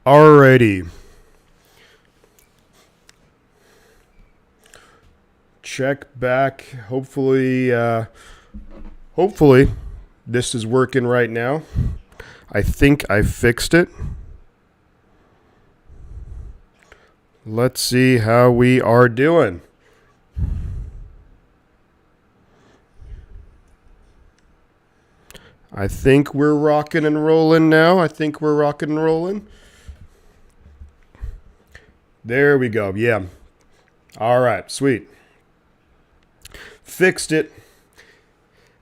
Alrighty. Check back. Hopefully this is working right now. I think I fixed it. Let's see how we are doing. I think we're rocking and rolling now. There we go. Yeah. All right. Sweet. Fixed it.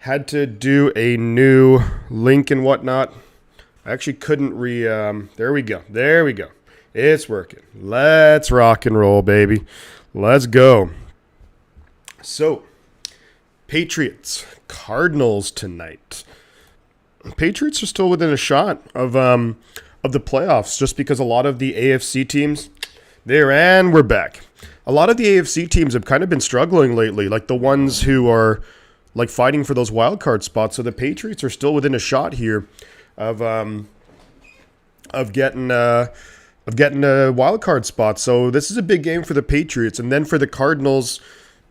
Had to do a new link and whatnot. I actually couldn't there we go. It's working. Let's rock and roll, baby. Let's go. So, Patriots, Cardinals tonight. Patriots are still within a shot of the playoffs just because a lot of the AFC teams we're back. A lot of the AFC teams have kind of been struggling lately, like the ones who are like fighting for those wild card spots. So the Patriots are still within a shot here of getting a wild card spot. So this is a big game for the Patriots, and then for the Cardinals,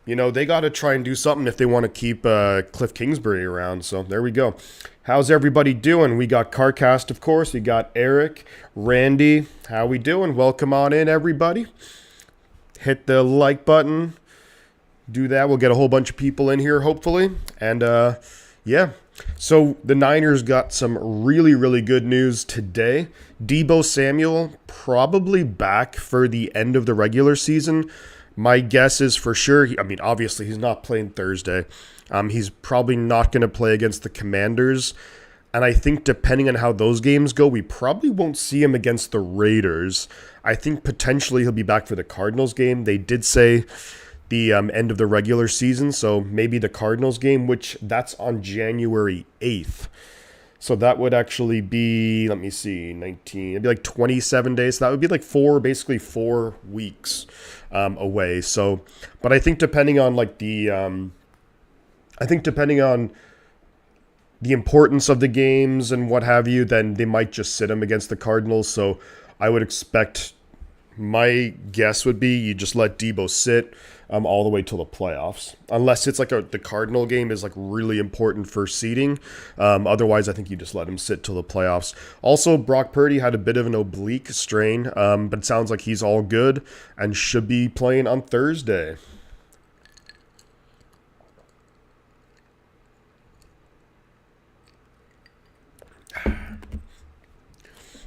they got to try and do something if they want to keep Kliff Kingsbury around. So there we go. How's everybody doing? We got CarCast, of course. We got Eric, Randy. How we doing? Welcome on in, everybody. Hit the like button. Do that. We'll get a whole bunch of people in here, hopefully. And, yeah. So the Niners got some really, really good news today. Deebo Samuel probably back for the end of the regular season. My guess is for sure, obviously he's not playing Thursday. He's probably not going to play against the Commanders. And I think depending on how those games go, we probably won't see him against the Raiders. I think potentially he'll be back for the Cardinals game. They did say the end of the regular season, so maybe the Cardinals game, which that's on January 8th. So that would actually be, 19, it'd be like 27 days. So that would be like basically 4 weeks away. So, but I think depending on the importance of the games and what have you, then they might just sit him against the Cardinals. So I would expect, my guess would be you just let Deebo sit all the way till the playoffs, unless it's like the Cardinal game is like really important for seeding. Otherwise, I think you just let him sit till the playoffs. Also, Brock Purdy had a bit of an oblique strain, but it sounds like he's all good and should be playing on Thursday.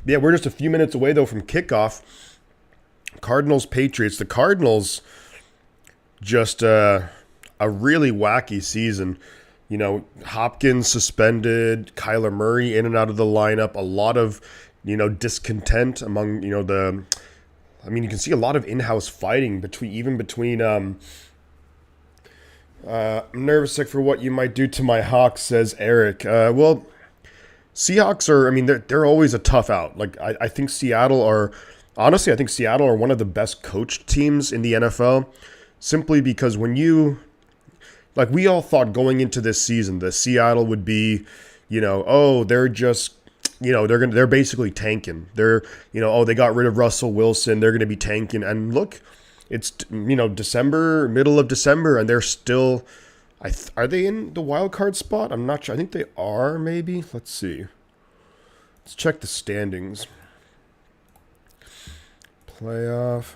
Yeah, we're just a few minutes away, though, from kickoff. Cardinals, Patriots. The Cardinals, just a really wacky season. Hopkins suspended, Kyler Murray in and out of the lineup. A lot of, discontent among, you can see a lot of in-house fighting between I'm nervous sick for what you might do to my Hawks, says Eric. Well, Seahawks are, they're always a tough out. Like, I think Seattle are one of the best coached teams in the NFL, simply because when we all thought going into this season that Seattle would be, they're just, they're basically tanking. They're, they got rid of Russell Wilson. They're going to be tanking. And look, it's, December, middle of December, and they're still, are they in the wild card spot? I'm not sure. I think they are, maybe. Let's see. Let's check the standings. Playoff.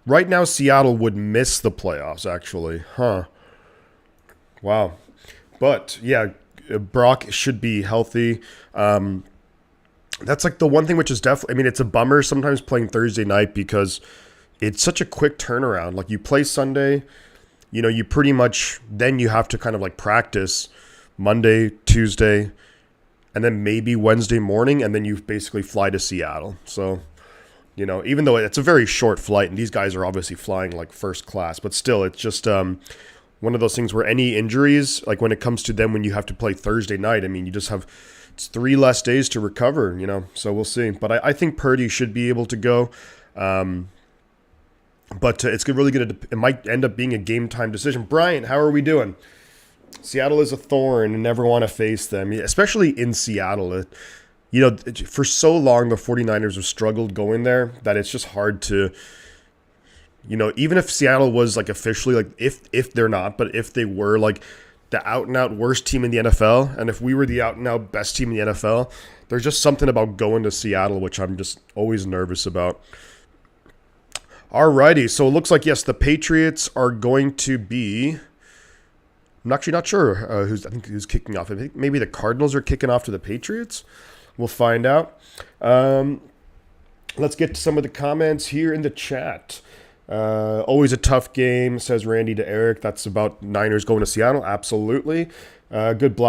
Right now, Seattle would miss the playoffs, actually. Huh. Wow. But, yeah, Brock should be healthy. That's like the one thing which is definitely, it's a bummer sometimes playing Thursday night because it's such a quick turnaround. Like, you play Sunday, you pretty much, then you have to kind of like practice Monday, Tuesday, and then maybe Wednesday morning, and then you basically fly to Seattle. So, even though it's a very short flight, and these guys are obviously flying like first class, but still, it's just one of those things where any injuries, like when it comes to them when you have to play Thursday night, you just have, it's 3 less days to recover, so we'll see. But I think Purdy should be able to go. But it's really good. It might end up being a game time decision. Brian, how are we doing? Seattle is a thorn and never want to face them, especially in Seattle. for so long, the 49ers have struggled going there that it's just hard to, even if Seattle was like officially, like if they're not, but if they were like the out and out worst team in the NFL, and if we were the out and out best team in the NFL, there's just something about going to Seattle, which I'm just always nervous about. Alrighty, so it looks like, yes, the Patriots are going to be, I'm actually not sure who's kicking off. I think maybe the Cardinals are kicking off to the Patriots. We'll find out. Let's get to some of the comments here in the chat. Always a tough game, says Randy to Eric. That's about Niners going to Seattle. Absolutely. Good.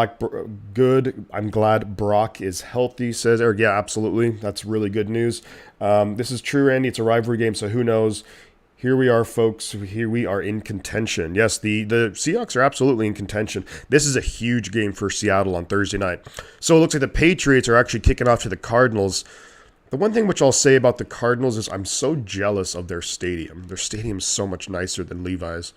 I'm glad Brock is healthy, says Eric. Yeah, absolutely. That's really good news. This is true, Randy. It's a rivalry game, so who knows? Here we are, folks. Here we are in contention. Yes, the Seahawks are absolutely in contention. This is a huge game for Seattle on Thursday night. So it looks like the Patriots are actually kicking off to the Cardinals. The one thing which I'll say about the Cardinals is I'm so jealous of their stadium. Their stadium's so much nicer than Levi's.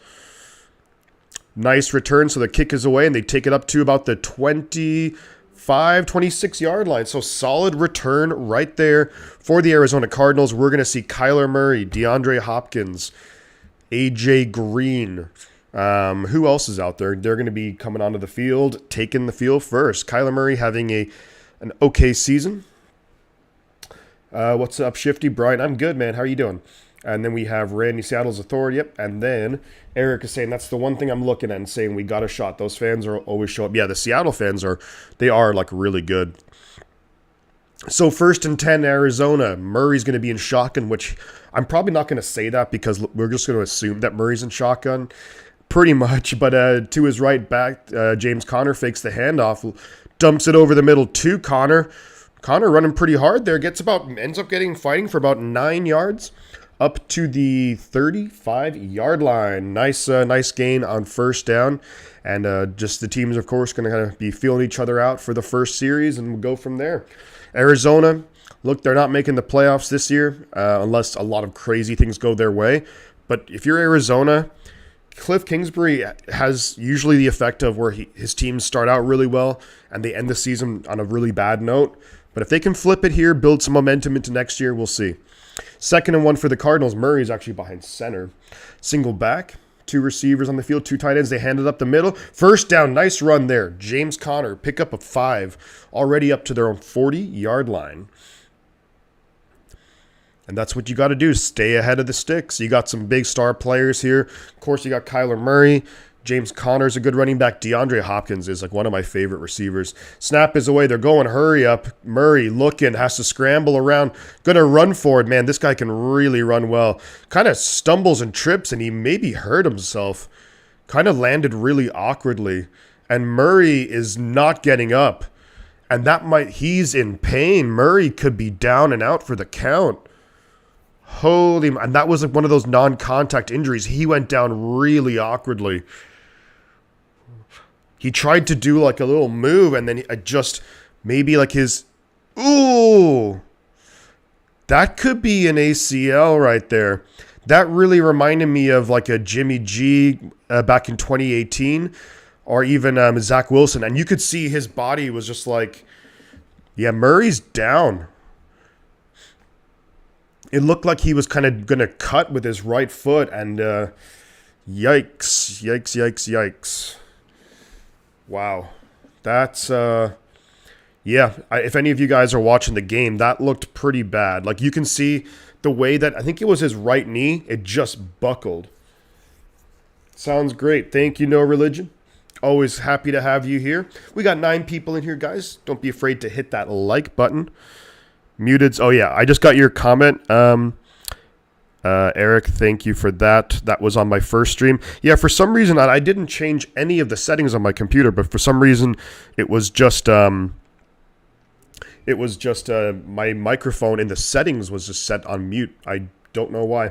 Nice return, so the kick is away, and they take it up to about the 26-yard line. So solid return right there for the Arizona Cardinals. We're going to see Kyler Murray, DeAndre Hopkins, AJ Green. Who else is out there? They're going to be coming onto the field, taking the field first. Kyler Murray having an okay season. What's up, Shifty? Brian, I'm good, man. How are you doing? And then we have Randy Seattle's Authority. Yep. And then Eric is saying that's the one thing I'm looking at and saying we got a shot. Those fans are always show up. Yeah, the Seattle fans are like really good. So 1st and 10, Arizona. Murray's going to be in shotgun, which I'm probably not going to say that because we're just going to assume that Murray's in shotgun pretty much. But to his right back, James Conner fakes the handoff, dumps it over the middle to Conner. Conner running pretty hard there. Ends up fighting for about 9 yards. Up to the 35-yard line. Nice gain on first down. And just the teams, of course, going to kind of be feeling each other out for the first series, and we'll go from there. Arizona, look, they're not making the playoffs this year unless a lot of crazy things go their way. But if you're Arizona, Kliff Kingsbury has usually the effect of where his teams start out really well and they end the season on a really bad note. But if they can flip it here, build some momentum into next year, we'll see. 2nd and 1 for the Cardinals. Murray is actually behind center. Single back. 2 receivers on the field. 2 tight ends. They hand it up the middle. First down. Nice run there. James Conner. Pick up a 5. Already up to their own 40-yard line. And that's what you got to do. Stay ahead of the sticks. You got some big star players here. Of course, you got Kyler Murray. James Conner's a good running back. DeAndre Hopkins is like one of my favorite receivers. Snap is away. They're going. Hurry up. Murray looking. Has to scramble around. Going to run forward. Man, this guy can really run well. Kind of stumbles and trips, and he maybe hurt himself. Kind of landed really awkwardly. And Murray is not getting up. And he's in pain. Murray could be down and out for the count. And that was like one of those non-contact injuries. He went down really awkwardly. He tried to do like a little move, and then maybe like that could be an ACL right there. That really reminded me of like a Jimmy G back in 2018, or even Zach Wilson. And you could see his body was just like, yeah, Murray's down. It looked like he was kind of going to cut with his right foot, and yikes. Wow. That's, if any of you guys are watching the game, that looked pretty bad. Like, you can see the way that, I think it was his right knee, it just buckled. Sounds great. Thank you, No Religion. Always happy to have you here. We got 9 people in here, guys. Don't be afraid to hit that like button. Muted. Oh, yeah. I just got your comment. Eric, thank you for that. That was on my first stream. Yeah, for some reason, I didn't change any of the settings on my computer, but for some reason, it was just my microphone in the settings was just set on mute. I don't know why.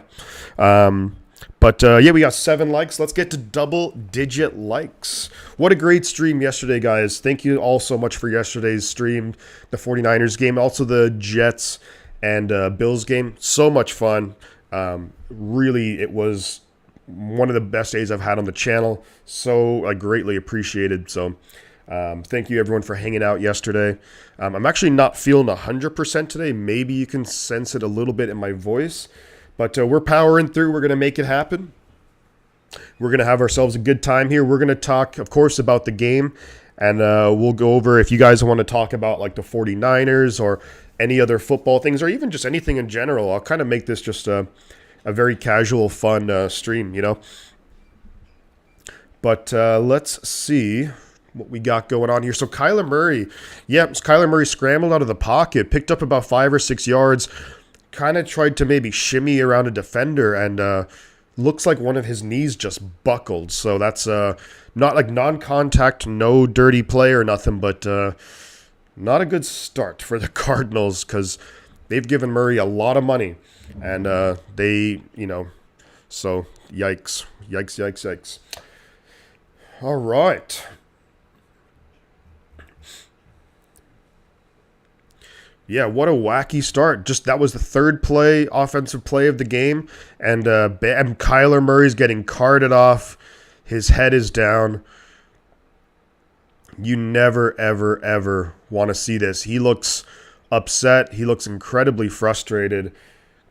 But we got 7 likes. Let's get to double-digit likes. What a great stream yesterday, guys. Thank you all so much for yesterday's stream, the 49ers game, also the Jets and Bills game. So much fun. Really, it was one of the best days I've had on the channel. So I greatly appreciated. So Thank you, everyone, for hanging out yesterday. I'm actually not feeling 100% today. Maybe you can sense it a little bit in my voice. But we're powering through. We're going to make it happen. We're going to have ourselves a good time here. We're going to talk, of course, about the game. And we'll go over, if you guys want to talk about like the 49ers or any other football things or even just anything in general, I'll kind of make this just a very casual, fun stream, you know. But let's see what we got going on here. So Kyler Murray, Kyler Murray scrambled out of the pocket, picked up about 5 or 6 yards, kind of tried to maybe shimmy around a defender, and looks like one of his knees just buckled. So that's not like non-contact, no dirty play or nothing, but not a good start for the Cardinals because they've given Murray a lot of money. And they, you know, so yikes. All right. Yeah, what a wacky start. Just that was the third play, offensive play of the game. And Kyler Murray's getting carted off. His head is down. You never, ever, ever want to see this. He looks upset. He looks incredibly frustrated.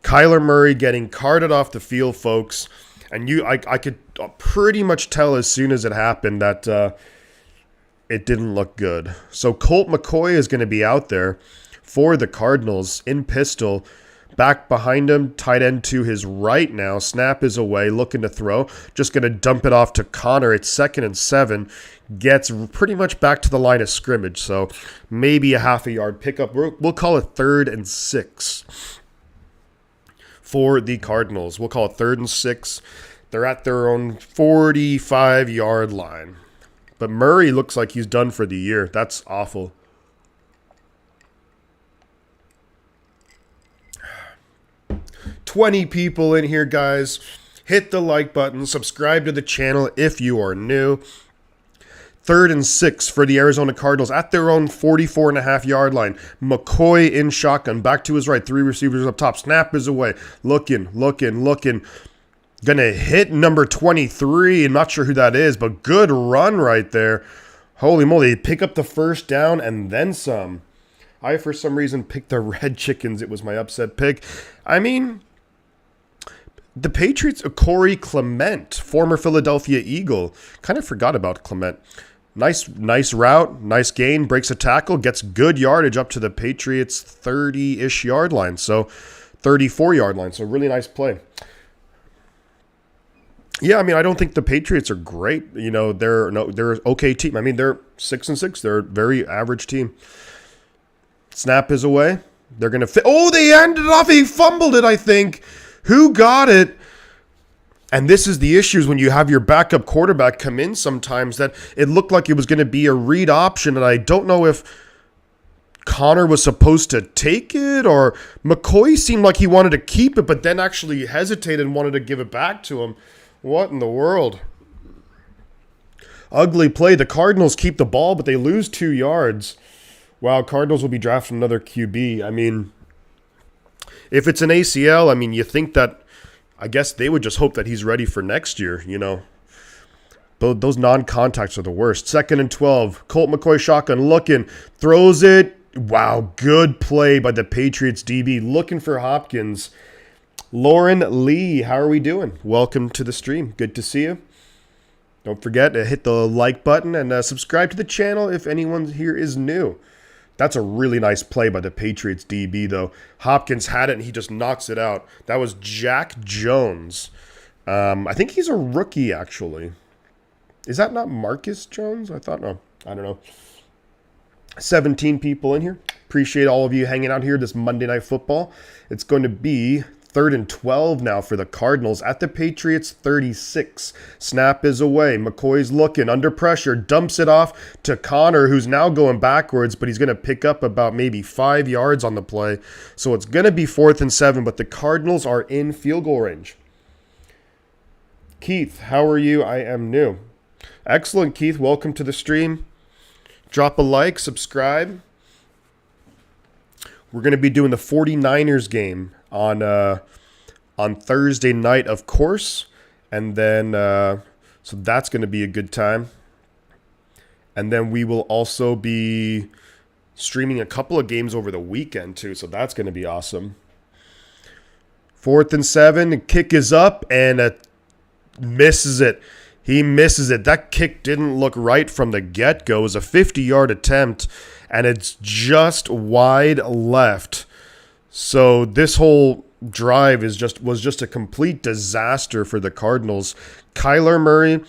Kyler Murray getting carted off the field, folks. And I could pretty much tell as soon as it happened that it didn't look good. So Colt McCoy is going to be out there for the Cardinals in pistol. Back behind him, tight end to his right now. Snap is away, looking to throw. Just going to dump it off to Connor. It's 2nd and 7. Gets pretty much back to the line of scrimmage. So maybe a half a yard pickup. We'll call it 3rd and 6 for the Cardinals. We'll call it 3rd and 6. They're at their own 45-yard line. But Murray looks like he's done for the year. That's awful. 20 people in here, guys. Hit the like button. Subscribe to the channel if you are new. 3rd and 6 for the Arizona Cardinals at their own 44.5-yard line. McCoy in shotgun. Back to his right. 3 receivers up top. Snap is away. Looking. Gonna hit number 23. I'm not sure who that is, but good run right there. Holy moly. Pick up the first down and then some. I, for some reason, picked the Red Chickens. It was my upset pick. I mean, the Patriots, Corey Clement, former Philadelphia Eagle. Kind of forgot about Clement. Nice route, nice gain, breaks a tackle, gets good yardage up to the Patriots 30-ish yard line. So 34-yard line. So really nice play. Yeah, I mean, I don't think the Patriots are great. You know, they're an okay team. I mean, they're 6 and 6. They're a very average team. Snap is away. They're going to oh, they ended off. He fumbled it, I think. Who got it? And this is the issues when you have your backup quarterback come in sometimes, that it looked like it was going to be a read option. And I don't know if Connor was supposed to take it or McCoy seemed like he wanted to keep it, but then actually hesitated and wanted to give it back to him. What in the world? Ugly play. The Cardinals keep the ball, but they lose 2 yards. Wow, Cardinals will be drafting another QB. I mean, if it's an ACL, I mean, you think that, I guess they would just hope that he's ready for next year, you know. But those non-contacts are the worst. 2nd and 12. Colt McCoy shotgun looking. Throws it. Wow, good play by the Patriots DB. Looking for Hopkins. Lauren Lee, how are we doing? Welcome to the stream. Good to see you. Don't forget to hit the like button and subscribe to the channel if anyone here is new. That's a really nice play by the Patriots DB, though. Hopkins had it, and he just knocks it out. That was Jack Jones. I think he's a rookie, actually. Is that not Marcus Jones? I thought, no. I don't know. 17 people in here. Appreciate all of you hanging out here this Monday Night Football. It's going to be 3rd and 12 now for the Cardinals at the Patriots 36. Snap is away. McCoy's looking under pressure. Dumps it off to Connor, who's now going backwards, but he's going to pick up about maybe 5 yards on the play. So it's going to be 4th and 7, but the Cardinals are in field goal range. Keith, how are you? I am new. Excellent, Keith. Welcome to the stream. Drop a like, subscribe. We're going to be doing the 49ers game on Thursday night, of course. And then, so that's going to be a good time. And then we will also be streaming a couple of games over the weekend too, so that's going to be awesome. 4th and 7, kick is up, and misses it. He misses it. That kick didn't look right from the get-go. It was a 50-yard attempt, and it's just wide left. So this whole drive was just a complete disaster for the Cardinals. Kyler Murray,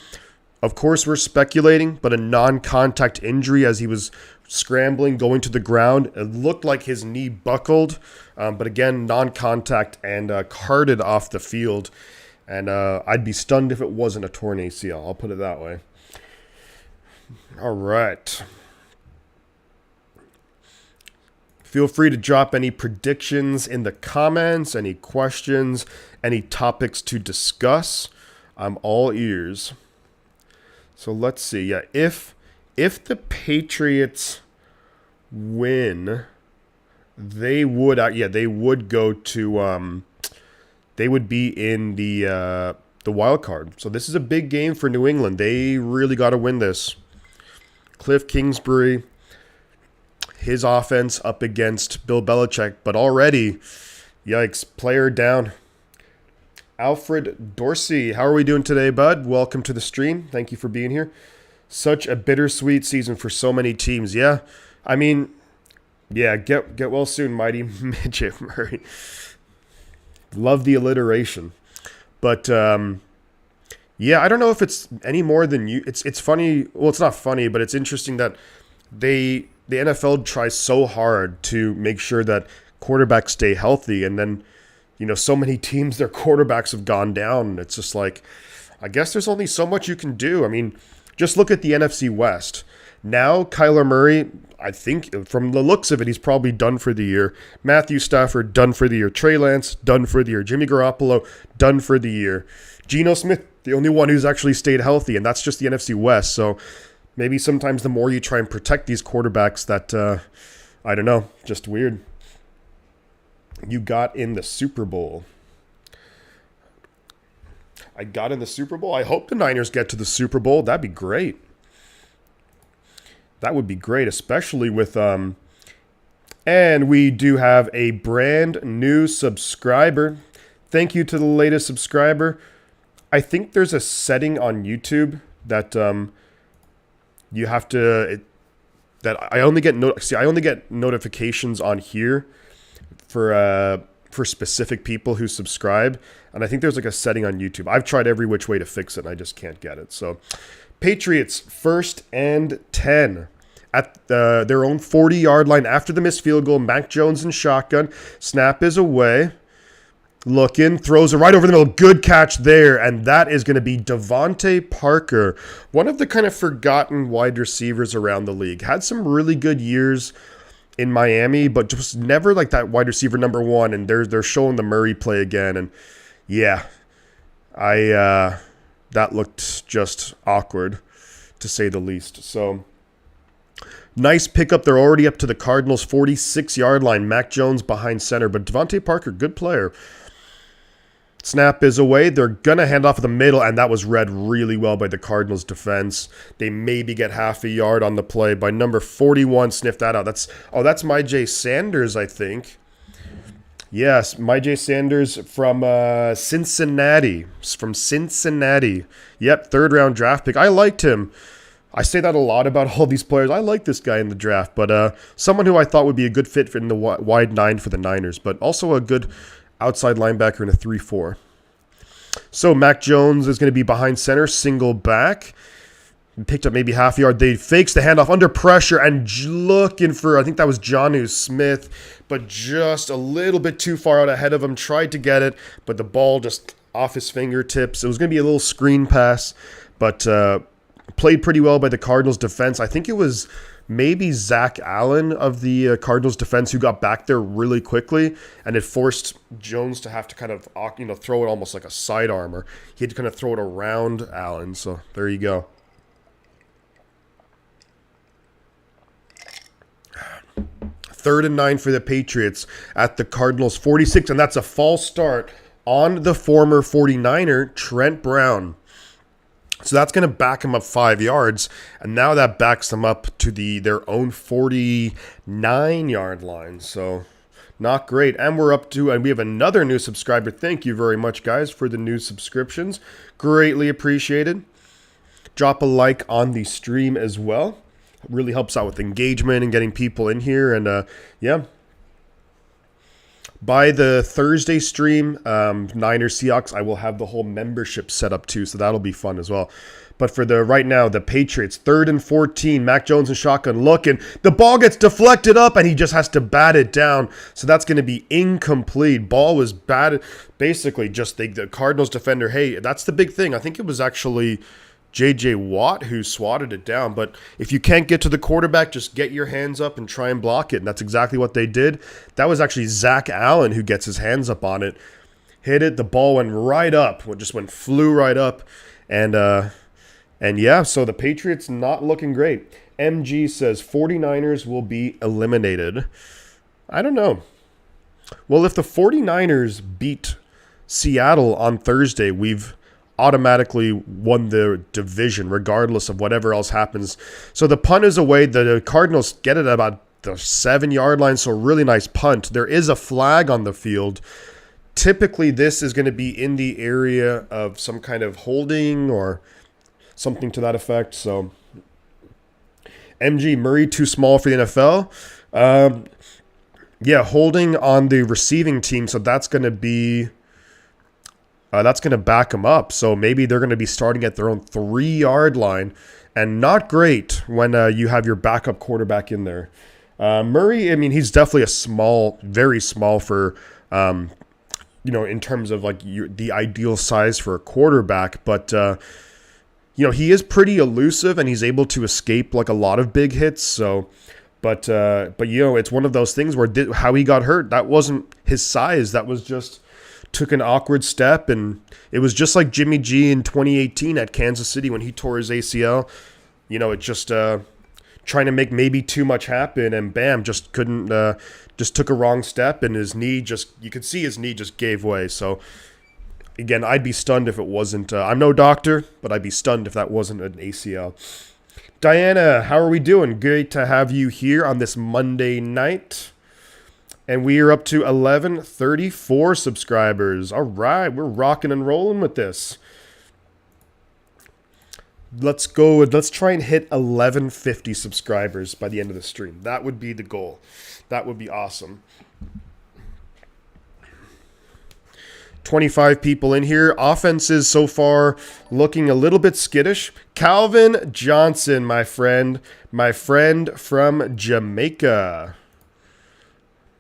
of course we're speculating, but a non-contact injury as he was scrambling, going to the ground. It looked like his knee buckled, but again, non-contact and carted off the field. And I'd be stunned if it wasn't a torn ACL. I'll put it that way. All right. Feel free to drop any predictions in the comments, any questions, any topics to discuss. I'm all ears. So let's see. Yeah, if the Patriots win, they would go to they would be in the wild card. So this is a big game for New England. They really got to win this. Kliff Kingsbury, his offense up against Bill Belichick, but already, yikes, player down. Alfred Dorsey, how are we doing today, bud? Welcome to the stream. Thank you for being here. Such a bittersweet season for so many teams. Yeah, I mean, yeah, get well soon, mighty midget Murray. Love the alliteration. But, yeah, I don't know if it's any more than you. It's funny. Well, it's not funny, but it's interesting that the NFL tries so hard to make sure that quarterbacks stay healthy, and then, so many teams, their quarterbacks have gone down. It's just like, I guess there's only so much you can do. I mean, just look at the NFC West. Now, Kyler Murray, I think from the looks of it, he's probably done for the year. Matthew Stafford, done for the year. Trey Lance, done for the year. Jimmy Garoppolo, done for the year. Geno Smith, the only one who's actually stayed healthy, and that's just the NFC West. So maybe sometimes the more you try and protect these quarterbacks, that, I don't know, just weird. You got in the Super Bowl. I got in the Super Bowl. I hope the Niners get to the Super Bowl. That'd be great. That would be great, especially with, and we do have a brand new subscriber. Thank you to the latest subscriber. I think there's a setting on YouTube that you have to, that I only get, I only get notifications on here for specific people who subscribe, and I think there's like a setting on YouTube. I've tried every which way to fix it, and I just can't get it. So, Patriots 1st and 10 at their own 40-yard line after the missed field goal. Mac Jones in shotgun. Snap is away. Looking, throws it right over the middle. Good catch there, and that is going to be DeVante Parker, one of the kind of forgotten wide receivers around the league. Had some really good years in Miami, but just never like that wide receiver number one, and they're showing the Murray play again, and yeah, that looked just awkward, to say the least. So, nice pickup. They're already up to the Cardinals' 46-yard line. Mac Jones behind center, but DeVante Parker, good player. Snap is away. They're going to hand off the middle, and that was read really well by the Cardinals defense. They maybe get half a yard on the play by number 41. Sniff that out. That's Myjai Sanders, I think. Yes, Myjai Sanders from Cincinnati. From Cincinnati. Yep, 3rd-round draft pick. I liked him. I say that a lot about all these players. I like this guy in the draft, but someone who I thought would be a good fit in the wide 9 for the Niners, but also a good outside linebacker in a 3-4. So Mac Jones is going to be behind center, single back. Picked up maybe half a yard. They fakes the handoff under pressure and looking for, I think that was Jonnu Smith, but just a little bit too far out ahead of him. Tried to get it, but the ball just off his fingertips. It was going to be a little screen pass, but played pretty well by the Cardinals defense. I think it was maybe Zach Allen of the Cardinals defense who got back there really quickly, and it forced Jones to have to kind of throw it almost like a sidearm, or he had to kind of throw it around Allen. So there you go. Third and 9 for the Patriots at the Cardinals 46, and that's a false start on the former 49er, Trent Brown. So that's going to back them up 5 yards, and now that backs them up to their own 49-yard line. So not great. And we have another new subscriber. Thank you very much, guys, for the new subscriptions. Greatly appreciated. Drop a like on the stream as well. It really helps out with engagement and getting people in here. And yeah. By the Thursday stream, Niners Seahawks, I will have the whole membership set up too, so that'll be fun as well. But for right now, the Patriots, 3rd and 14, Mac Jones and shotgun looking. The ball gets deflected up, and he just has to bat it down. So that's going to be incomplete. Ball was batted, basically just the Cardinals defender. Hey, that's the big thing. I think it was actually J.J. Watt who swatted it down. But if you can't get to the quarterback, just get your hands up and try and block it. And that's exactly what they did. That was actually Zach Allen who gets his hands up on it. Hit it. The ball went right up. It just flew right up. And yeah, so the Patriots not looking great. MG says 49ers will be eliminated. I don't know. Well, if the 49ers beat Seattle on Thursday, we've automatically won the division regardless of whatever else happens. So the punt is away. The Cardinals get it at about the 7-yard line, so really nice punt. There is a flag on the field. Typically, this is going to be in the area of some kind of holding or something to that effect. So MG, Murray too small for the NFL. Yeah, holding on the receiving team, so that's going to be that's going to back them up. So maybe they're going to be starting at their own 3-yard line, and not great when you have your backup quarterback in there. Murray, I mean, he's definitely a small, very small for, in terms of like the ideal size for a quarterback. But, he is pretty elusive, and he's able to escape like a lot of big hits. So, but it's one of those things where how he got hurt, that wasn't his size. That was just took an awkward step, and it was just like Jimmy G in 2018 at Kansas City when he tore his ACL. It just trying to make maybe too much happen, and bam, just couldn't, just took a wrong step, and his knee you could see his knee just gave way. So again, I'd be stunned if it wasn't, I'm no doctor, but I'd be stunned if that wasn't an ACL. Diana, how are we doing? Great to have you here on this Monday night. And we are up to 1134 subscribers. All right, we're rocking and rolling with this. Let's go. Let's try and hit 1150 subscribers by the end of the stream. That would be the goal. That would be awesome. 25 people in here. Offenses so far looking a little bit skittish. Calvin Johnson, my friend from Jamaica.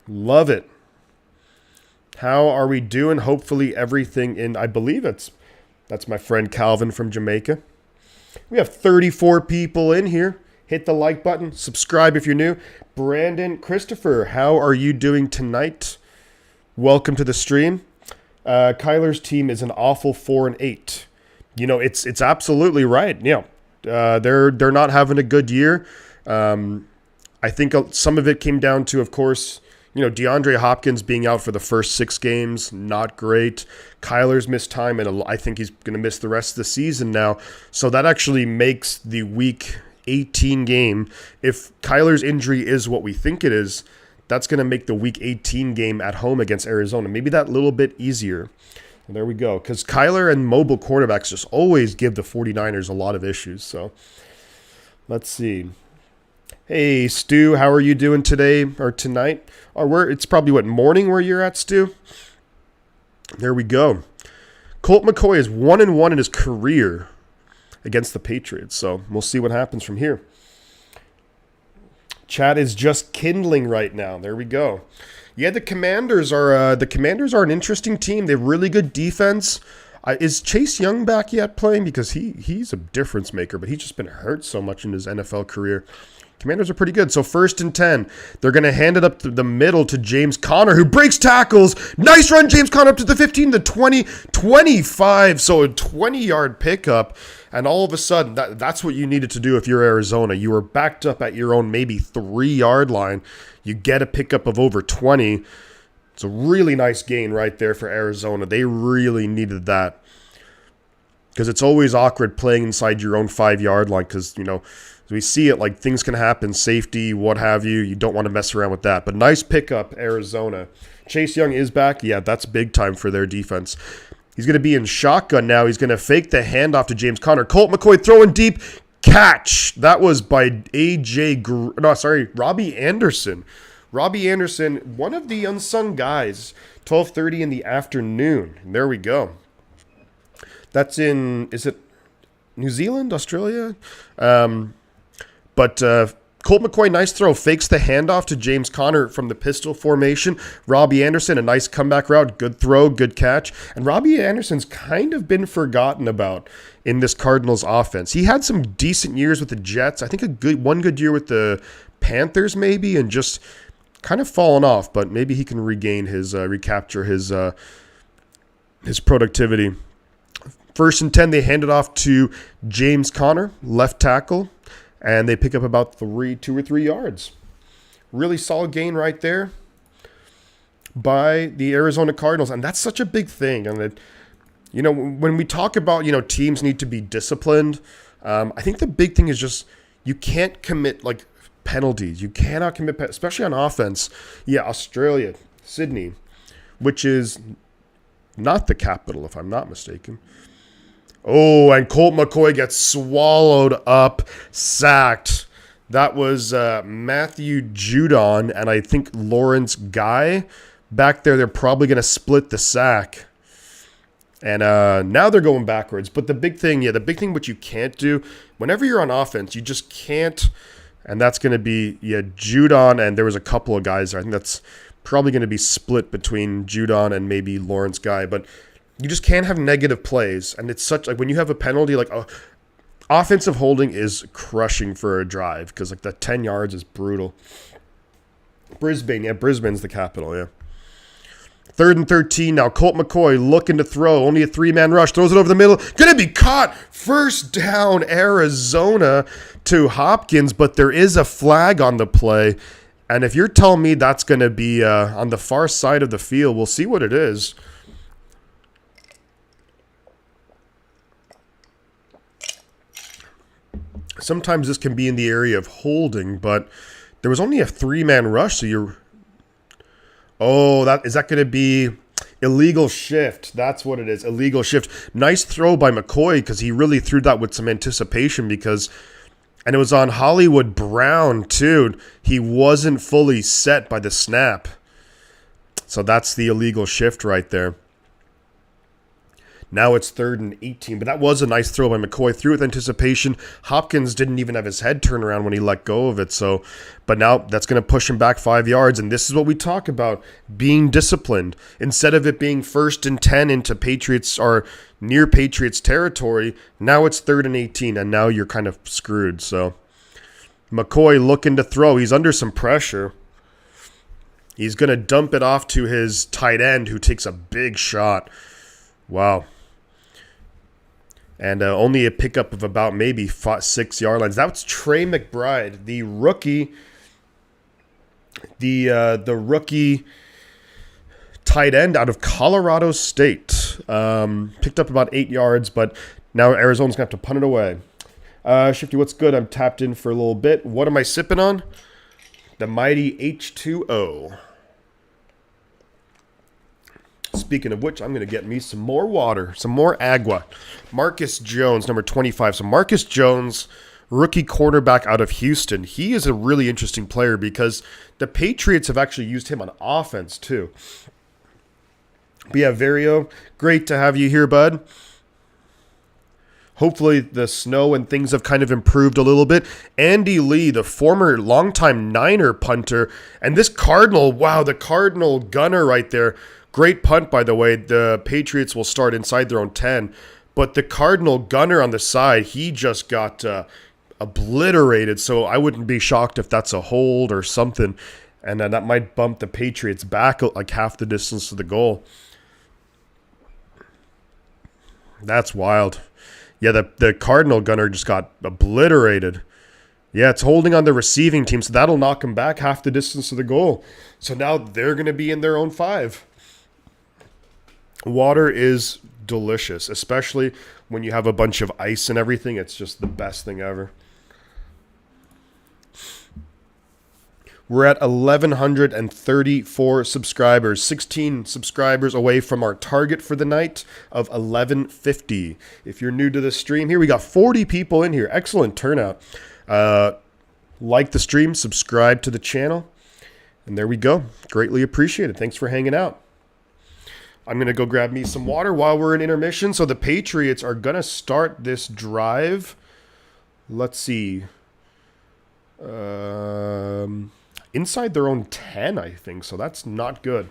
Love it. How are we doing? Hopefully everything I believe that's my friend Calvin from Jamaica. We have 34 people in here. Hit the like button. Subscribe if you're new. Brandon Christopher, how are you doing tonight? Welcome to the stream. Kyler's team is an awful 4-8. It's absolutely right. They're not having a good year. I think some of it came down to, of course, DeAndre Hopkins being out for the first 6 games, not great. Kyler's missed time, and I think he's going to miss the rest of the season now. So that actually makes the Week 18 game, if Kyler's injury is what we think it is, that's going to make the Week 18 game at home against Arizona maybe that little bit easier. And there we go, because Kyler and mobile quarterbacks just always give the 49ers a lot of issues. So let's see. Hey, Stu, how are you doing today or tonight? It's probably morning where you're at, Stu? There we go. Colt McCoy is 1-1 in his career against the Patriots, so we'll see what happens from here. Chat is just kindling right now. There we go. Yeah, the Commanders are an interesting team. They have really good defense. Is Chase Young back yet playing? Because he's a difference maker, but he's just been hurt so much in his NFL career. Commanders are pretty good. So 1st and 10. They're going to hand it up to the middle to James Conner, who breaks tackles. Nice run, James Conner, up to the 15, the 20, 25. So a 20-yard pickup. And all of a sudden, that's what you needed to do if you're Arizona. You were backed up at your own maybe 3-yard line. You get a pickup of over 20. It's a really nice gain right there for Arizona. They really needed that. because it's always awkward playing inside your own 5-yard line because, we see it like things can happen, safety, what have you. You don't want to mess around with that. But nice pickup, Arizona. Chase Young is back. Yeah, that's big time for their defense. He's going to be in shotgun now. He's going to fake the handoff to James Conner. Colt McCoy throwing deep. Catch. That was by Robbie Anderson. Robbie Anderson, one of the unsung guys. 12:30 in the afternoon. There we go. That's in, is it New Zealand, Australia? But Colt McCoy, nice throw, fakes the handoff to James Conner from the pistol formation. Robbie Anderson, a nice comeback route, good throw, good catch. And Robbie Anderson's kind of been forgotten about in this Cardinals offense. He had some decent years with the Jets. I think one good year with the Panthers maybe, and just kind of fallen off. But maybe he can recapture his productivity. 1st and 10, they hand it off to James Conner, left tackle. And they pick up about 2 or 3 yards. Really solid gain right there by the Arizona Cardinals. And that's such a big thing. And, when we talk about, teams need to be disciplined, I think the big thing is just you can't commit, penalties. You cannot commit, especially on offense. Yeah, Australia, Sydney, which is not the capital, if I'm not mistaken. Oh, and Colt McCoy gets swallowed up, sacked. That was Matthew Judon and I think Lawrence Guy back there. They're probably going to split the sack. And now they're going backwards. But the big thing what you can't do, whenever you're on offense, you just can't. And that's going to be, Judon, and there was a couple of guys there. I think that's probably going to be split between Judon and maybe Lawrence Guy. But you just can't have negative plays. And it's such, when you have a penalty, offensive holding is crushing for a drive because, that 10 yards is brutal. Brisbane's the capital, yeah. 3rd and 13 now. Colt McCoy looking to throw. Only a 3-man rush. Throws it over the middle. Going to be caught. First down, Arizona to Hopkins, but there is a flag on the play. And if you're telling me that's going to be on the far side of the field, we'll see what it is. Sometimes this can be in the area of holding, but there was only a 3-man rush, so you're... Oh, is that going to be illegal shift? That's what it is, illegal shift. Nice throw by McCoy because he really threw that with some anticipation and it was on Hollywood Brown too. He wasn't fully set by the snap. So that's the illegal shift right there. Now it's 3rd and 18, but that was a nice throw by McCoy. Threw with anticipation. Hopkins didn't even have his head turned around when he let go of it. But now that's going to push him back 5 yards, and this is what we talk about, being disciplined. Instead of it being 1st and 10 into Patriots or near Patriots territory, now it's 3rd and 18, and now you're kind of screwed. So McCoy looking to throw. He's under some pressure. He's going to dump it off to his tight end, who takes a big shot. Wow. And only a pickup of about maybe 6 yard lines. That's Trey McBride, the rookie, the rookie tight end out of Colorado State. Picked up about 8 yards, but now Arizona's going to have to punt it away. Shifty, what's good? I'm tapped in for a little bit. What am I sipping on? The mighty H2O. Speaking of which, I'm going to get me some more water, some more agua. Marcus Jones, number 25. So Marcus Jones, rookie quarterback out of Houston. He is a really interesting player because the Patriots have actually used him on offense too. But yeah, Vario, great to have you here, bud. Hopefully the snow and things have kind of improved a little bit. Andy Lee, the former longtime Niner punter. And this Cardinal, wow, the Cardinal gunner right there. Great punt, by the way. The Patriots will start inside their own 10. But the Cardinal gunner on the side, he just got obliterated. So I wouldn't be shocked if that's a hold or something. And that might bump the Patriots back like half the distance to the goal. That's wild. Yeah, the Cardinal gunner just got obliterated. Yeah, it's holding on the receiving team, so that'll knock them back half the distance to the goal. So now they're going to be in their own 5. Water is delicious, especially when you have a bunch of ice and everything. It's just the best thing ever. We're at 1,134 subscribers, 16 subscribers away from our target for the night of 1,150. If you're new to the stream, here we got 40 people in here. Excellent turnout. Like the stream, subscribe to the channel, and there we go. Greatly appreciated. Thanks for hanging out. I'm going to go grab me some water while we're in intermission. So the Patriots are going to start this drive. Let's see. Inside their own 10, I think. So that's not good.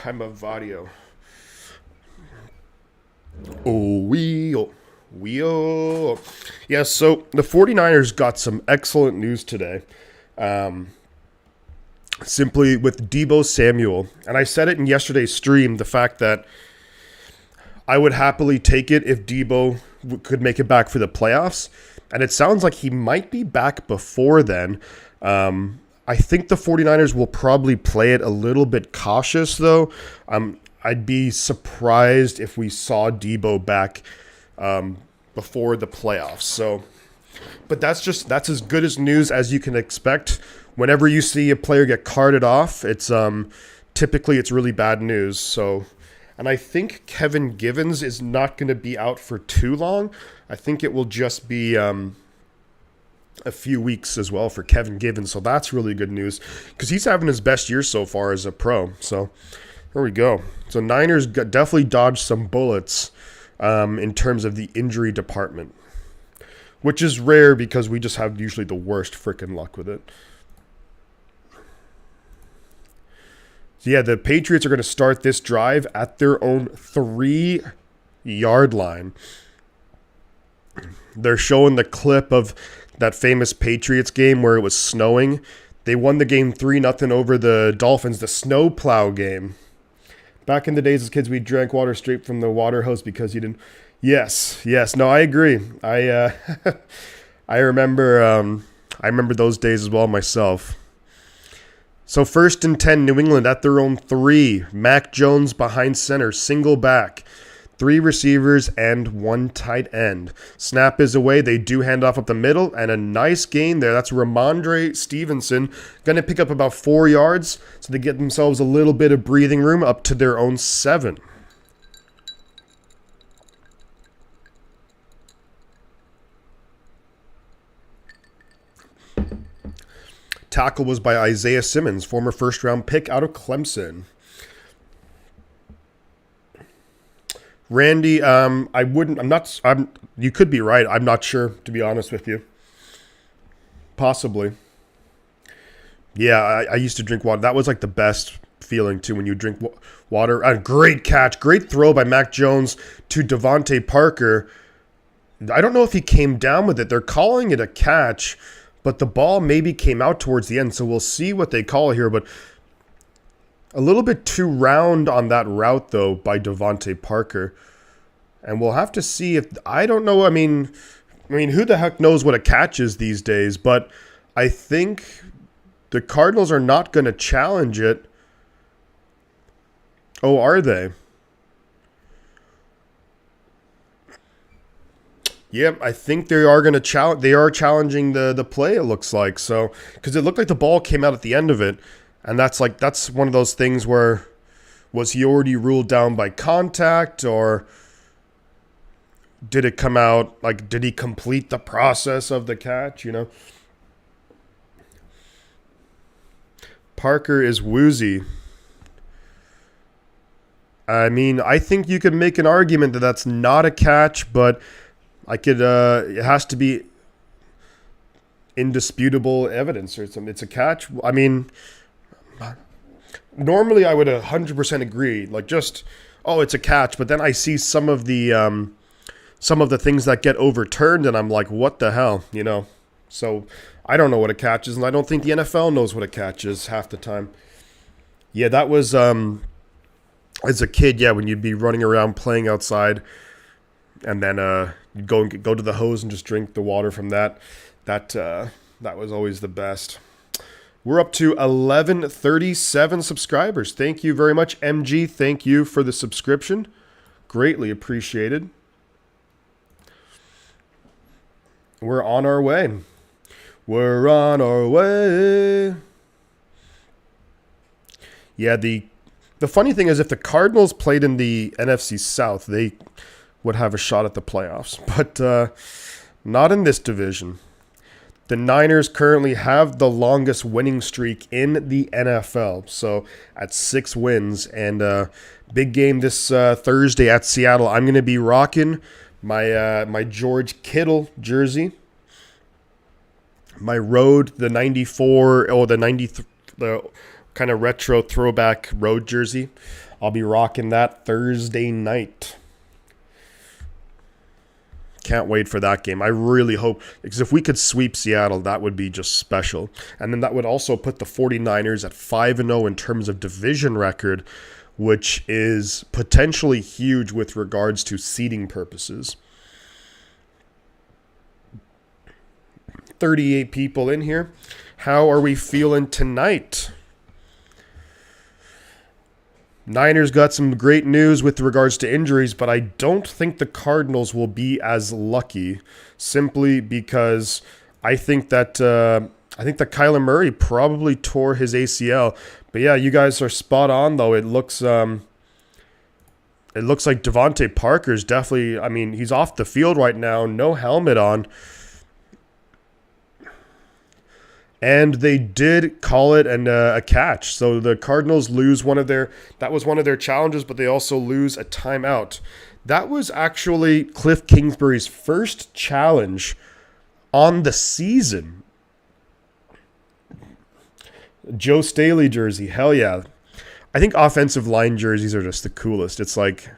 I'm a Vadio. Yeah, so the 49ers got some excellent news today. Simply with Deebo Samuel. And I said it in yesterday's stream, the fact that I would happily take it if Deebo could make it back for the playoffs. And it sounds like he might be back before then. I think the 49ers will probably play it a little bit cautious, though. I'd be surprised if we saw Deebo back before the playoffs. So, but that's as good as news as you can expect. Whenever you see a player get carted off, it's typically it's really bad news. So, and I think Kevin Givens is not going to be out for too long. I think it will just be a few weeks as well for Kevin Givens. So that's really good news because he's having his best year so far as a pro. So there we go. So Niners definitely dodged some bullets in terms of the injury department, which is rare because we just have usually the worst freaking luck with it. So yeah, the Patriots are going to start this drive at their own 3-yard line. They're showing the clip of that famous Patriots game where it was snowing. They won the game 3-0 over the Dolphins, the snowplow game. Back in the days as kids, we drank water straight from the water hose because you didn't. Yes. No, I agree. I remember those days as well myself. So 1st and 10, New England at their own 3. Mac Jones behind center, single back. 3 receivers and 1 tight end. Snap is away. They do hand off up the middle, and a nice gain there. That's Ramondre Stevenson. Going to pick up about 4 yards, so they get themselves a little bit of breathing room up to their own 7. Tackle was by Isaiah Simmons, former first-round pick out of Clemson. Randy, you could be right. I'm not sure, to be honest with you. Possibly. Yeah, I used to drink water. That was like the best feeling, too, when you drink water. Great catch. Great throw by Mac Jones to DeVante Parker. I don't know if he came down with it. They're calling it a catch, but the ball maybe came out towards the end, so we'll see what they call here. But a little bit too round on that route, though, by DeVante Parker. And we'll have to see if... I don't know. I mean, who the heck knows what a catch is these days? But I think the Cardinals are not going to challenge it. Oh, are they? Yep, I think they are going to challenge. They are challenging the play, it looks like. So, because it looked like the ball came out at the end of it. And that's one of those things where, was he already ruled down by contact, or did it come out, did he complete the process of the catch, Parker is woozy. I mean, I think you could make an argument that that's not a catch, but it has to be indisputable evidence or something. It's a catch. I mean, normally I would 100% agree. It's a catch. But then I see some of the things that get overturned, and I'm like, what the hell, So I don't know what a catch is, and I don't think the NFL knows what a catch is half the time. Yeah, that was as a kid. Yeah, when you'd be running around playing outside, and then you'd go to the hose and just drink the water from that. That was always the best. We're up to 1137 subscribers. Thank you very much, MG. Thank you for the subscription. Greatly appreciated. We're on our way. We're on our way. Yeah, the funny thing is if the Cardinals played in the NFC South, they would have a shot at the playoffs. But not in this division. The Niners currently have the longest winning streak in the NFL, so at 6 wins. And big game this Thursday at Seattle. I'm going to be rocking my George Kittle jersey, my road, the 94, the kind of retro throwback road jersey. I'll be rocking that Thursday night. Can't wait for that game. I really hope, because if we could sweep Seattle, that would be just special. And then that would also put the 49ers at 5-0 in terms of division record, which is potentially huge with regards to seeding purposes. 38 people in here. How are we feeling tonight? Niners got some great news with regards to injuries, but I don't think the Cardinals will be as lucky, simply because I think that Kyler Murray probably tore his ACL. But yeah, you guys are spot on though. It looks like DeVante Parker's definitely. I mean, he's off the field right now, no helmet on. And they did call it a catch. So the Cardinals lose that was one of their challenges, but they also lose a timeout. That was actually Kliff Kingsbury's first challenge on the season. Joe Staley jersey, hell yeah. I think offensive line jerseys are just the coolest. It's like,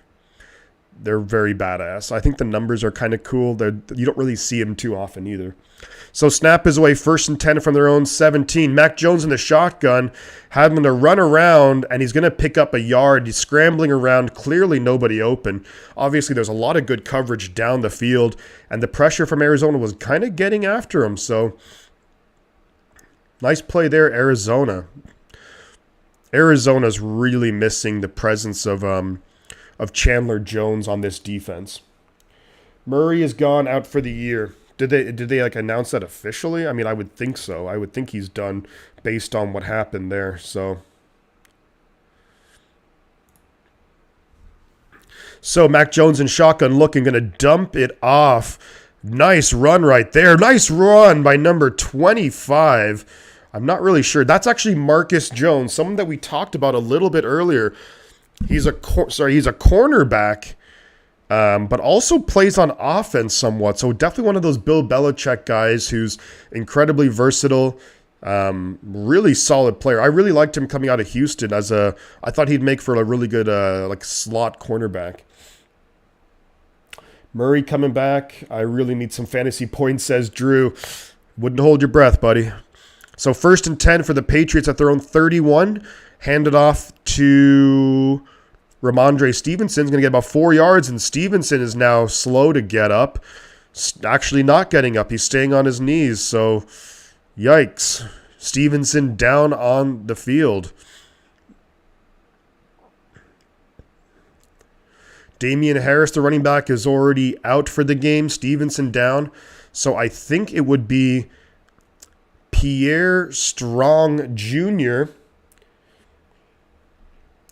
they're very badass. I think the numbers are kind of cool. You don't really see them too often either. So snap is away, 1st and 10 from their own 17. Mac Jones in the shotgun, having to run around, and he's going to pick up a yard. He's scrambling around, clearly nobody open. Obviously, there's a lot of good coverage down the field, and the pressure from Arizona was kind of getting after him. So nice play there, Arizona. Arizona's really missing the presence of Chandler Jones on this defense. Murray is gone out for the year. Did they like announce that officially? I mean, I would think so. I would think he's done based on what happened there. So Mac Jones in shotgun looking, going to dump it off. Nice run right there. Nice run by number 25. I'm not really sure. That's actually Marcus Jones, someone that we talked about a little bit earlier. He's a cornerback. But also plays on offense somewhat. So definitely one of those Bill Belichick guys who's incredibly versatile, really solid player. I really liked him coming out of Houston I thought he'd make for a really good slot cornerback. Murray coming back. I really need some fantasy points, says Drew. Wouldn't hold your breath, buddy. So 1st and 10 for the Patriots at their own 31. Hand it off to Ramondre Stevenson's going to get about 4 yards, and Stevenson is now slow to get up. Actually not getting up. He's staying on his knees, so yikes. Stevenson down on the field. Damian Harris, the running back, is already out for the game. Stevenson down. So I think it would be Pierre Strong Jr.,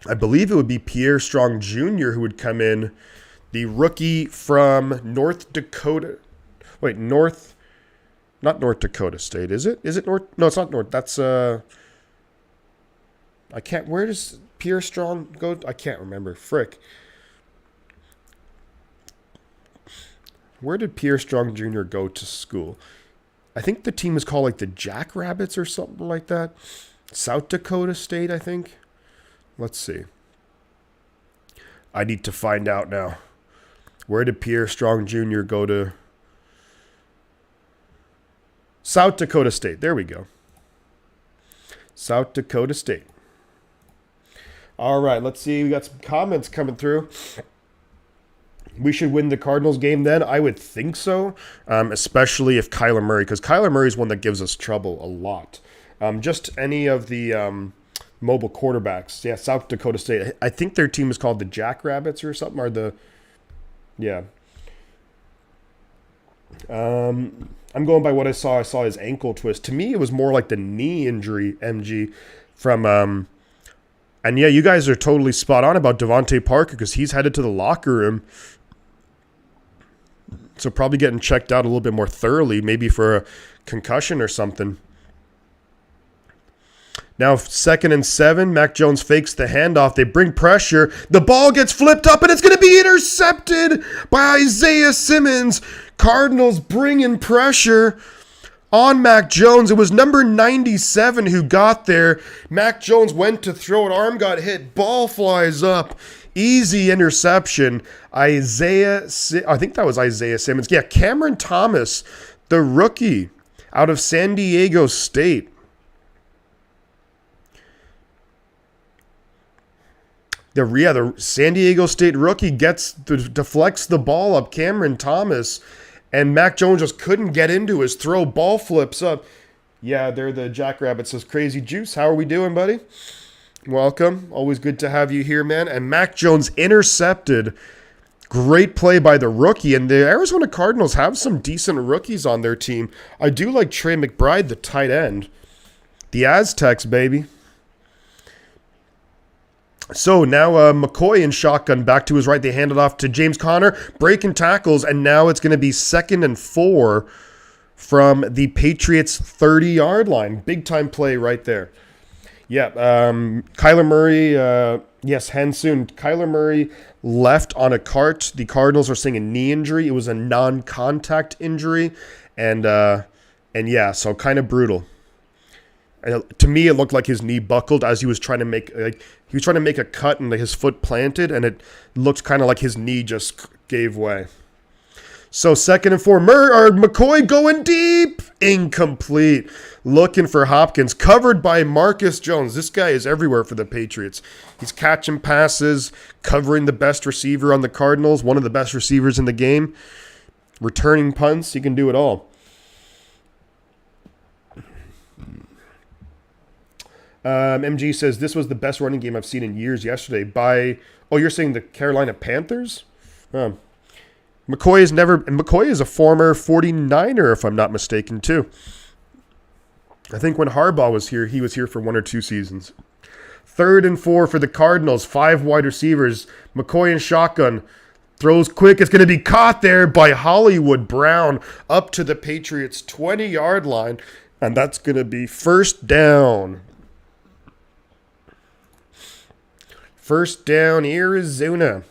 I believe it would be Pierre Strong Jr. who would come in, the rookie from North Dakota. Wait, not North Dakota State, is it? Is it North? No, it's not North. That's, I can't, where does Pierre Strong go? I can't remember. Frick. Where did Pierre Strong Jr. go to school? I think the team is called like the Jackrabbits or something like that. South Dakota State, I think. Let's see. I need to find out now. Where did Pierre Strong Jr. go to? South Dakota State. There we go. South Dakota State. All right, let's see. We got some comments coming through. We should win the Cardinals game then? I would think so, especially if Kyler Murray, because Kyler Murray is one that gives us trouble a lot. Just any of the mobile quarterbacks. Yeah, South Dakota State. I think their team is called the Jackrabbits or something, or the... Yeah. I'm going by what I saw. I saw his ankle twist. To me, it was more like the knee injury, MG, from... And yeah, you guys are totally spot on about DeVante Parker because he's headed to the locker room. So probably getting checked out a little bit more thoroughly, maybe for a concussion or something. Now, 2nd and 7, Mac Jones fakes the handoff. They bring pressure. The ball gets flipped up, and it's going to be intercepted by Isaiah Simmons. Cardinals bring in pressure on Mac Jones. It was number 97 who got there. Mac Jones went to throw it. Arm got hit. Ball flies up. Easy interception. I think that was Isaiah Simmons. Yeah, Cameron Thomas, the rookie out of San Diego State. The San Diego State rookie deflects the ball up. Cameron Thomas. And Mac Jones just couldn't get into his throw. Ball flips up. Yeah, they're the Jackrabbits. Says Crazy Juice. How are we doing, buddy? Welcome. Always good to have you here, man. And Mac Jones intercepted. Great play by the rookie. And the Arizona Cardinals have some decent rookies on their team. I do like Trey McBride, the tight end. The Aztecs, baby. So now McCoy in shotgun back to his right. They hand it off to James Conner, breaking tackles, and now it's going to be 2nd and 4 from the Patriots 30-yard line. Big time play right there. Yeah, Kyler Murray, yes, Hansoon. Kyler Murray left on a cart. The Cardinals are saying a knee injury. It was a non-contact injury, and yeah, so kind of brutal. To me, it looked like his knee buckled as he was trying to make a cut and his foot planted, and it looked kind of like his knee just gave way. So 2nd and 4, McCoy going deep, incomplete. Looking for Hopkins, covered by Marcus Jones. This guy is everywhere for the Patriots. He's catching passes, covering the best receiver on the Cardinals, one of the best receivers in the game. Returning punts, he can do it all. MG says, this was the best running game I've seen in years yesterday by... Oh, you're saying the Carolina Panthers? McCoy is a former 49er, if I'm not mistaken, too. I think when Harbaugh was here, he was here for 1 or 2 seasons. 3rd and 4 for the Cardinals. 5 wide receivers. McCoy in shotgun. Throws quick. It's going to be caught there by Hollywood Brown up to the Patriots' 20-yard line. And that's going to be 1st down. 1st down, Arizona.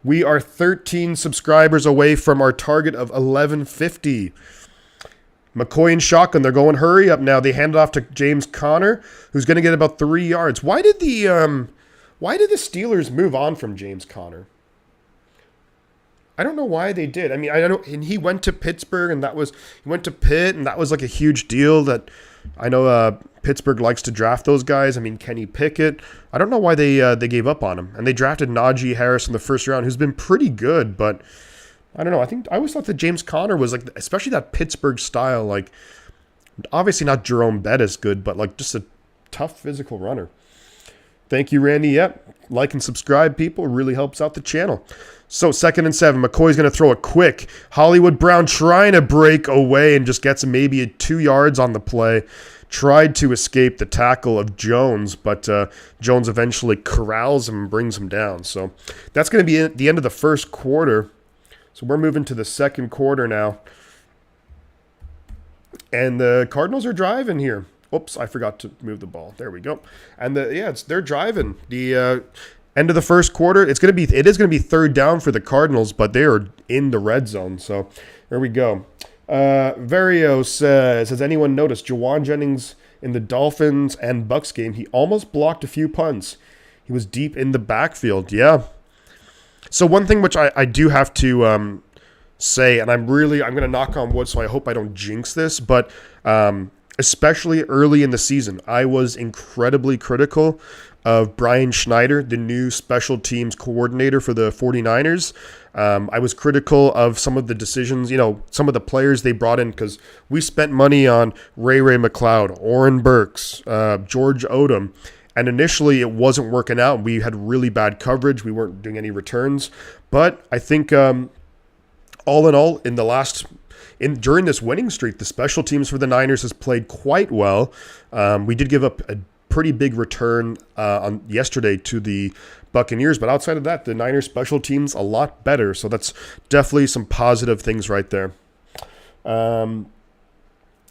We are 13 subscribers away from our target of 1150. McCoy and shotgun. They're going hurry up now. They hand it off to James Conner, who's going to get about 3 yards. Why did the Steelers move on from James Conner? I don't know why they did. I mean, I don't know. And he went to Pittsburgh, and he went to Pitt, and that was like a huge deal. That I know Pittsburgh likes to draft those guys. I mean, Kenny Pickett. I don't know why they gave up on him, and they drafted Najee Harris in the 1st round, who's been pretty good, but I don't know. I always thought that James Conner was like, especially that Pittsburgh style, like obviously not Jerome Bettis good, but like just a tough physical runner. Thank you, Randy. Yep. Like and subscribe, people. It really helps out the channel. So 2nd and 7. McCoy's going to throw a quick. Hollywood Brown trying to break away and just gets maybe 2 yards on the play. Tried to escape the tackle of Jones, but Jones eventually corrals him and brings him down. So that's going to be at the end of the 1st quarter. So we're moving to the 2nd quarter now. And the Cardinals are driving here. Oops, I forgot to move the ball. There we go. And they're driving. The end of the 1st quarter, it is going to be 3rd down for the Cardinals, but they are in the red zone. So there we go. Vario says, has anyone noticed Jawan Jennings in the Dolphins and Bucks game? He almost blocked a few punts. He was deep in the backfield. Yeah. So one thing which I do have to say, and I'm going to knock on wood, so I hope I don't jinx this, but especially early in the season, I was incredibly critical of Brian Schneider, the new special teams coordinator for the 49ers. I was critical of some of the decisions, some of the players they brought in, because we spent money on Ray McLeod, Oren Burks, George Odom, and initially it wasn't working out. We had really bad coverage. We weren't doing any returns. But I think all in all, during this winning streak, the special teams for the Niners has played quite well. We did give up a pretty big return on yesterday to the Buccaneers, but outside of that, the Niners special teams a lot better. So that's definitely some positive things right there.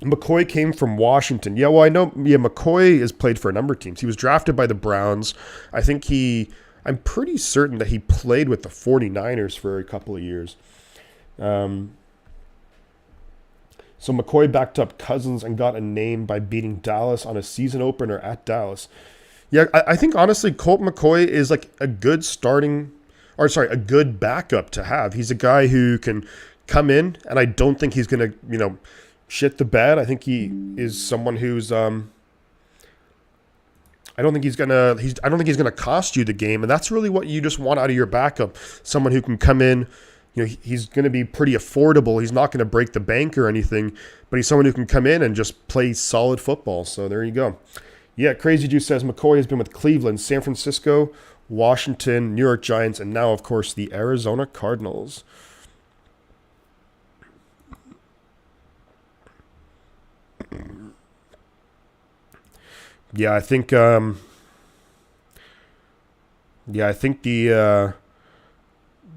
McCoy came from Washington. Yeah, well, I know. Yeah, McCoy has played for a number of teams. He was drafted by the Browns. I'm pretty certain that he played with the 49ers for a couple of years. So McCoy backed up Cousins and got a name by beating Dallas on a season opener at Dallas. Yeah, I think honestly Colt McCoy is like a good a good backup to have. He's a guy who can come in, and I don't think he's going to, shit the bed. I think he is someone who's I don't think he's gonna cost you the game, and that's really what you just want out of your backup. Someone who can come in. He's going to be pretty affordable. He's not going to break the bank or anything, but he's someone who can come in and just play solid football. So there you go. Yeah, Crazy Juice says McCoy has been with Cleveland, San Francisco, Washington, New York Giants, and now, of course, the Arizona Cardinals. Yeah, I think the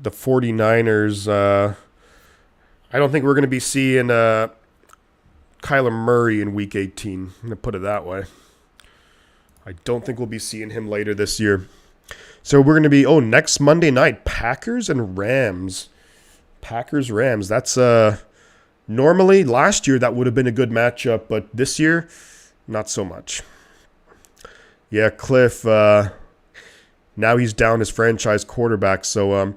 the 49ers, I don't think we're going to be seeing Kyler Murray in Week 18. I'm going to put it that way. I don't think we'll be seeing him later this year. So we're going to be, next Monday night, Packers and Rams. Packers-Rams. That's normally last year that would have been a good matchup, but this year, not so much. Yeah, Kliff, now he's down his franchise quarterback, so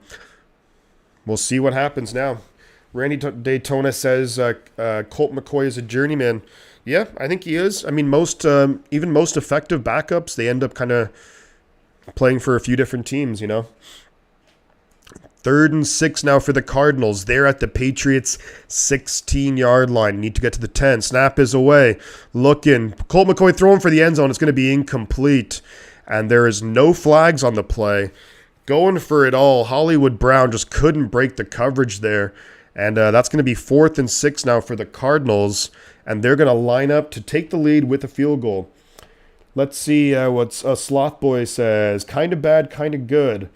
we'll see what happens now. Randy Daytona says Colt McCoy is a journeyman. Yeah, I think he is. I mean, even most effective backups, they end up kind of playing for a few different teams, 3rd and 6 now for the Cardinals. They're at the Patriots' 16-yard line. Need to get to the 10. Snap is away. Looking. Colt McCoy throwing for the end zone. It's going to be incomplete. And there is no flags on the play. Going for it all. Hollywood Brown just couldn't break the coverage there. And that's going to be 4th and 6 now for the Cardinals. And they're going to line up to take the lead with a field goal. Let's see what Sloth Boy says. Kind of bad, kind of good.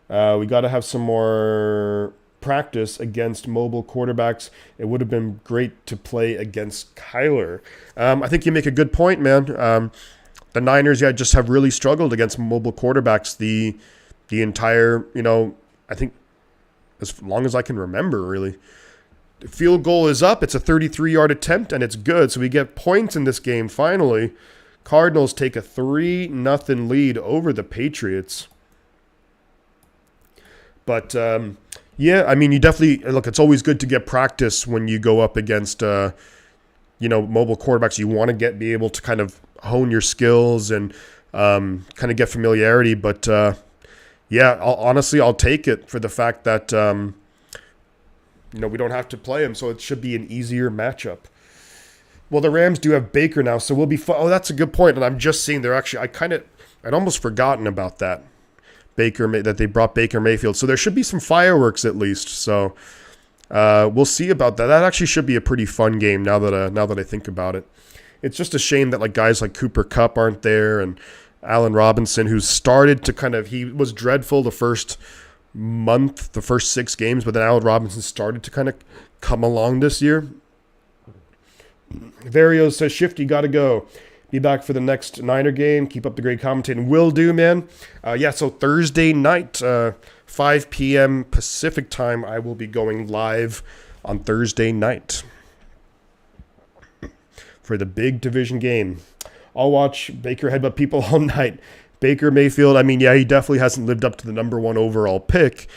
We got to have some more practice against mobile quarterbacks. It would have been great to play against Kyler. I think you make a good point, man. The Niners, just have really struggled against mobile quarterbacks the entire, I think as long as I can remember, really. The field goal is up. It's a 33-yard attempt, and it's good. So we get points in this game finally. Cardinals take a 3-0 lead over the Patriots. But, you definitely, look, it's always good to get practice when you go up against, mobile quarterbacks. You want to be able to kind of hone your skills and kind of get familiarity. But, I'll take it for the fact that, we don't have to play him, so it should be an easier matchup. Well, the Rams do have Baker now, so we'll be fine. Oh, that's a good point. And I'm just seeing they're actually, I'd almost forgotten about that. That they brought Baker Mayfield. So there should be some fireworks at least. So we'll see about that. That actually should be a pretty fun game now that I think about it. It's just a shame that guys like Cooper Kupp aren't there and Allen Robinson, who started to he was dreadful the first month, the first 6 games, but then Allen Robinson started to kind of come along this year. Vario says, Shifty, gotta go. Be back for the next Niner game. Keep up the great commentating. Will do, man. So Thursday night, 5 p.m. Pacific time, I will be going live on Thursday night for the big division game. I'll watch Baker headbutt people all night. Baker Mayfield, he definitely hasn't lived up to the number 1 overall pick.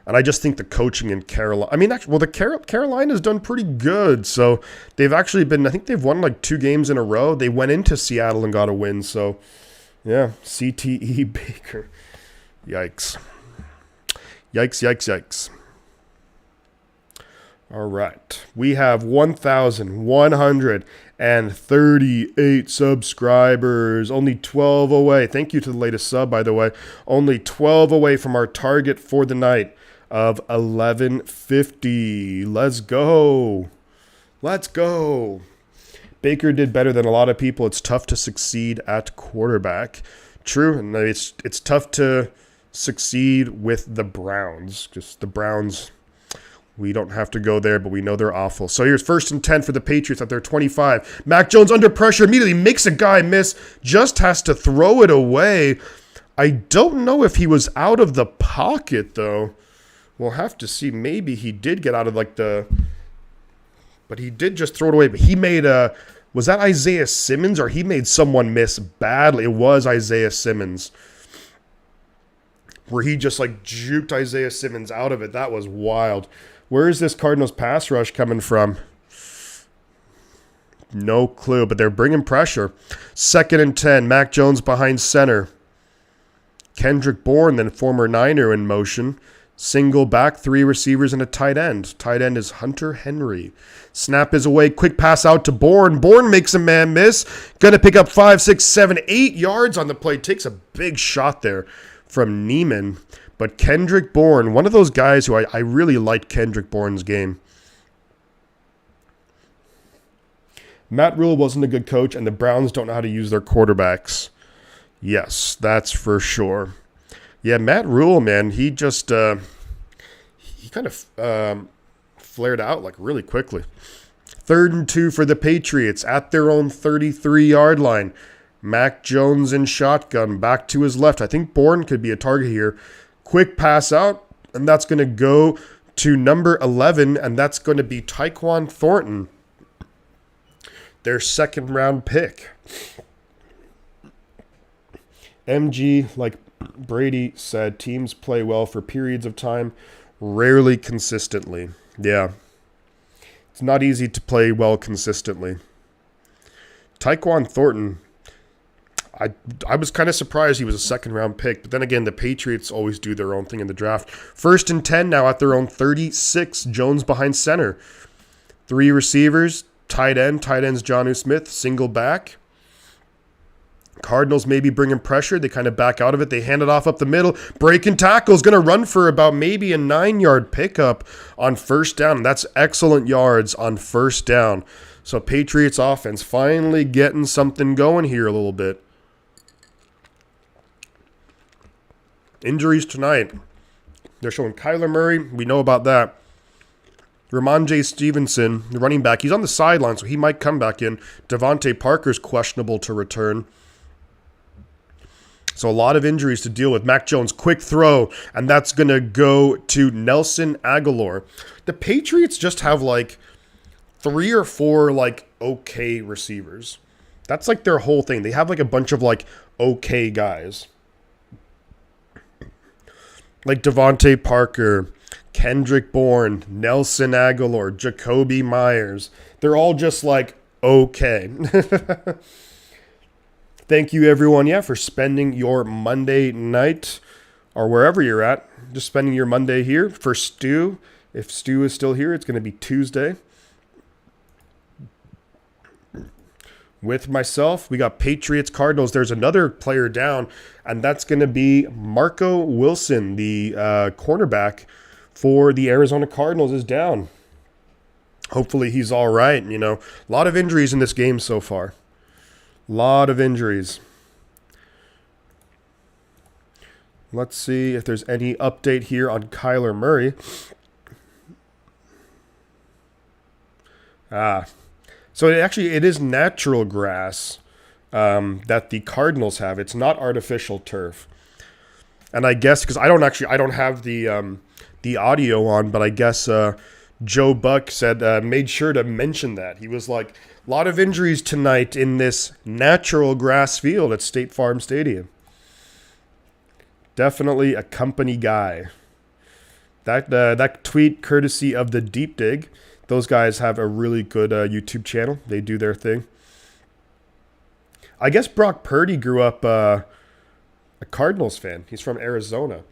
And I just think the coaching in Carolina, I mean, actually, well, Carolina's done pretty good. So they've actually been, I think they've won like 2 games in a row. They went into Seattle and got a win. So yeah, CTE Baker. Yikes. Yikes. All right. We have 1,138 subscribers. Only 12 away. Thank you to the latest sub, by the way. Only 12 away from our target for the night of 1150. Let's go. Baker did better than a lot of people. It's tough to succeed at quarterback. True, and it's tough to succeed with the Browns. Just the Browns, we don't have to go there, but we know they're awful. So here's 1st and 10 for the Patriots at their 25. Mac Jones under pressure, immediately makes a guy miss, just has to throw it away. I don't know if he was out of the pocket, though. We'll have to see. Maybe he did get out of but he did just throw it away. But he made was that Isaiah Simmons, or he made someone miss badly? It was Isaiah Simmons, where he just juked Isaiah Simmons out of it. That was wild. Where is this Cardinals pass rush coming from? No clue, but they're bringing pressure. 2nd and 10, Mac Jones behind center. Kendrick Bourne, then former Niner, in motion. Single back, 3 receivers and a tight end. Tight end is Hunter Henry. Snap is away. Quick pass out to Bourne. Bourne makes a man miss. Gonna pick up 5, 6, 7, 8 yards on the play. Takes a big shot there from Neiman. But Kendrick Bourne, one of those guys who I really liked Kendrick Bourne's game. Matt Rule wasn't a good coach, and the Browns don't know how to use their quarterbacks. Yes, that's for sure. Yeah, Matt Rule, man, he just he kind of flared out really quickly. 3rd and 2 for the Patriots at their own 33-yard line. Mac Jones in shotgun, back to his left. I think Bourne could be a target here. Quick pass out, and that's going to go to number 11, and that's going to be Tyquan Thornton, their 2nd-round pick. MG, like Brady said, teams play well for periods of time, rarely consistently. Yeah. It's not easy to play well consistently. Tyquan Thornton, I was kind of surprised he was a 2nd-round pick, but then again, the Patriots always do their own thing in the draft. 1st and 10 now at their own 36. Jones behind center. 3 receivers, tight end's Jonnu Smith, single back. Cardinals maybe bringing pressure. They kind of back out of it. They hand it off up the middle. Breaking tackle is going to run for about maybe a 9-yard pickup on 1st down. That's excellent yards on 1st down. So Patriots offense finally getting something going here a little bit. Injuries tonight. They're showing Kyler Murray. We know about that. Ramondre Stevenson, the running back, he's on the sideline, so he might come back in. DeVante Parker's questionable to return. So a lot of injuries to deal with. Mac Jones, quick throw, and that's going to go to Nelson Aguilar. The Patriots just have 3 or 4 okay receivers. That's their whole thing. They have a bunch of okay guys. Like DeVante Parker, Kendrick Bourne, Nelson Aguilar, Jacoby Myers. They're all just okay. Thank you, everyone, for spending your Monday night, or wherever you're at, just spending your Monday here. For Stu, if Stu is still here, it's going to be Tuesday. With myself, we got Patriots Cardinals. There's another player down, and that's going to be Marco Wilson, the cornerback for the Arizona Cardinals, is down. Hopefully he's all right. A lot of injuries in this game so far. Lot of injuries. Let's see if there's any update here on Kyler Murray. So it is natural grass that the Cardinals have. It's not artificial turf. And I guess because I don't have the audio on, but I guess Joe Buck said made sure to mention that. He was like, a lot of injuries tonight in this natural grass field at State Farm Stadium. Definitely a company guy. That tweet courtesy of the Deep Dig. Those guys have a really good YouTube channel. They do their thing. I guess Brock Purdy grew up a Cardinals fan. He's from Arizona.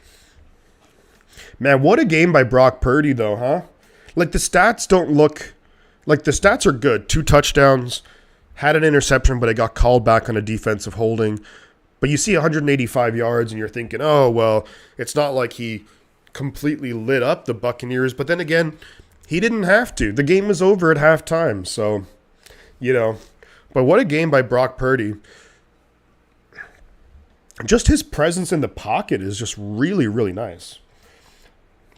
Man, what a game by Brock Purdy, though, huh? Like, the stats don't look... Like, the stats are good. 2 touchdowns, had an interception, but it got called back on a defensive holding. But you see 185 yards, and you're thinking, oh, well, it's not like he completely lit up the Buccaneers. But then again, he didn't have to. The game was over at halftime, so, you know. But what a game by Brock Purdy. Just his presence in the pocket is just really, really nice.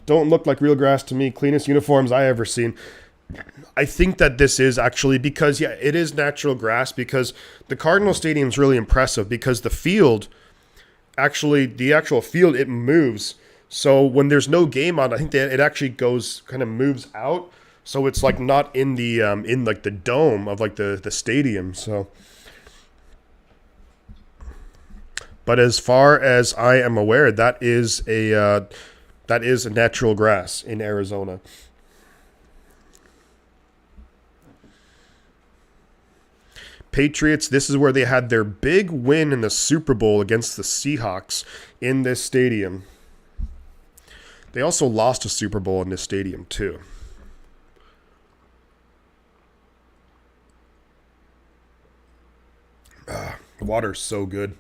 Don't look like real grass to me. Cleanest uniforms I ever seen. I think that this is actually because, yeah, it is natural grass because the Cardinal Stadium is really impressive because the field, actually, the actual field, it moves. So when there's no game on, I think that it actually goes, kind of moves out. So it's like not in the in like the dome of like the stadium. So, but as far as I am aware, that is a natural grass in Arizona. Patriots, this is where they had their big win in the Super Bowl against the Seahawks in this stadium. They also lost a Super Bowl in this stadium too. The water's so good.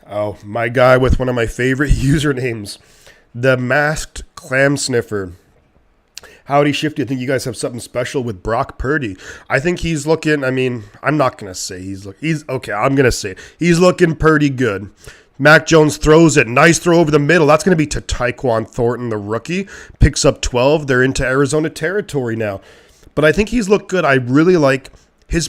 Oh, my guy with one of my favorite usernames, the Masked Clam Sniffer. Howdy, Shifty. I think you guys have something special with Brock Purdy. I think he's looking, I mean, I'm not going to say he's okay, I'm going to say it. He's looking pretty good. Mac Jones throws it. Nice throw over the middle. That's going to be to Tyquan Thornton, the rookie. Picks up 12. They're into Arizona territory now. But I think he's looked good. I really like his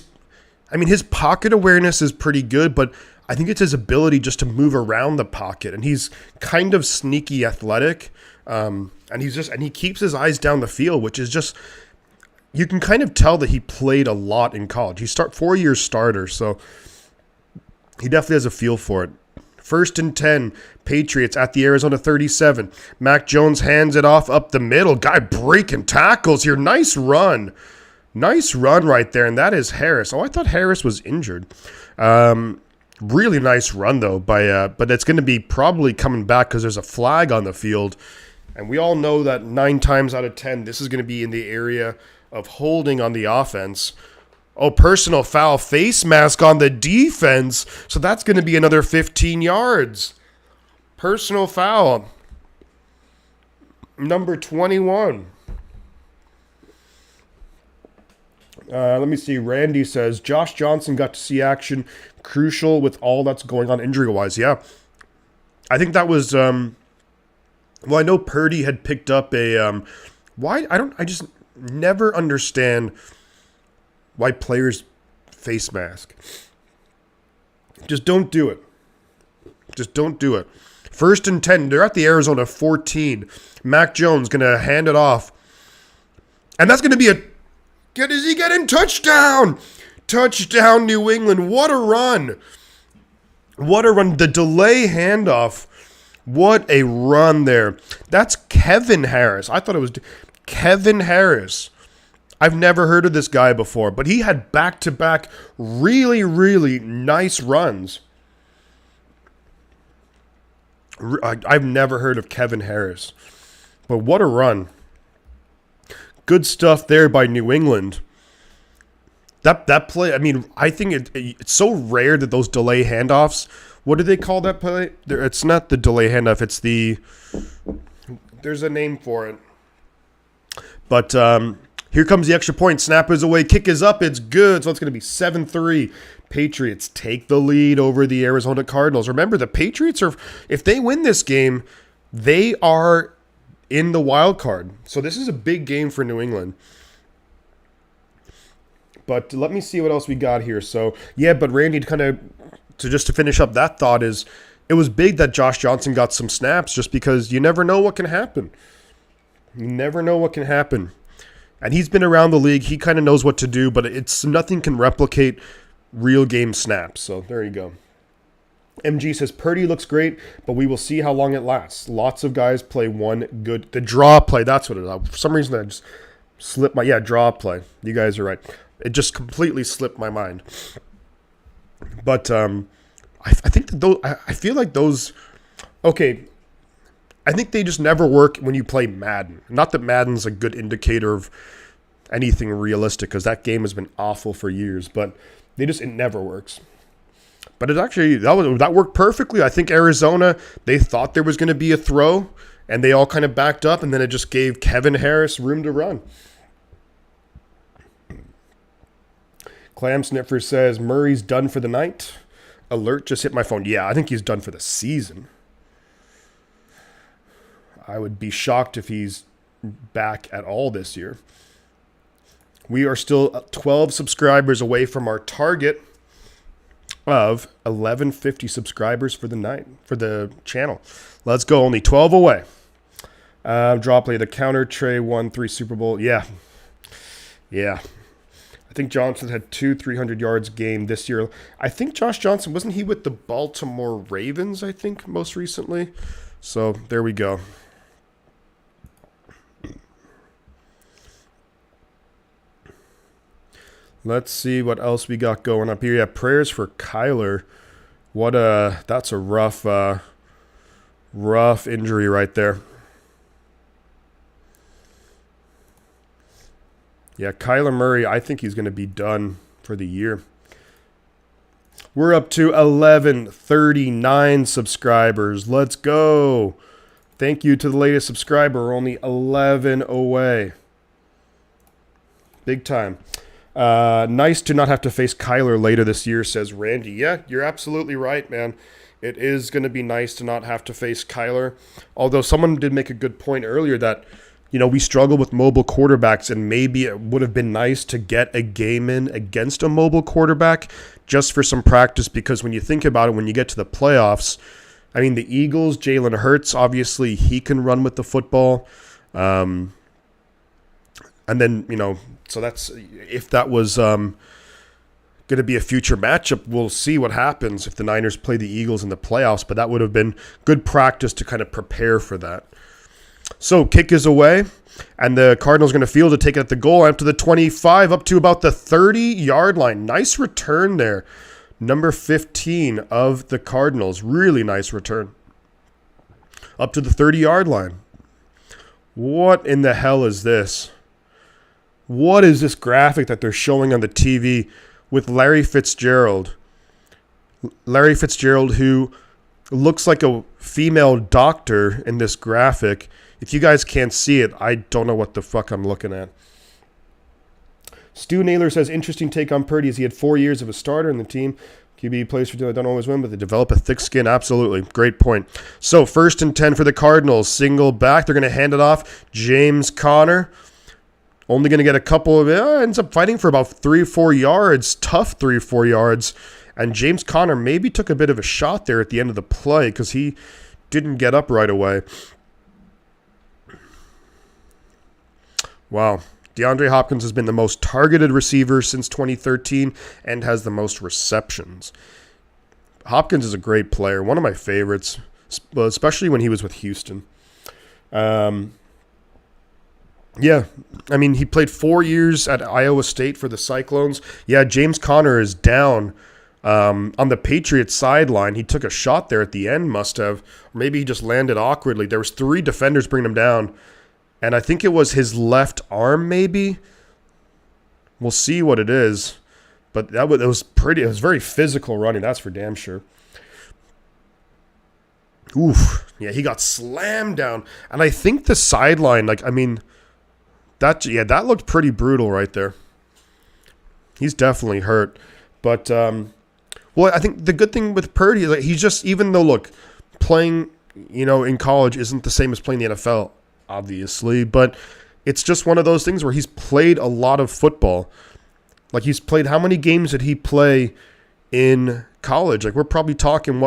pocket awareness is pretty good, but I think it's his ability just to move around the pocket. And he's kind of sneaky athletic. And he keeps his eyes down the field, which is just, you can kind of tell that he played a lot in college. He's 4-year starter, so he definitely has a feel for it. 1st and 10, Patriots at the Arizona 37. Mac Jones hands it off up the middle. Guy breaking tackles here. Nice run. Nice run right there, and that is Harris. Oh, I thought Harris was injured. Really nice run, though, but it's going to be probably coming back because there's a flag on the field. And we all know that 9 times out of 10, this is going to be in the area of holding on the offense. Oh, personal foul, face mask on the defense. So that's going to be another 15 yards. Personal foul. Number 21. Let me see. Randy says, Josh Johnson got to see action. Crucial with all that's going on injury-wise. Yeah. I think that was... well, I know Purdy had picked up a... I just never understand... why players face mask. Just don't do it. Just don't do it. 1st and 10. They're at the Arizona 14. Mac Jones going to hand it off. And that's going to be a... Is he getting touchdown? Touchdown, New England. What a run. What a run. The delay handoff. What a run there. That's Kevin Harris. I thought it was Kevin Harris. I've never heard of this guy before, but he had back-to-back really, really nice runs. I've never heard of Kevin Harris, but what a run. Good stuff there by New England. That play, I mean, I think it's so rare that those delay handoffs, what do they call that play? It's not the delay handoff, it's there's a name for it. But, here comes the extra point. Snap is away. Kick is up. It's good. So it's going to be 7-3. Patriots take the lead over the Arizona Cardinals. Remember, the Patriots are, if they win this game, they are in the wild card. So this is a big game for New England. But let me see what else we got here. So, yeah, but Randy, to finish up that thought is, it was big that Josh Johnson got some snaps just because you never know what can happen. You never know what can happen. And he's been around the league. He kind of knows what to do, but nothing can replicate real game snaps. So there you go. MG says, Purdy looks great, but we will see how long it lasts. Lots of guys play one good... The draw play, that's what it is. For some reason, I just slipped my... Yeah, draw play. You guys are right. It just completely slipped my mind. But I think that those... I feel like those... Okay, I think they just never work when you play Madden. Not that Madden's a good indicator of anything realistic, because that game has been awful for years, but it never works. But it actually, that worked perfectly. I think Arizona, they thought there was going to be a throw, and they all kind of backed up, and then it just gave Kevin Harris room to run. Clam Sniffer says, Murray's done for the night. Alert just hit my phone. Yeah, I think he's done for the season. I would be shocked if he's back at all this year. We are still 12 subscribers away from our target of 1150 subscribers for the night, for the channel. Let's go. Only 12 away. Drop play, the counter tray won 3 Super Bowl. Yeah. I think Johnson had 2 300 yards game this year. I think Josh Johnson, wasn't he with the Baltimore Ravens, I think, most recently? So there we go. Let's see what else we got going up here. Yeah, prayers for Kyler. That's a rough injury right there. Yeah, Kyler Murray, I think he's going to be done for the year. We're up to 1139 subscribers. Let's go. Thank you to the latest subscriber. We're only 11 away. Big time. Nice to not have to face Kyler later this year, says Randy. Yeah, you're absolutely right, man. It is going to be nice to not have to face Kyler. Although someone did make a good point earlier that, we struggle with mobile quarterbacks, and maybe it would have been nice to get a game in against a mobile quarterback just for some practice, because when you think about it, when you get to the playoffs, I mean, the Eagles, Jalen Hurts, obviously he can run with the football. And then, so that's, if that was going to be a future matchup, we'll see what happens if the Niners play the Eagles in the playoffs, but that would have been good practice to kind of prepare for that. So kick is away, and the Cardinals are going to field to take it at the goal up to the 25, up to about the 30-yard line. Nice return there. Number 15 of the Cardinals. Really nice return. Up to the 30-yard line. What in the hell is this? What is this graphic that they're showing on the TV with Larry Fitzgerald? Larry Fitzgerald, who looks like a female doctor in this graphic. If you guys can't see it, I don't know what the fuck I'm looking at. Stu Naylor says, interesting take on Purdy as he had 4 years of a starter in the team. QB plays for don't always win, but they develop a thick skin. Absolutely. Great point. So 1st and 10 for the Cardinals. Single back. They're going to hand it off. James Conner. Only going to get a couple of... ends up fighting for about 3 or 4 yards. Tough 3 or 4 yards. And James Conner maybe took a bit of a shot there at the end of the play because he didn't get up right away. Wow. DeAndre Hopkins has been the most targeted receiver since 2013 and has the most receptions. Hopkins is a great player, one of my favorites, especially when he was with Houston. Yeah, I mean, he played 4 years at Iowa State for the Cyclones. Yeah, James Conner is down on the Patriots sideline. He took a shot there at the end, must have. Or maybe he just landed awkwardly. There was 3 defenders bringing him down. And I think it was his left arm, maybe. We'll see what it is. But it was very physical running, that's for damn sure. Oof. Yeah, he got slammed down. And I think the sideline, that looked pretty brutal right there. He's definitely hurt. But, I think the good thing with Purdy is that he's just, even though, look, playing, in college isn't the same as playing the NFL, obviously, but it's just one of those things where he's played a lot of football. Like, he's played, how many games did he play in college? Like, we're probably talking,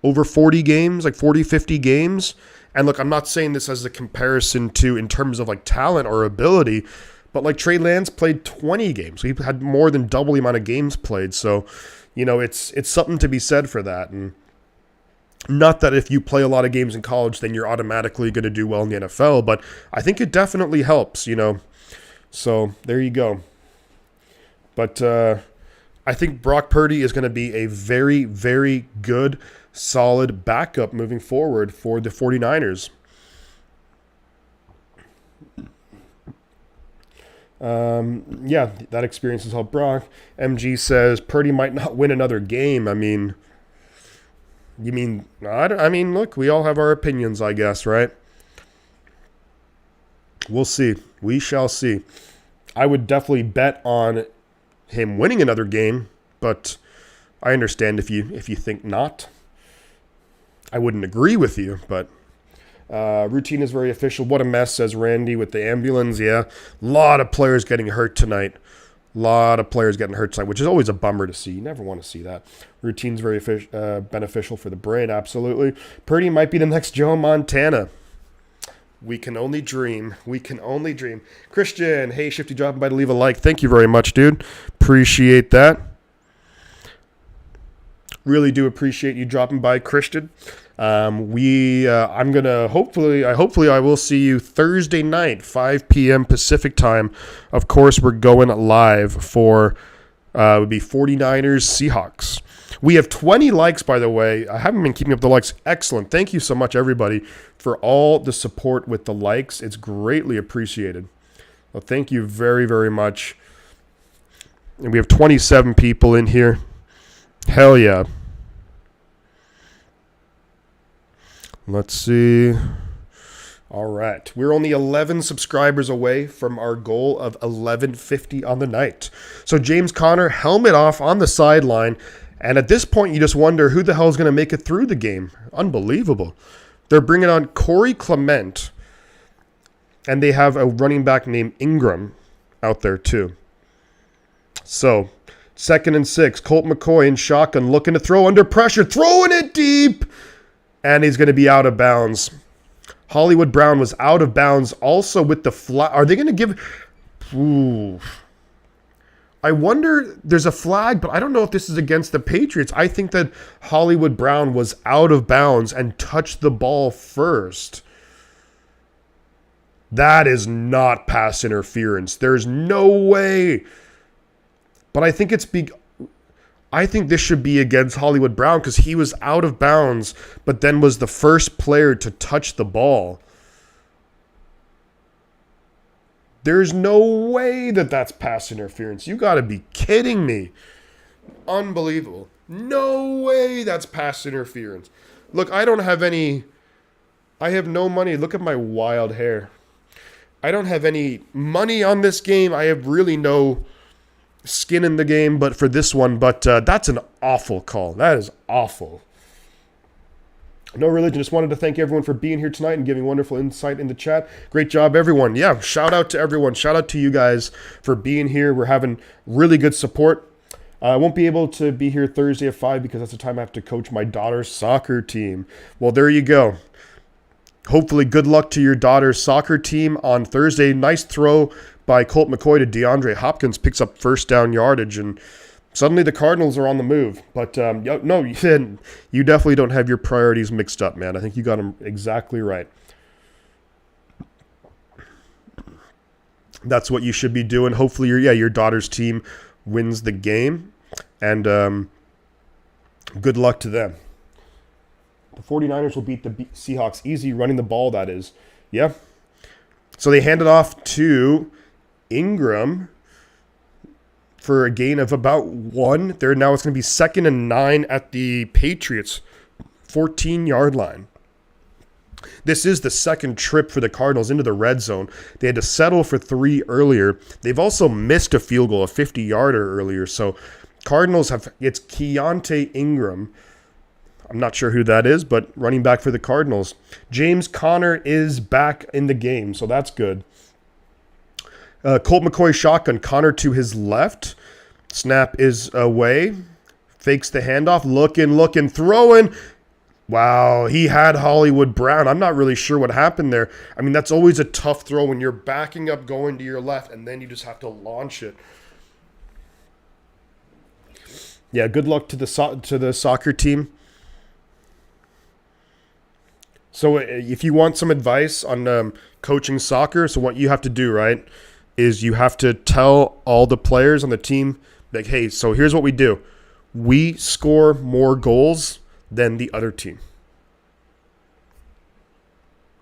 over 40 games, 40, 50 games. And look, I'm not saying this as a comparison to in terms of talent or ability, but Trey Lance played 20 games. So he had more than double the amount of games played. So, it's something to be said for that. And not that if you play a lot of games in college, then you're automatically going to do well in the NFL, but I think it definitely helps, So there you go. But I think Brock Purdy is going to be a very, very good, solid backup moving forward for the 49ers. Yeah, that experience has helped Brock. MG says Purdy might not win another game. I mean, look, we all have our opinions, I guess, right? We'll see. We shall see. I would definitely bet on him winning another game, but I understand if you think not. I wouldn't agree with you, but routine is very official. What a mess, says Randy with the ambulance. Yeah, a lot of players getting hurt tonight. Which is always a bummer to see. You never want to see that. Routine's very beneficial for the brain, absolutely. Purdy might be the next Joe Montana. We can only dream. Christian, hey, Shifty, dropping by to leave a like. Thank you very much, dude. Appreciate that. Really do appreciate you dropping by, Christian. I'm gonna hopefully I will see you Thursday night, 5 p.m. Pacific time. Of course, we're going live for would be 49ers Seahawks. We have 20 likes, by the way. I haven't been keeping up the likes. Excellent. Thank you so much, everybody, for all the support with the likes. It's greatly appreciated. Well, thank you very, very much. And we have 27 people in here. Hell yeah. Let's see. All right. We're only 11 subscribers away from our goal of 1150 on the night. So James Conner, helmet off on the sideline. And at this point, you just wonder who the hell is going to make it through the game. Unbelievable. They're bringing on Corey Clement. And they have a running back named Ingram out there too. So 2nd and 6. Colt McCoy in shotgun looking to throw under pressure. Throwing it deep. And he's going to be out of bounds. Hollywood Brown was out of bounds also with the flag. Are they going to give... Ooh. I wonder, there's a flag, but I don't know if this is against the Patriots. I think that Hollywood Brown was out of bounds and touched the ball first. That is not pass interference. There's no way. But I think I think this should be against Hollywood Brown because he was out of bounds, but then was the first player to touch the ball. There's no way that that's pass interference. You got to be kidding me. Unbelievable. No way that's pass interference. Look, I have no money. Look at my wild hair. I don't have any money on this game. I have really no skin in the game, but for this one, that's an awful call. That is awful. No religion. Just wanted to thank everyone for being here tonight and giving wonderful insight in the chat. Great job, everyone. Yeah, shout out to everyone. Shout out to you guys for being here. We're having really good support. I won't be able to be here Thursday at 5 because that's the time I have to coach my daughter's soccer team. Well, there you go. Hopefully, good luck to your daughter's soccer team on Thursday. Nice throw by Colt McCoy to DeAndre Hopkins, picks up first down yardage, and suddenly the Cardinals are on the move. But no, you definitely don't have your priorities mixed up, man. I think you got them exactly right. That's what you should be doing. Hopefully, your daughter's team wins the game, and good luck to them. The 49ers will beat the Seahawks easy, running the ball, that is. Yeah. So they hand it off to Ingram for a gain of about 1. Now it's going to be 2nd and 9 at the Patriots 14-yard line. This is the second trip for the Cardinals into the red zone. They had to settle for 3 earlier. They've also missed a field goal, a 50-yarder earlier. So Cardinals it's Keontae Ingram. I'm not sure who that is, but running back for the Cardinals. James Conner is back in the game, so that's good. Colt McCoy shotgun. Conner to his left. Snap is away. Fakes the handoff. Looking, throwing. Wow, he had Hollywood Brown. I'm not really sure what happened there. I mean, that's always a tough throw when you're backing up going to your left, and then you just have to launch it. Yeah, good luck to the soccer team. So if you want some advice on coaching soccer, so what you have to do, right, is you have to tell all the players on the team, like, hey, so here's what we do. We score more goals than the other team.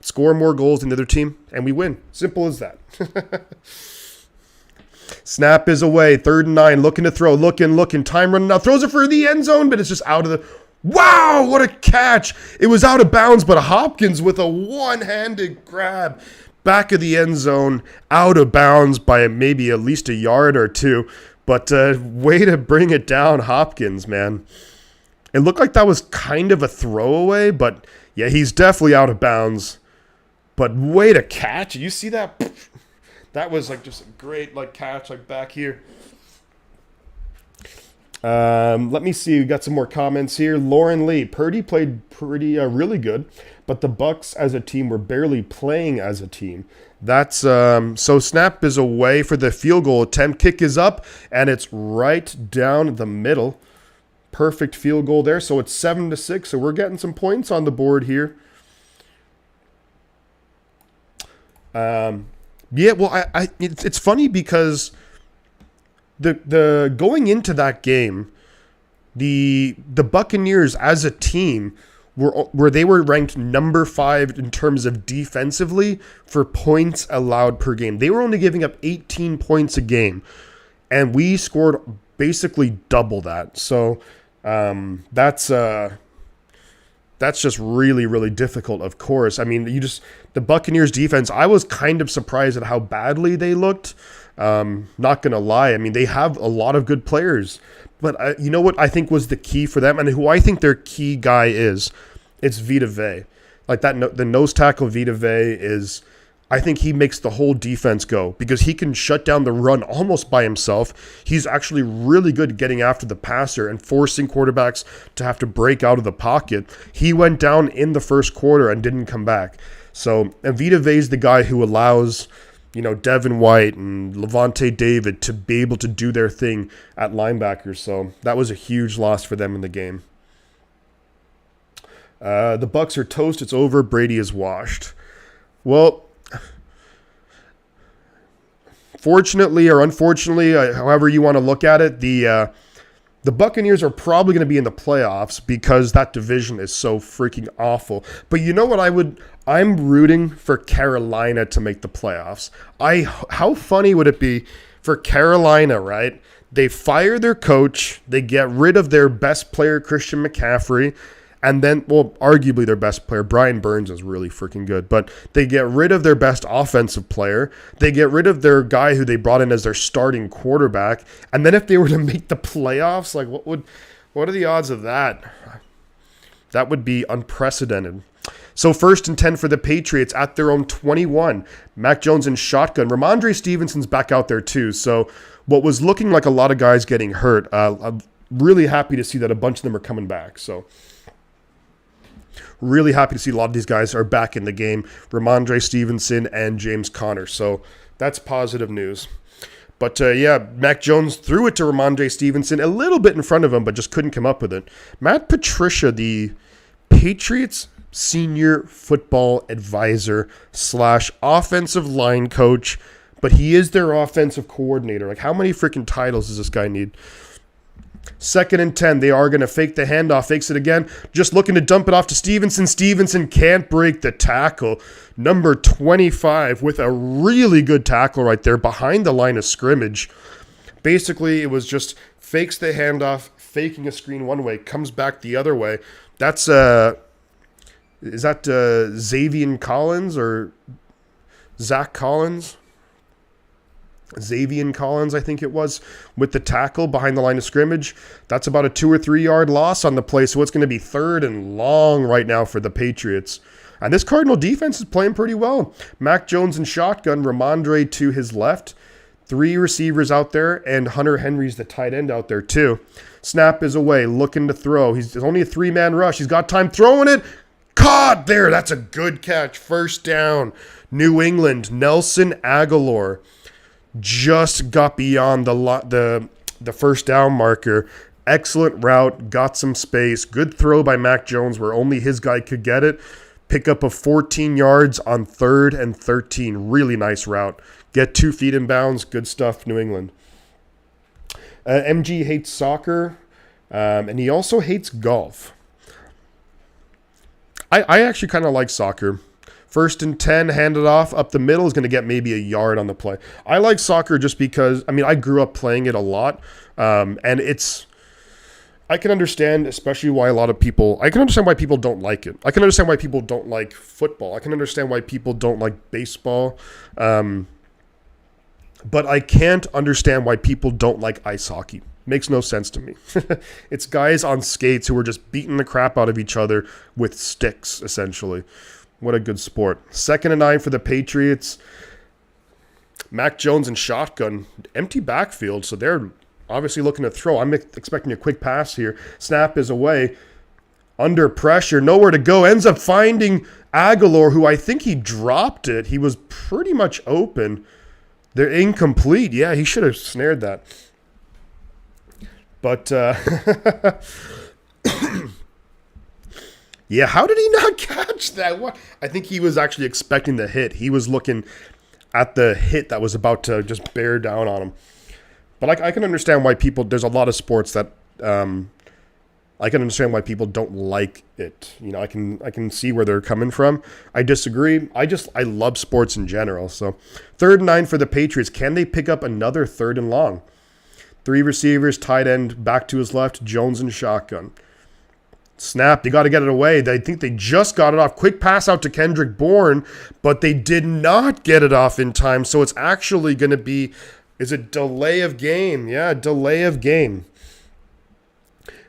Score more goals than the other team, and we win. Simple as that. Snap is away. 3rd and 9. Looking to throw. Looking. Time running out. Throws it for the end zone, but it's just out of the... Wow, what a catch. It was out of bounds, but Hopkins with a one-handed grab. Back of the end zone. Out of bounds by maybe at least a yard or two. But way to bring it down, Hopkins, man. It looked like that was kind of a throwaway, but yeah, he's definitely out of bounds. But way to catch. You see that? That was like just a great like catch like back here. Let me see. We got some more comments here. Lauren Lee. Purdy played really good, but the Bucs as a team were barely playing as a team. That's so snap is away for the field goal attempt. Kick is up, and it's right down the middle. Perfect field goal there. So it's 7-6. So we're getting some points on the board here. Yeah, well, it's funny because the going into that game, the Buccaneers as a team were they were ranked number 5 in terms of defensively for points allowed per game. They were only giving up 18 points a game, and we scored basically double that. So that's just really, really difficult, of course. I mean, the Buccaneers defense, I was kind of surprised at how badly they looked. Not going to lie. I mean, they have a lot of good players. But you know what I think was the key for them, and who I think their key guy is? It's Vita Vea. Like the nose tackle Vita Vea is... I think he makes the whole defense go because he can shut down the run almost by himself. He's actually really good at getting after the passer and forcing quarterbacks to have to break out of the pocket. He went down in the first quarter and didn't come back. So, and Vita Vea is the guy who allows, Devin White and DeVante David to be able to do their thing at linebacker. So that was a huge loss for them in the game. The Bucs are toast. It's over. Brady is washed. Well, fortunately or unfortunately, however you want to look at it, the Buccaneers are probably going to be in the playoffs because that division is so freaking awful. But you know what I'm rooting for Carolina to make the playoffs. How funny would it be for Carolina, right? They fire their coach, they get rid of their best player, Christian McCaffrey, and then, well, arguably their best player, Brian Burns, is really freaking good. But they get rid of their best offensive player. They get rid of their guy who they brought in as their starting quarterback. And then if they were to make the playoffs, like what are the odds of that? That would be unprecedented. So 1st and 10 for the Patriots at their own 21. Mac Jones in shotgun. Ramondre Stevenson's back out there too. So what was looking like a lot of guys getting hurt, I'm really happy to see that a bunch of them are coming back. So really happy to see a lot of these guys are back in the game. Ramondre Stevenson and James Conner. So that's positive news. But yeah, Mac Jones threw it to Ramondre Stevenson a little bit in front of him, but just couldn't come up with it. Matt Patricia, the Patriots senior football advisor / offensive line coach, but he is their offensive coordinator. Like, how many freaking titles does this guy need? 2nd and 10. They are going to fake the handoff. Fakes it again. Just looking to dump it off to Stevenson. Stevenson can't break the tackle. Number 25 with a really good tackle right there behind the line of scrimmage. Basically, it was just fakes the handoff, faking a screen one way, comes back the other way. That's, is that Xavier Collins or Zach Collins? Xavier Collins, I think it was, with the tackle behind the line of scrimmage. That's about a 2 or 3 yard loss on the play, so it's going to be 3rd and long right now for the Patriots. And this Cardinal defense is playing pretty well. Mac Jones in shotgun, Ramondre to his left. 3 receivers out there, and Hunter Henry's the tight end out there too. Snap is away, looking to throw. He's only a 3-man rush. He's got time throwing it. Caught there. That's a good catch. 1st down. New England, Nelson Aguilar just got beyond the 1st down marker. Excellent route, got some space. Good throw by Mac Jones where only his guy could get it. Pick up of 14 yards on 3rd and 13. Really nice route. Get 2 feet in bounds. Good stuff, New England. MG hates soccer, and he also hates golf. I actually kind of like soccer. 1st and 10, hand it off. Up the middle is going to get maybe a yard on the play. I like soccer just because, I grew up playing it a lot, and I can understand especially why I can understand why people don't like it. I can understand why people don't like football. I can understand why people don't like baseball. But I can't understand why people don't like ice hockey. Makes no sense to me. It's guys on skates who are just beating the crap out of each other with sticks, essentially. What a good sport. 2nd and 9 for the Patriots. Mac Jones and shotgun. Empty backfield, so they're obviously looking to throw. I'm expecting a quick pass here. Snap is away. Under pressure, nowhere to go. Ends up finding Aguilar, who I think he dropped it. He was pretty much open. They're incomplete. Yeah, he should have snared that. But, yeah, how did he not catch that? What? I think he was actually expecting the hit. He was looking at the hit that was about to just bear down on him. But I can understand why there's a lot of sports that I can understand why people don't like it. I can see where they're coming from. I disagree. I love sports in general. So 3rd and 9 for the Patriots. Can they pick up another 3rd and long? 3 receivers, tight end, back to his left, Jones and shotgun. Snap, they got to get it away. They think they just got it off. Quick pass out to Kendrick Bourne, but they did not get it off in time. So it's actually going to be, is it delay of game? Yeah, delay of game.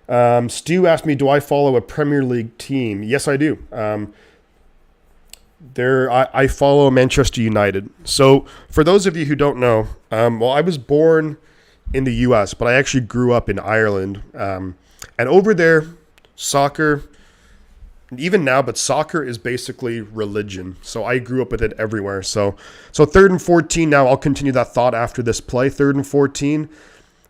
Stu asked me, do I follow a Premier League team? Yes, I do. I follow Manchester United. So for those of you who don't know, I was born in the U.S., but I actually grew up in Ireland. And over there, soccer, even now, but soccer is basically religion. So I grew up with it everywhere. So 3rd and 14 now. I'll continue that thought after this play. 3rd and 14.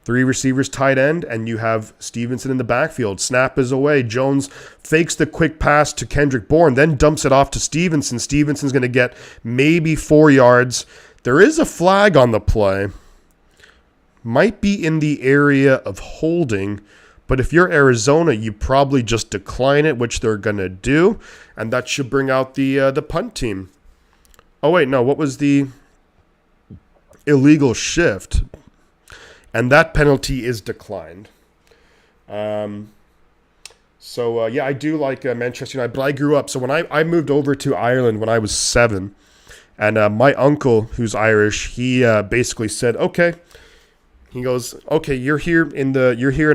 3 receivers, tight end, and you have Stevenson in the backfield. Snap is away. Jones fakes the quick pass to Kendrick Bourne, then dumps it off to Stevenson. Stevenson's going to get maybe 4 yards. There is a flag on the play. Might be in the area of holding, but if you're Arizona, you probably just decline it, which they're going to do, and that should bring out the punt team. Oh, wait, no, what was the illegal shift? And that penalty is declined. Yeah, I do like Manchester United, but I grew up. So when I moved over to Ireland when I was 7, and my uncle, who's Irish, he basically said, okay. He goes, okay, you're here in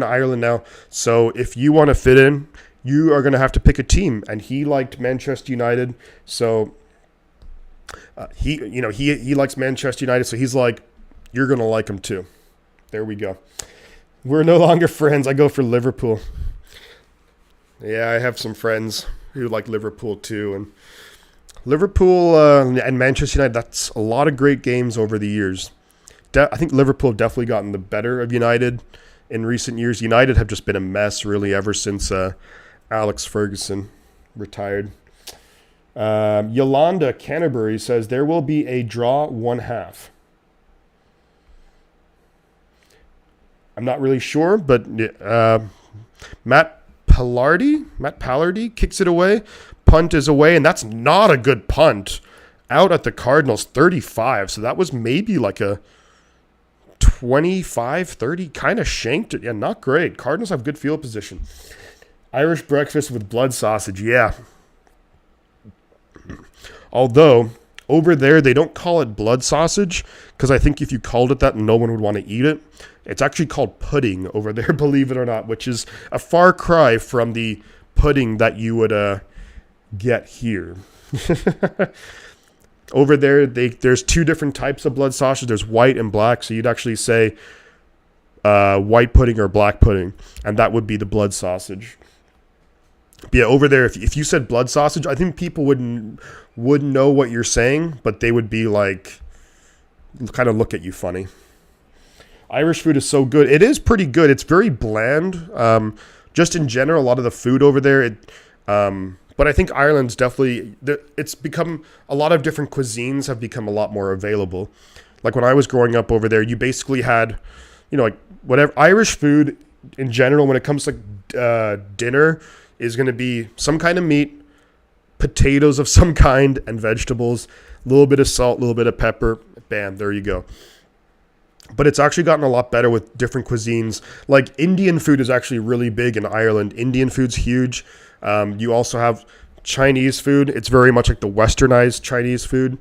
Ireland now. So if you want to fit in, you are going to have to pick a team. And he liked Manchester United. So he likes Manchester United. So he's like, you're going to like him too. There we go. We're no longer friends. I go for Liverpool. Yeah, I have some friends who like Liverpool too. And Liverpool and Manchester United, that's a lot of great games over the years. I think Liverpool have definitely gotten the better of United in recent years. United have just been a mess, really, ever since Alex Ferguson retired. Yolanda Canterbury says, there will be a draw 1/2. I'm not really sure, but Matt Pallardy kicks it away. Punt is away, and that's not a good punt. Out at the Cardinals 35, so that was maybe like a 25, 30, kind of shanked it. Yeah, not great. Cardinals have good field position. Irish breakfast with blood sausage, yeah. Although, over there, they don't call it blood sausage, because I think if you called it that, no one would want to eat it. It's actually called pudding over there, believe it or not, which is a far cry from the pudding that you would get here. Over there, there's 2 different types of blood sausage. There's white and black, so you'd actually say white pudding or black pudding, and that would be the blood sausage. But yeah, over there, if you said blood sausage, I think people wouldn't know what you're saying, but they would be like, kind of look at you funny. Irish food is so good. It is pretty good. It's very bland. Just in general, a lot of the food over there. But I think Ireland's definitely, it's become, a lot of different cuisines have become a lot more available. Like when I was growing up over there, you basically had, like whatever, Irish food in general, when it comes to dinner, is going to be some kind of meat, potatoes of some kind, and vegetables, a little bit of salt, a little bit of pepper. Bam, there you go. But it's actually gotten a lot better with different cuisines. Like Indian food is actually really big in Ireland. Indian food's huge. You also have Chinese food. It's very much like the westernized Chinese food.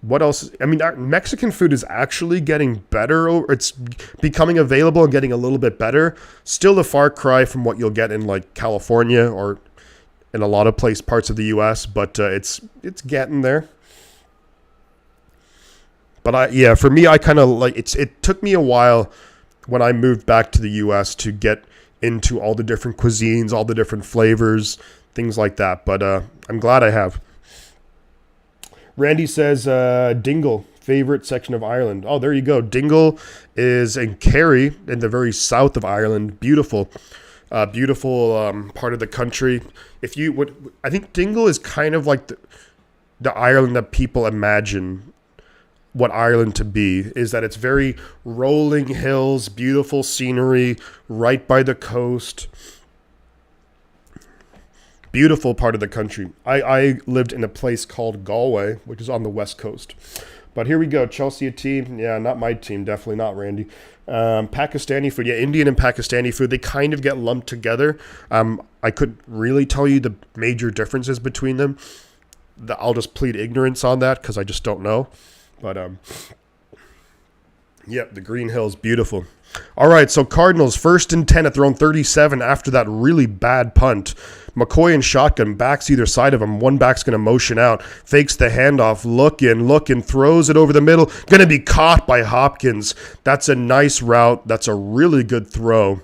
What else? I mean, Mexican food is actually getting better. It's becoming available and getting a little bit better. Still a far cry from what you'll get in like California or in a lot of parts of the U.S., but it's getting there. But for me, I kind of like it took me a while when I moved back to the U.S. to get into all the different cuisines, all the different flavors, things like that. But I'm glad I have. Randy says, Dingle, favorite section of Ireland. Oh, there you go. Dingle is in Kerry, in the very south of Ireland. Beautiful part of the country. I think Dingle is kind of like the Ireland that people imagine what Ireland to be, is that it's very rolling hills, beautiful scenery, right by the coast. Beautiful part of the country. I lived in a place called Galway, which is on the west coast. But here we go. Chelsea a team. Yeah, not my team. Definitely not Randy. Pakistani food. Yeah, Indian and Pakistani food. They kind of get lumped together. I couldn't really tell you the major differences between them. I'll just plead ignorance on that because I just don't know. But, the Green Hills, beautiful. All right, so Cardinals, 1st and 10 at their own 37 after that really bad punt. McCoy and shotgun, backs either side of him. One back's going to motion out, fakes the handoff, looking, throws it over the middle. Going to be caught by Hopkins. That's a nice route. That's a really good throw.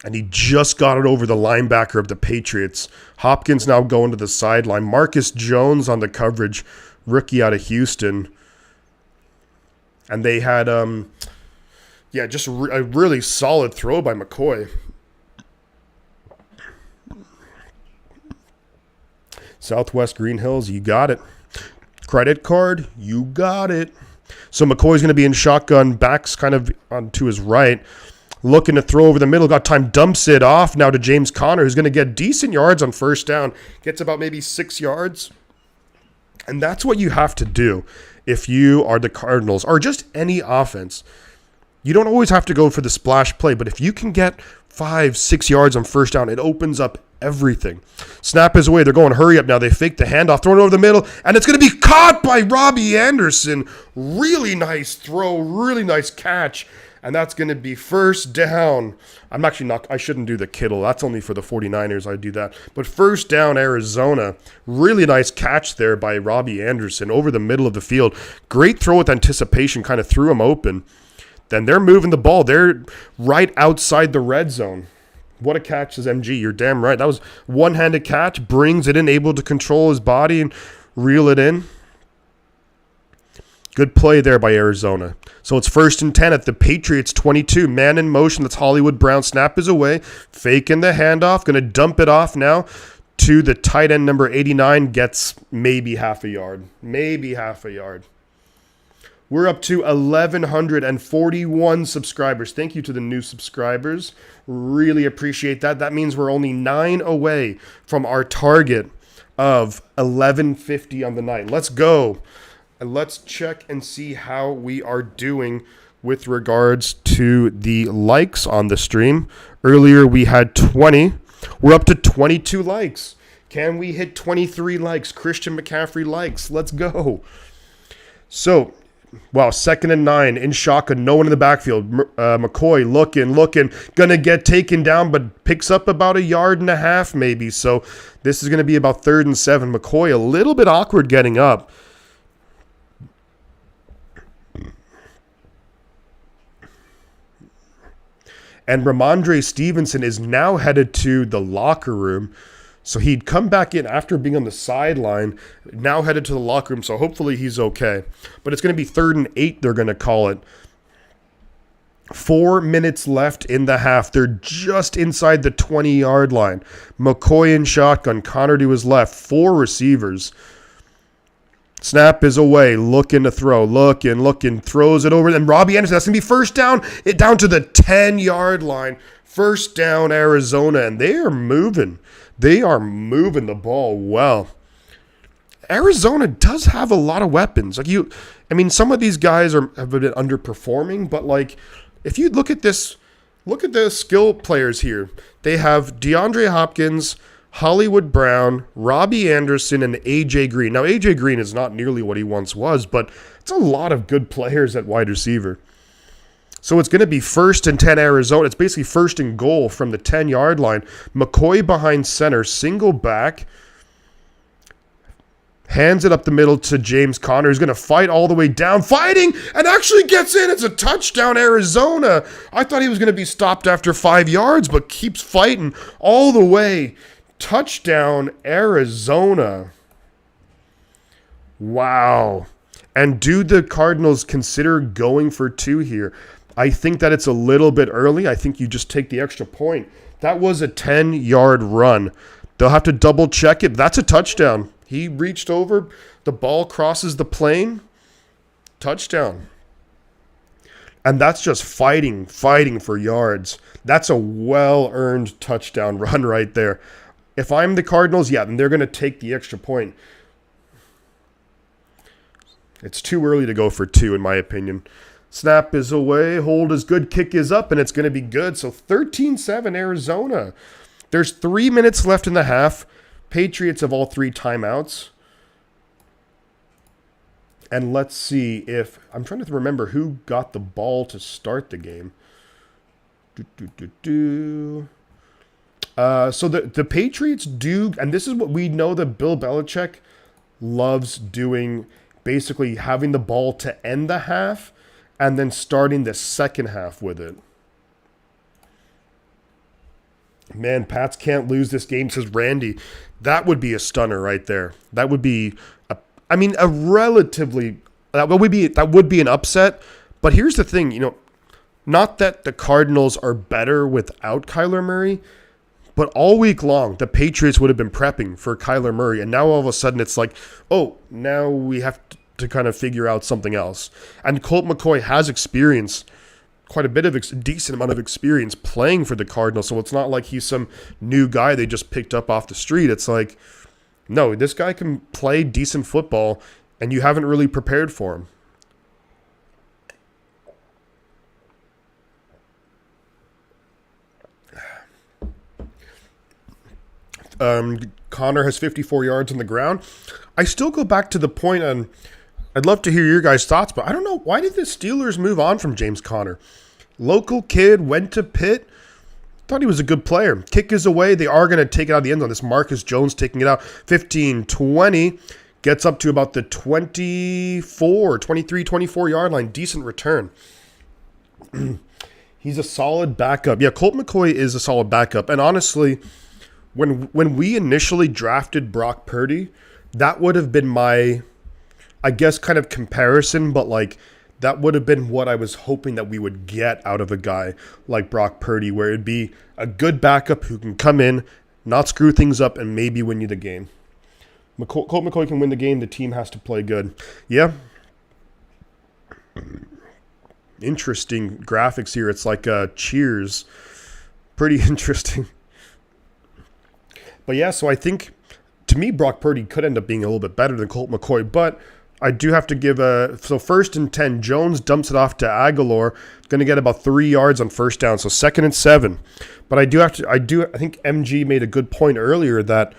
And he just got it over the linebacker of the Patriots. Hopkins now going to the sideline. Marcus Jones on the coverage, rookie out of Houston. And they had, just a really solid throw by McCoy. Southwest Green Hills, you got it. Credit card, you got it. So McCoy's going to be in shotgun, backs kind of on to his right. Looking to throw over the middle, got time, dumps it off now to James Conner, who's going to get decent yards on first down. Gets about maybe 6 yards. And that's what you have to do if you are the Cardinals or just any offense. You don't always have to go for the splash play, but if you can get 5-6 yards on first down, it opens up everything. Snap is away. They're going hurry up now. They fake the handoff, throw it over the middle, and it's going to be caught by Robbie Anderson. Really nice throw, really nice catch. And that's going to be first down. I shouldn't do the Kittle. That's only for the 49ers. I do that. But first down, Arizona. Really nice catch there by Robbie Anderson over the middle of the field. Great throw with anticipation, kind of threw him open. Then they're moving the ball. They're right outside the red zone. What a catch, says MG. You're damn right. That was one-handed catch. Brings it in, able to control his body and reel it in. Good play there by Arizona. So it's 1st and 10 at the Patriots 22. Man in motion. That's Hollywood Brown. Snap is away. Faking the handoff. Going to dump it off now to the tight end number 89. Gets maybe half a yard. We're up to 1,141 subscribers. Thank you to the new subscribers. Really appreciate that. That means we're only 9 away from our target of 1,150 on the night. Let's go. And let's check and see how we are doing with regards to the likes on the stream. Earlier we had 20. We're up to 22 likes. Can we hit 23 likes? Christian McCaffrey likes. Let's go. So, 2nd and 9 in shotgun. No one in the backfield. McCoy looking. Going to get taken down, but picks up about 1.5 yards maybe. So this is going to be about 3rd and 7. McCoy a little bit awkward getting up. And Ramondre Stevenson is now headed to the locker room. So he'd come back in after being on the sideline, now headed to the locker room, so hopefully he's okay. But it's going to be 3rd and 8, they're going to call it. 4 minutes left in the half. They're just inside the 20-yard line. McCoy in shotgun. Connor to his left. 4 receivers. Snap is away. Looking to throw. Looking. Throws it over. And Robbie Anderson. That's going to be first down. It down to the 10-yard line. First down, Arizona. And they are moving. They are moving the ball well. Arizona does have a lot of weapons. Some of these guys have been underperforming, but if you look at this, look at the skill players here. They have DeAndre Hopkins, Hollywood Brown, Robbie Anderson, and A.J. Green. Now, A.J. Green is not nearly what he once was, but it's a lot of good players at wide receiver. So it's going to be 1st and 10 Arizona. It's basically 1st and goal from the 10-yard line. McCoy behind center, single back. Hands it up the middle to James Conner. He's going to fight all the way down. Fighting and actually gets in. It's a touchdown, Arizona. I thought he was going to be stopped after 5 yards, but keeps fighting all the way. Touchdown, Arizona. Wow. And do the Cardinals consider going for 2 here? I think that it's a little bit early. I think you just take the extra point. That was a 10-yard run. They'll have to double check it. That's a touchdown. He reached over, the ball crosses the plane, touchdown. And that's just fighting for yards. That's a well-earned touchdown run right there. If I'm the Cardinals, then they're going to take the extra point. It's too early to go for 2, in my opinion. Snap is away, hold is good, kick is up, and it's going to be good. So 13-7 Arizona. There's 3 minutes left in the half. Patriots have all 3 timeouts. And let's see if... I'm trying to remember who got the ball to start the game. So the Patriots do... And this is what we know that Bill Belichick loves doing. Basically having the ball to end the half and then starting the second half with it. Man, Pats can't lose this game, says Randy. That would be a stunner right there. That would be, that would be an upset. But here's the thing, not that the Cardinals are better without Kyler Murray, but all week long, the Patriots would have been prepping for Kyler Murray. And now all of a sudden it's like, now we have to kind of figure out something else. And Colt McCoy has experience, quite a bit of decent amount of experience playing for the Cardinals. So it's not like he's some new guy they just picked up off the street. It's like, no, this guy can play decent football and you haven't really prepared for him. Connor has 54 yards on the ground. I still go back to the point, and I'd love to hear your guys' thoughts, but I don't know, why did the Steelers move on from James Conner? Local kid, went to Pitt, thought he was a good player. Kick is away. They are going to take it out of the end zone. This Marcus Jones taking it out 15-20, gets up to about the 23, 24-yard line. Decent return. He's a solid backup. Yeah, Colt McCoy is a solid backup. And honestly, when we initially drafted Brock Purdy, that would have been my, I guess, kind of comparison, but that would have been what I was hoping that we would get out of a guy like Brock Purdy, where it'd be a good backup who can come in, not screw things up, and maybe win you the game. Colt McCoy can win the game. The team has to play good. Yeah. Interesting graphics here. It's like Cheers. Pretty interesting. But yeah, so I think, to me, Brock Purdy could end up being a little bit better than Colt McCoy, but I do have to give so 1st and 10, Jones dumps it off to Aguilar, going to get about 3 yards on first down, so 2nd and 7. But I think MG made a good point earlier that,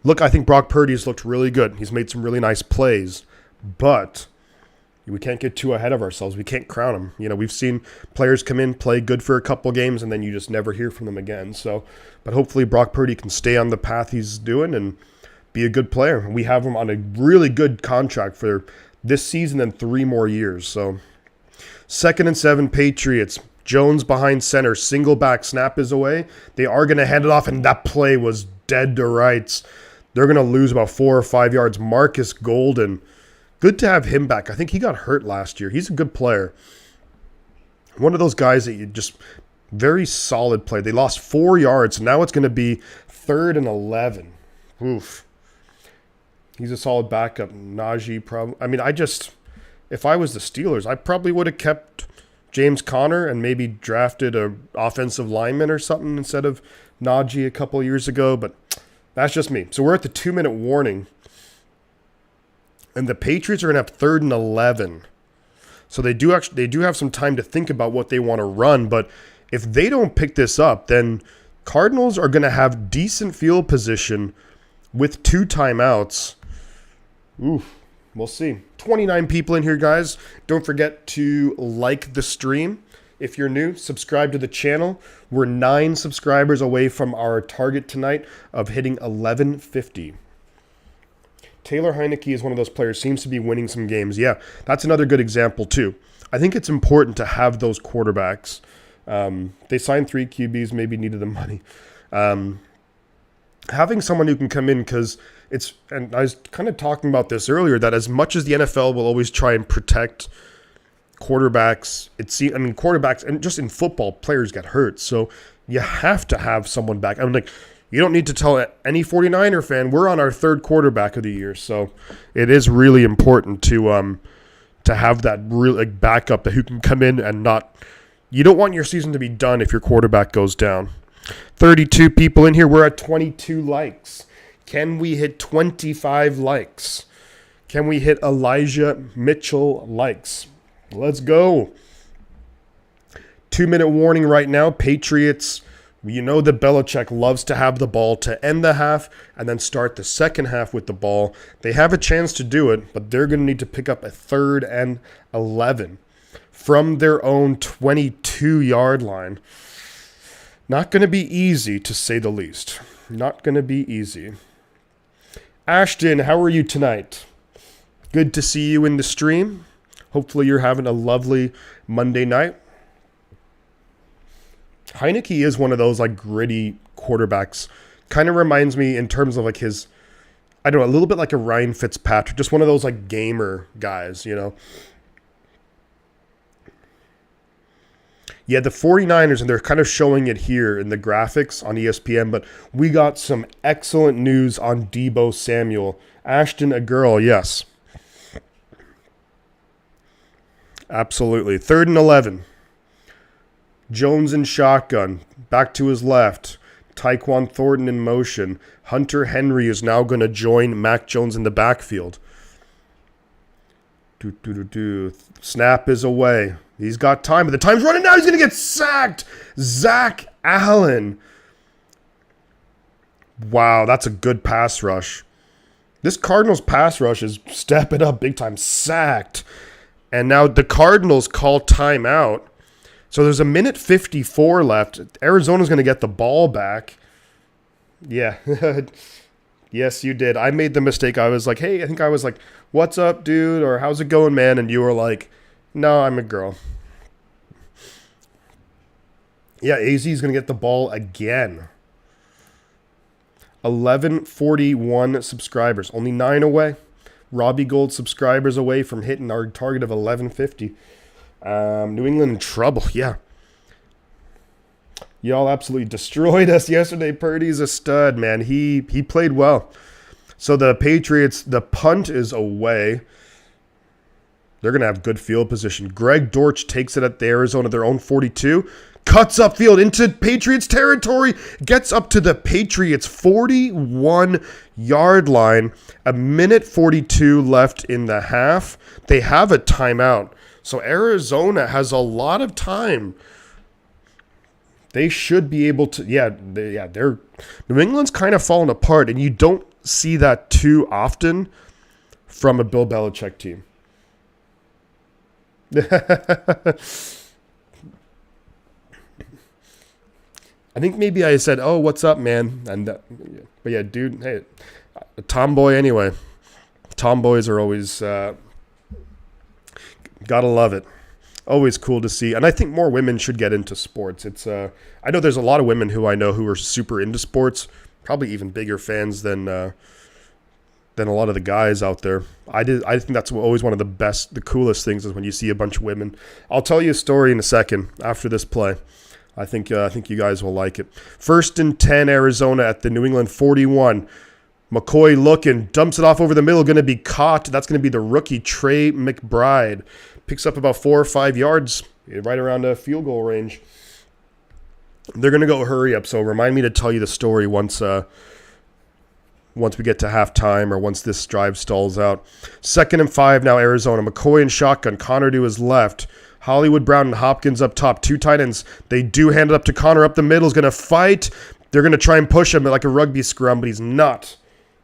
look, I think Brock Purdy's looked really good. He's made some really nice plays, but we can't get too ahead of ourselves. We can't crown him. We've seen players come in, play good for a couple games, and then you just never hear from them again. So, but hopefully Brock Purdy can stay on the path he's doing and be a good player. We have him on a really good contract for this season and 3 more years. So 2nd and 7, Patriots. Jones behind center, single back, snap is away. They are going to hand it off, and that play was dead to rights. They're going to lose about 4 or 5 yards. Marcus Golden, good to have him back. I think he got hurt last year. He's a good player. One of those guys that you just, very solid play. They lost 4 yards, so now it's going to be 3rd and 11. Oof. He's a solid backup. Najee probably. I mean, if I was the Steelers, I probably would have kept James Conner and maybe drafted a offensive lineman or something instead of Najee a couple years ago, but that's just me. So we're at the 2-minute warning. And the Patriots are going to have 3rd and 11. So they do have some time to think about what they want to run, but if they don't pick this up, then Cardinals are going to have decent field position with 2 timeouts. Oof, we'll see. 29 people in here, guys. Don't forget to like the stream. If you're new, subscribe to the channel. We're 9 subscribers away from our target tonight of hitting 1150. Taylor Heineke is one of those players, seems to be winning some games. Yeah, that's another good example too. I think it's important to have those quarterbacks. They signed 3 QBs, maybe needed the money. Having someone who can come in, because and I was kind of talking about this earlier, that as much as the NFL will always try and protect quarterbacks, quarterbacks, and just in football, players get hurt. So you have to have someone back. I'm like, you don't need to tell any 49er fan, we're on our 3rd quarterback of the year. So it is really important to have that real backup that who can come in and not. You don't want your season to be done if your quarterback goes down. 32 people in here. We're at 22 likes. Can we hit 25 likes? Can we hit Elijah Mitchell likes? Let's go. 2-minute warning right now. Patriots, you know that Belichick loves to have the ball to end the half and then start the second half with the ball. They have a chance to do it, but they're going to need to pick up a 3rd and 11 from their own 22-yard line. Not going to be easy, to say the least. Not going to be easy. Ashton, how are you tonight? Good to see you in the stream. Hopefully you're having a lovely Monday night. Heineke is one of those gritty quarterbacks. Kind of reminds me in terms of his, I don't know, a little bit like a Ryan Fitzpatrick. Just one of those gamer guys, you know. Yeah, the 49ers, and they're kind of showing it here in the graphics on ESPN, but we got some excellent news on Deebo Samuel. Ashton, a girl, yes. Absolutely. 3rd and 11. Jones in shotgun. Back to his left. Tyquan Thornton in motion. Hunter Henry is now going to join Mac Jones in the backfield. Snap is away. He's got time, but the time's running out. He's going to get sacked. Zach Allen. Wow, that's a good pass rush. This Cardinals pass rush is stepping up big time. Sacked. And now the Cardinals call timeout. So there's 1:54 left. Arizona's going to get the ball back. Yeah. Yes, you did. I made the mistake. I was like, hey, I think I was like, what's up, dude? Or how's it going, man? And you were like, no, I'm a girl. Yeah, AZ is going to get the ball again. 1141 subscribers. Only 9 away. Robbie Gold subscribers away from hitting our target of 1150. New England in trouble. Yeah. Y'all absolutely destroyed us yesterday. Purdy's a stud, man. He played well. So the Patriots, the punt is away. They're going to have good field position. Greg Dortch takes it at the Arizona, their own 42. Cuts upfield into Patriots territory. Gets up to the Patriots 41-yard line. 1:42 left in the half. They have a timeout. So Arizona has a lot of time. They should be able to, they're New England's kind of falling apart, and you don't see that too often from a Bill Belichick team. I think maybe I said, "Oh, what's up, man?" And but yeah, dude, hey, a tomboy anyway. Tomboys are always gotta love it. Always cool to see, and I think more women should get into sports. It's I know there's a lot of women who I know who are super into sports. probably even bigger fans than a lot of the guys out there. I think that's always one of the coolest things is when you see a bunch of women. I'll tell you a story in a second after this play. I think you guys will like it. 1st and 10, Arizona at the New England 41. McCoy looking, dumps it off over the middle, going to be caught. That's going to be the rookie Trey McBride. Picks up about 4 or 5 yards, right around a field goal range. They're going to go hurry up, so remind me to tell you the story once we get to halftime or once this drive stalls out. 2nd and 5 now, Arizona. McCoy and shotgun. Connor to his left. Hollywood Brown and Hopkins up top. 2 tight ends. They do hand it up to Connor up the middle. He's going to fight. They're going to try and push him like a rugby scrum, but he's not.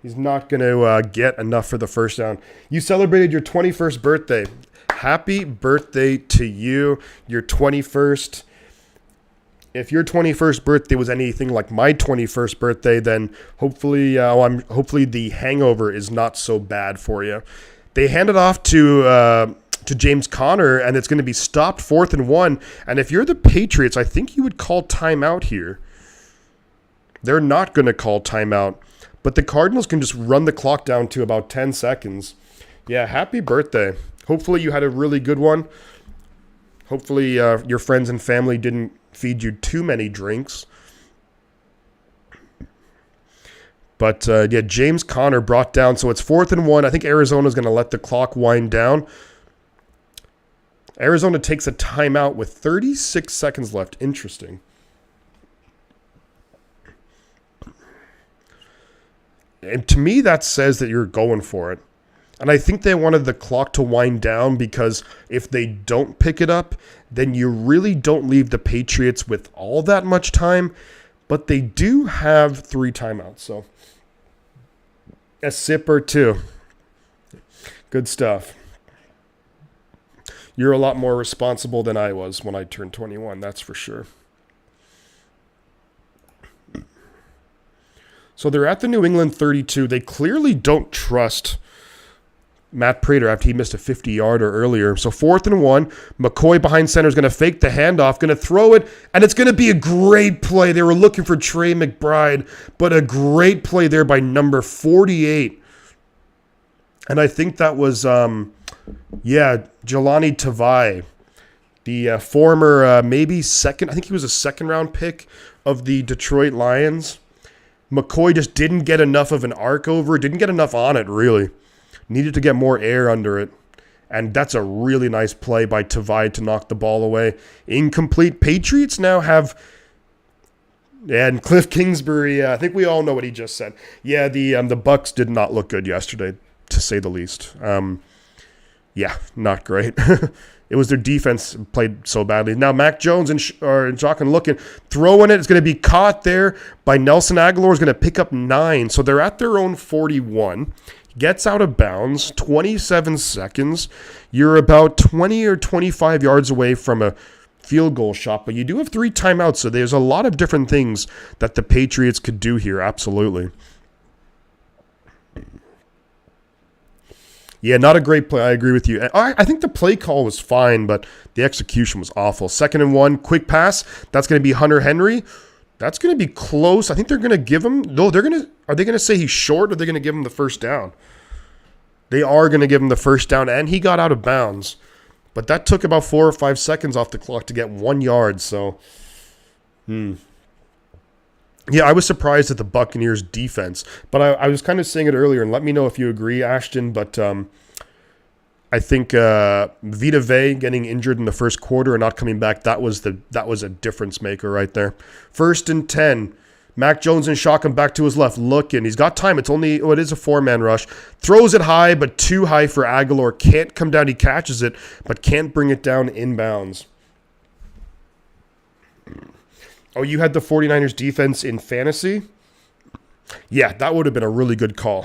He's not going to get enough for the first down. You celebrated your 21st birthday. Happy birthday to you. Your 21st. If your 21st birthday was anything like my 21st birthday, then hopefully the hangover is not so bad for you. They hand it off to James Conner, and it's going to be stopped 4th and 1. And if you're the Patriots, I think you would call timeout here. They're not going to call timeout. But the Cardinals can just run the clock down to about 10 seconds. Yeah, happy birthday. Hopefully you had a really good one. Hopefully your friends and family didn't feed you too many drinks. But, James Conner brought down. So it's 4th and 1. I think Arizona's going to let the clock wind down. Arizona takes a timeout with 36 seconds left. Interesting. And to me, that says that you're going for it. And I think they wanted the clock to wind down because if they don't pick it up, then you really don't leave the Patriots with all that much time. But they do have 3 timeouts, so a sip or 2. Good stuff. You're a lot more responsible than I was when I turned 21, that's for sure. So they're at the New England 32. They clearly don't trust Matt Prater after he missed a 50-yarder earlier. So 4th and 1. McCoy behind center is going to fake the handoff, going to throw it, and it's going to be a great play. They were looking for Trey McBride, but a great play there by number 48. And I think that was, Jelani Tavai, the former maybe second, I think he was a second-round pick of the Detroit Lions. McCoy just didn't get enough of an arc over, didn't get enough on it, really. Needed to get more air under it. And that's a really nice play by Tavai to knock the ball away. Incomplete. Patriots now have... And Kliff Kingsbury, I think we all know what he just said. Yeah, the Bucks did not look good yesterday, to say the least. Not great. It was their defense played so badly. Now Mac Jones and shotgun looking, throwing it. It's going to be caught there by Nelson Aguilar. Is going to pick up 9. So they're at their own 41. Gets out of bounds. 27 seconds. You're about 20 or 25 yards away from a field goal shot, but you do have 3 timeouts. So there's a lot of different things that the Patriots could do here. Absolutely. Yeah, not a great play. I agree with you. I think the play call was fine, but the execution was awful. 2nd and 1, quick pass. That's going to be Hunter Henry. That's going to be close. I think they're going to give him. No, are they going to say he's short, or are they going to give him the first down? They are going to give him the first down, and he got out of bounds. But that took about 4 or 5 seconds off the clock to get 1 yard. So, Yeah, I was surprised at the Buccaneers' defense, but I was kind of saying it earlier, and let me know if you agree, Ashton, but I think Vita Vea getting injured in the first quarter and not coming back, that was a difference maker right there. 1st and 10, Mac Jones and shotgun back to his left, looking. He's got time. It is a 4-man rush. Throws it high, but too high for Aguilar. Can't come down. He catches it, but can't bring it down inbounds. Oh, you had the 49ers defense in fantasy? Yeah, that would have been a really good call.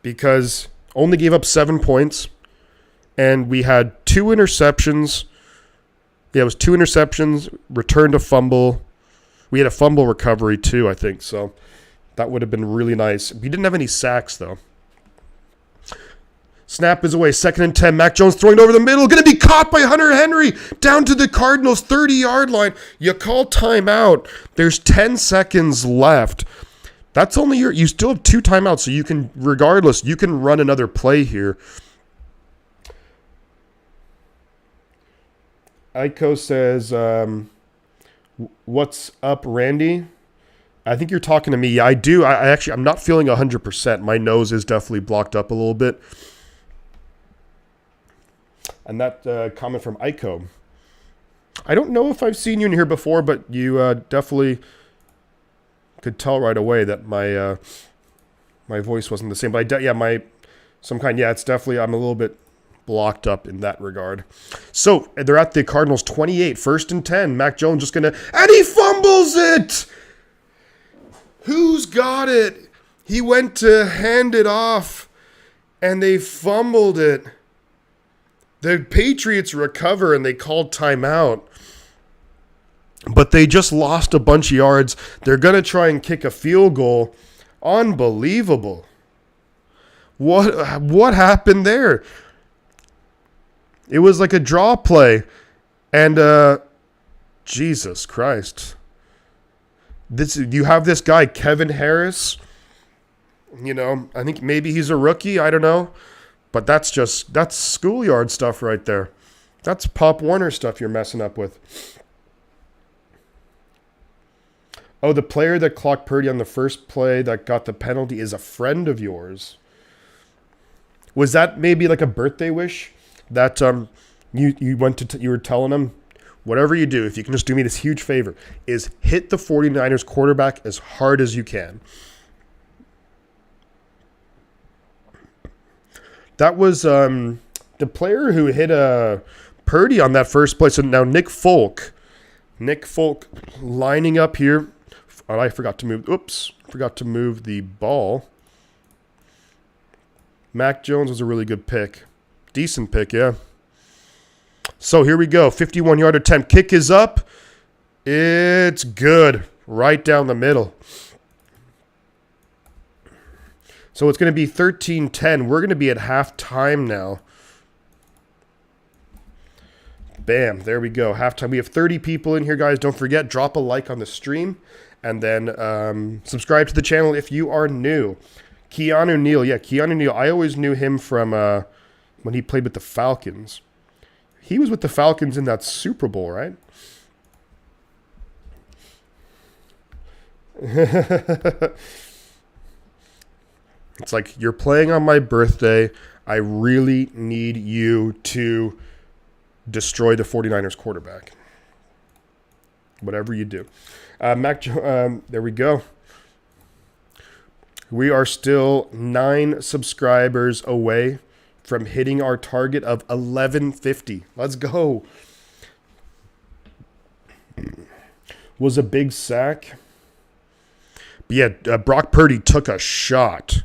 Because only gave up 7 points, and we had 2 interceptions. Yeah, it was 2 interceptions, returned a fumble. We had a fumble recovery too, I think, so that would have been really nice. We didn't have any sacks, though. Snap is away. 2nd and 10. Mac Jones throwing over the middle. Going to be caught by Hunter Henry. Down to the Cardinals' 30-yard line. You call timeout. There's 10 seconds left. That's only you still have 2 timeouts, so you can, regardless, you can run another play here. Aiko says, what's up, Randy? I think you're talking to me. Yeah, I do. I'm not feeling 100%. My nose is definitely blocked up a little bit. And that comment from Aiko. I don't know if I've seen you in here before, but you definitely could tell right away that my my voice wasn't the same. But it's definitely, I'm a little bit blocked up in that regard. So they're at the Cardinals 28, 1st and 10. Mac Jones just and he fumbles it. Who's got it? He went to hand it off, and they fumbled it. The Patriots recover, and they called timeout. But they just lost a bunch of yards. They're going to try and kick a field goal. Unbelievable. What happened there? It was like a draw play. And Jesus Christ. You have this guy, Kevin Harris. I think maybe he's a rookie. I don't know. But that's schoolyard stuff right there. That's Pop Warner stuff you're messing up with. Oh, the player that clocked Purdy on the first play that got the penalty is a friend of yours. Was that maybe like a birthday wish that you were telling him, whatever you do, if you can just do me this huge favor, is hit the 49ers quarterback as hard as you can. That was the player who hit Purdy on that first play. So now Nick Folk lining up here. Oh, I forgot to move the ball. Mac Jones was a really good pick. Decent pick, yeah. So here we go. 51-yard attempt. Kick is up. It's good. Right down the middle. So it's going to be 13-10. We're going to be at halftime now. Bam. There we go. Halftime. We have 30 people in here, guys. Don't forget, drop a like on the stream. And then subscribe to the channel if you are new. Keanu Neal. Yeah, Keanu Neal. I always knew him from when he played with the Falcons. He was with the Falcons in that Super Bowl, right? It's like, you're playing on my birthday. I really need you to destroy the 49ers quarterback. Whatever you do. There we go. We are still 9 subscribers away from hitting our target of 1150. Let's go. Was a big sack. But yeah, Brock Purdy took a shot.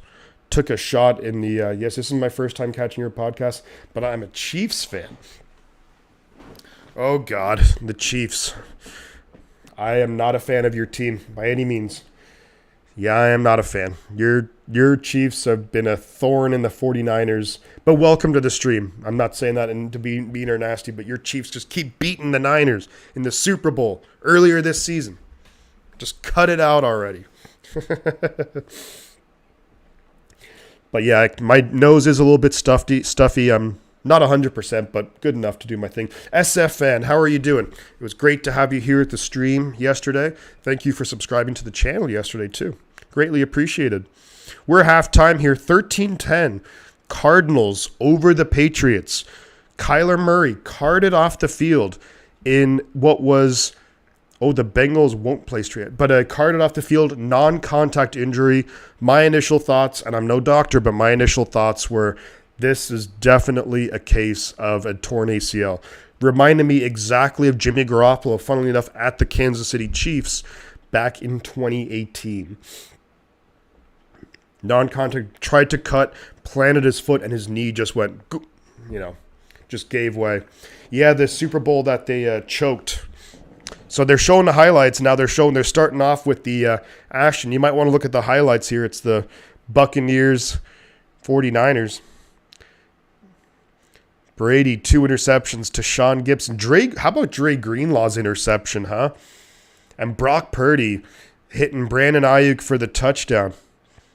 In the, yes, this is my first time catching your podcast, but I'm a Chiefs fan. Oh, God, the Chiefs. I am not a fan of your team by any means. Yeah, I am not a fan. Your Chiefs have been a thorn in the 49ers, but welcome to the stream. I'm not saying that to be mean or nasty, but your Chiefs just keep beating the Niners in the Super Bowl earlier this season. Just cut it out already. But yeah, my nose is a little bit stuffy. I'm not 100%, but good enough to do my thing. SF fan, how are you doing? It was great to have you here at the stream yesterday. Thank you for subscribing to the channel yesterday, too. Greatly appreciated. We're halftime here, 13-10. Cardinals over the Patriots. Kyler Murray carted off the field in what was... Oh, the Bengals won't play straight. But a carted off the field, non-contact injury. My initial thoughts, and I'm no doctor, but my initial thoughts were... This is definitely a case of a torn ACL. Reminded me exactly of Jimmy Garoppolo, funnily enough, at the Kansas City Chiefs back in 2018. Non-contact, tried to cut, planted his foot, and his knee just went, just gave way. Yeah, the Super Bowl that they choked. So they're showing the highlights. Now they're starting off with the action. You might want to look at the highlights here. It's the Buccaneers, 49ers. Brady, 2 interceptions to Sean Gibson. How about Dre Greenlaw's interception, huh? And Brock Purdy, hitting Brandon Ayuk for the touchdown.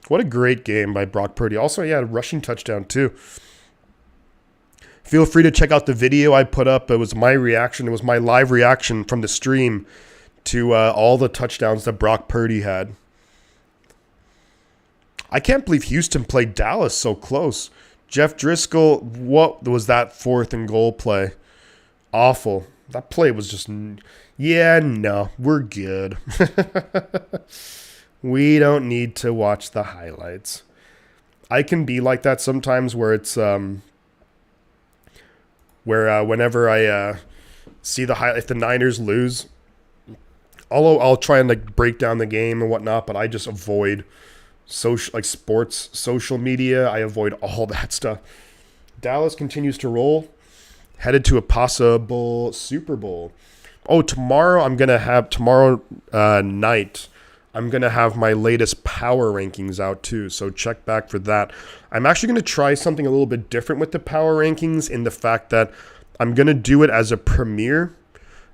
What a great game by Brock Purdy. Also, a rushing touchdown too. Feel free to check out the video I put up. It was my reaction. It was my live reaction from the stream to all the touchdowns that Brock Purdy had. I can't believe Houston played Dallas so close. Jeff Driscoll, what was that 4th and goal play? Awful. That play was just, no, we're good. We don't need to watch the highlights. I can be like that sometimes where it's, whenever I see the highlight, if the Niners lose, I'll try and break down the game and whatnot, but I just avoid sports social media. I avoid all that stuff. Dallas continues to roll, headed to a possible Super Bowl. Oh, tomorrow night I'm going to have my latest power rankings out too, so check back for that. I'm actually going to try something a little bit different with the power rankings in the fact that I'm going to do it as a premiere.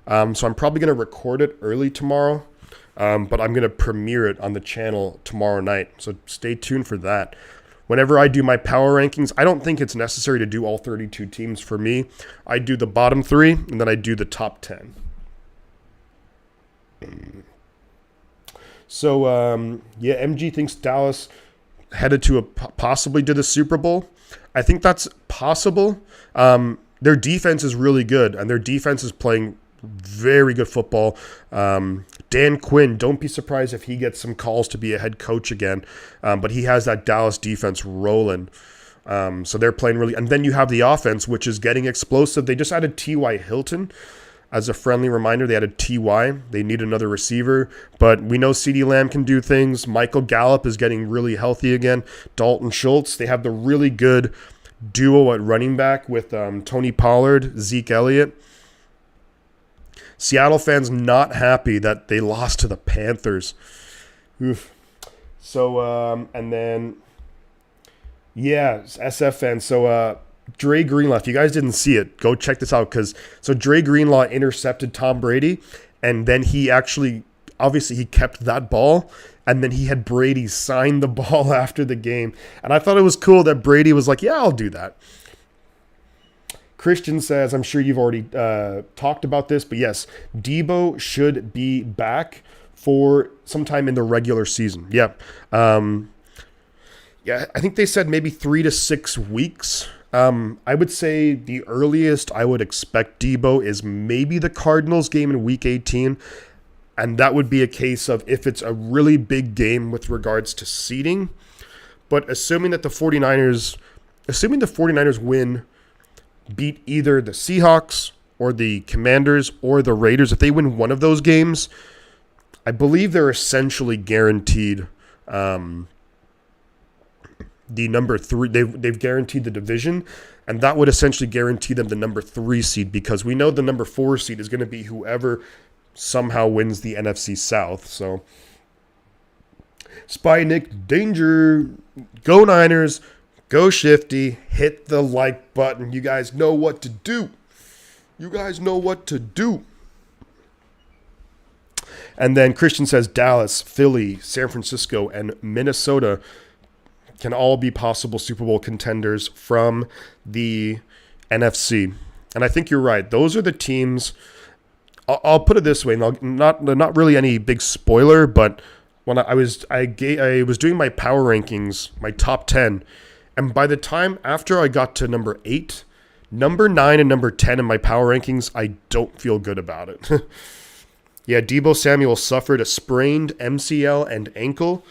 So I'm probably going to record it early tomorrow. But I'm going to premiere it on the channel tomorrow night. So stay tuned for that. Whenever I do my power rankings, I don't think it's necessary to do all 32 teams for me. I do the bottom 3, and then I do the top 10. So, MG thinks Dallas headed to possibly to the Super Bowl. I think that's possible. Their defense is really good, and their defense is playing very good football. Dan Quinn, don't be surprised if he gets some calls to be a head coach again. But he has that Dallas defense rolling. So they're playing really. And then you have the offense, which is getting explosive. They just added T.Y. Hilton. As a friendly reminder, they added T.Y. They need another receiver. But we know CeeDee Lamb can do things. Michael Gallup is getting really healthy again. Dalton Schultz. They have the really good duo at running back with Tony Pollard, Zeke Elliott. Seattle fans not happy that they lost to the Panthers. Oof. So, and then, SF fans. So, Dre Greenlaw, if you guys didn't see it, go check this out. So Dre Greenlaw intercepted Tom Brady, and then he actually, obviously he kept that ball, and then he had Brady sign the ball after the game. And I thought it was cool that Brady was like, yeah, I'll do that. Christian says, I'm sure you've already talked about this, but yes, Debo should be back for sometime in the regular season. Yeah. I think they said maybe 3 to 6 weeks. I would say the earliest I would expect Debo is maybe the Cardinals game in Week 18, and that would be a case of if it's a really big game with regards to seeding. But assuming the 49ers win, beat either the Seahawks or the Commanders or the Raiders, if they win one of those games, I believe they're essentially guaranteed the number 3. They've guaranteed the division, and that would essentially guarantee them the number 3 seed, because we know the number 4 seed is going to be whoever somehow wins the NFC South. So, Spy Nick Danger, go Niners. Go Shifty, hit the like button. You guys know what to do. And then Christian says Dallas, Philly, San Francisco, and Minnesota can all be possible Super Bowl contenders from the NFC. And I think you're right. Those are the teams. I'll put it this way. Not really any big spoiler, but when I was doing my power rankings, my top 10. And by the time after I got to number 8, number 9 and number 10 in my power rankings, I don't feel good about it. Deebo Samuel suffered a sprained MCL and ankle.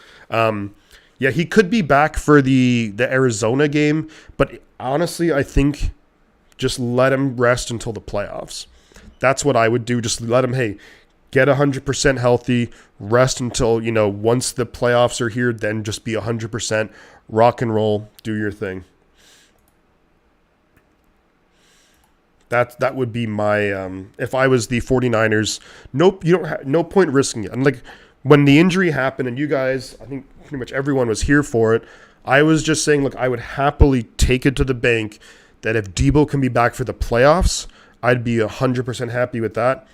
He could be back for the Arizona game, but honestly, I think just let him rest until the playoffs. That's what I would do. Just let him, get 100% healthy, rest until, once the playoffs are here, then just be 100%. Rock and roll, do your thing. That would be my if I was the 49ers. Nope, you don't no point risking it. And like when the injury happened, and you guys, I think pretty much everyone was here for it. I was just saying, look, I would happily take it to the bank that if Debo can be back for the playoffs, I'd be 100% happy with that.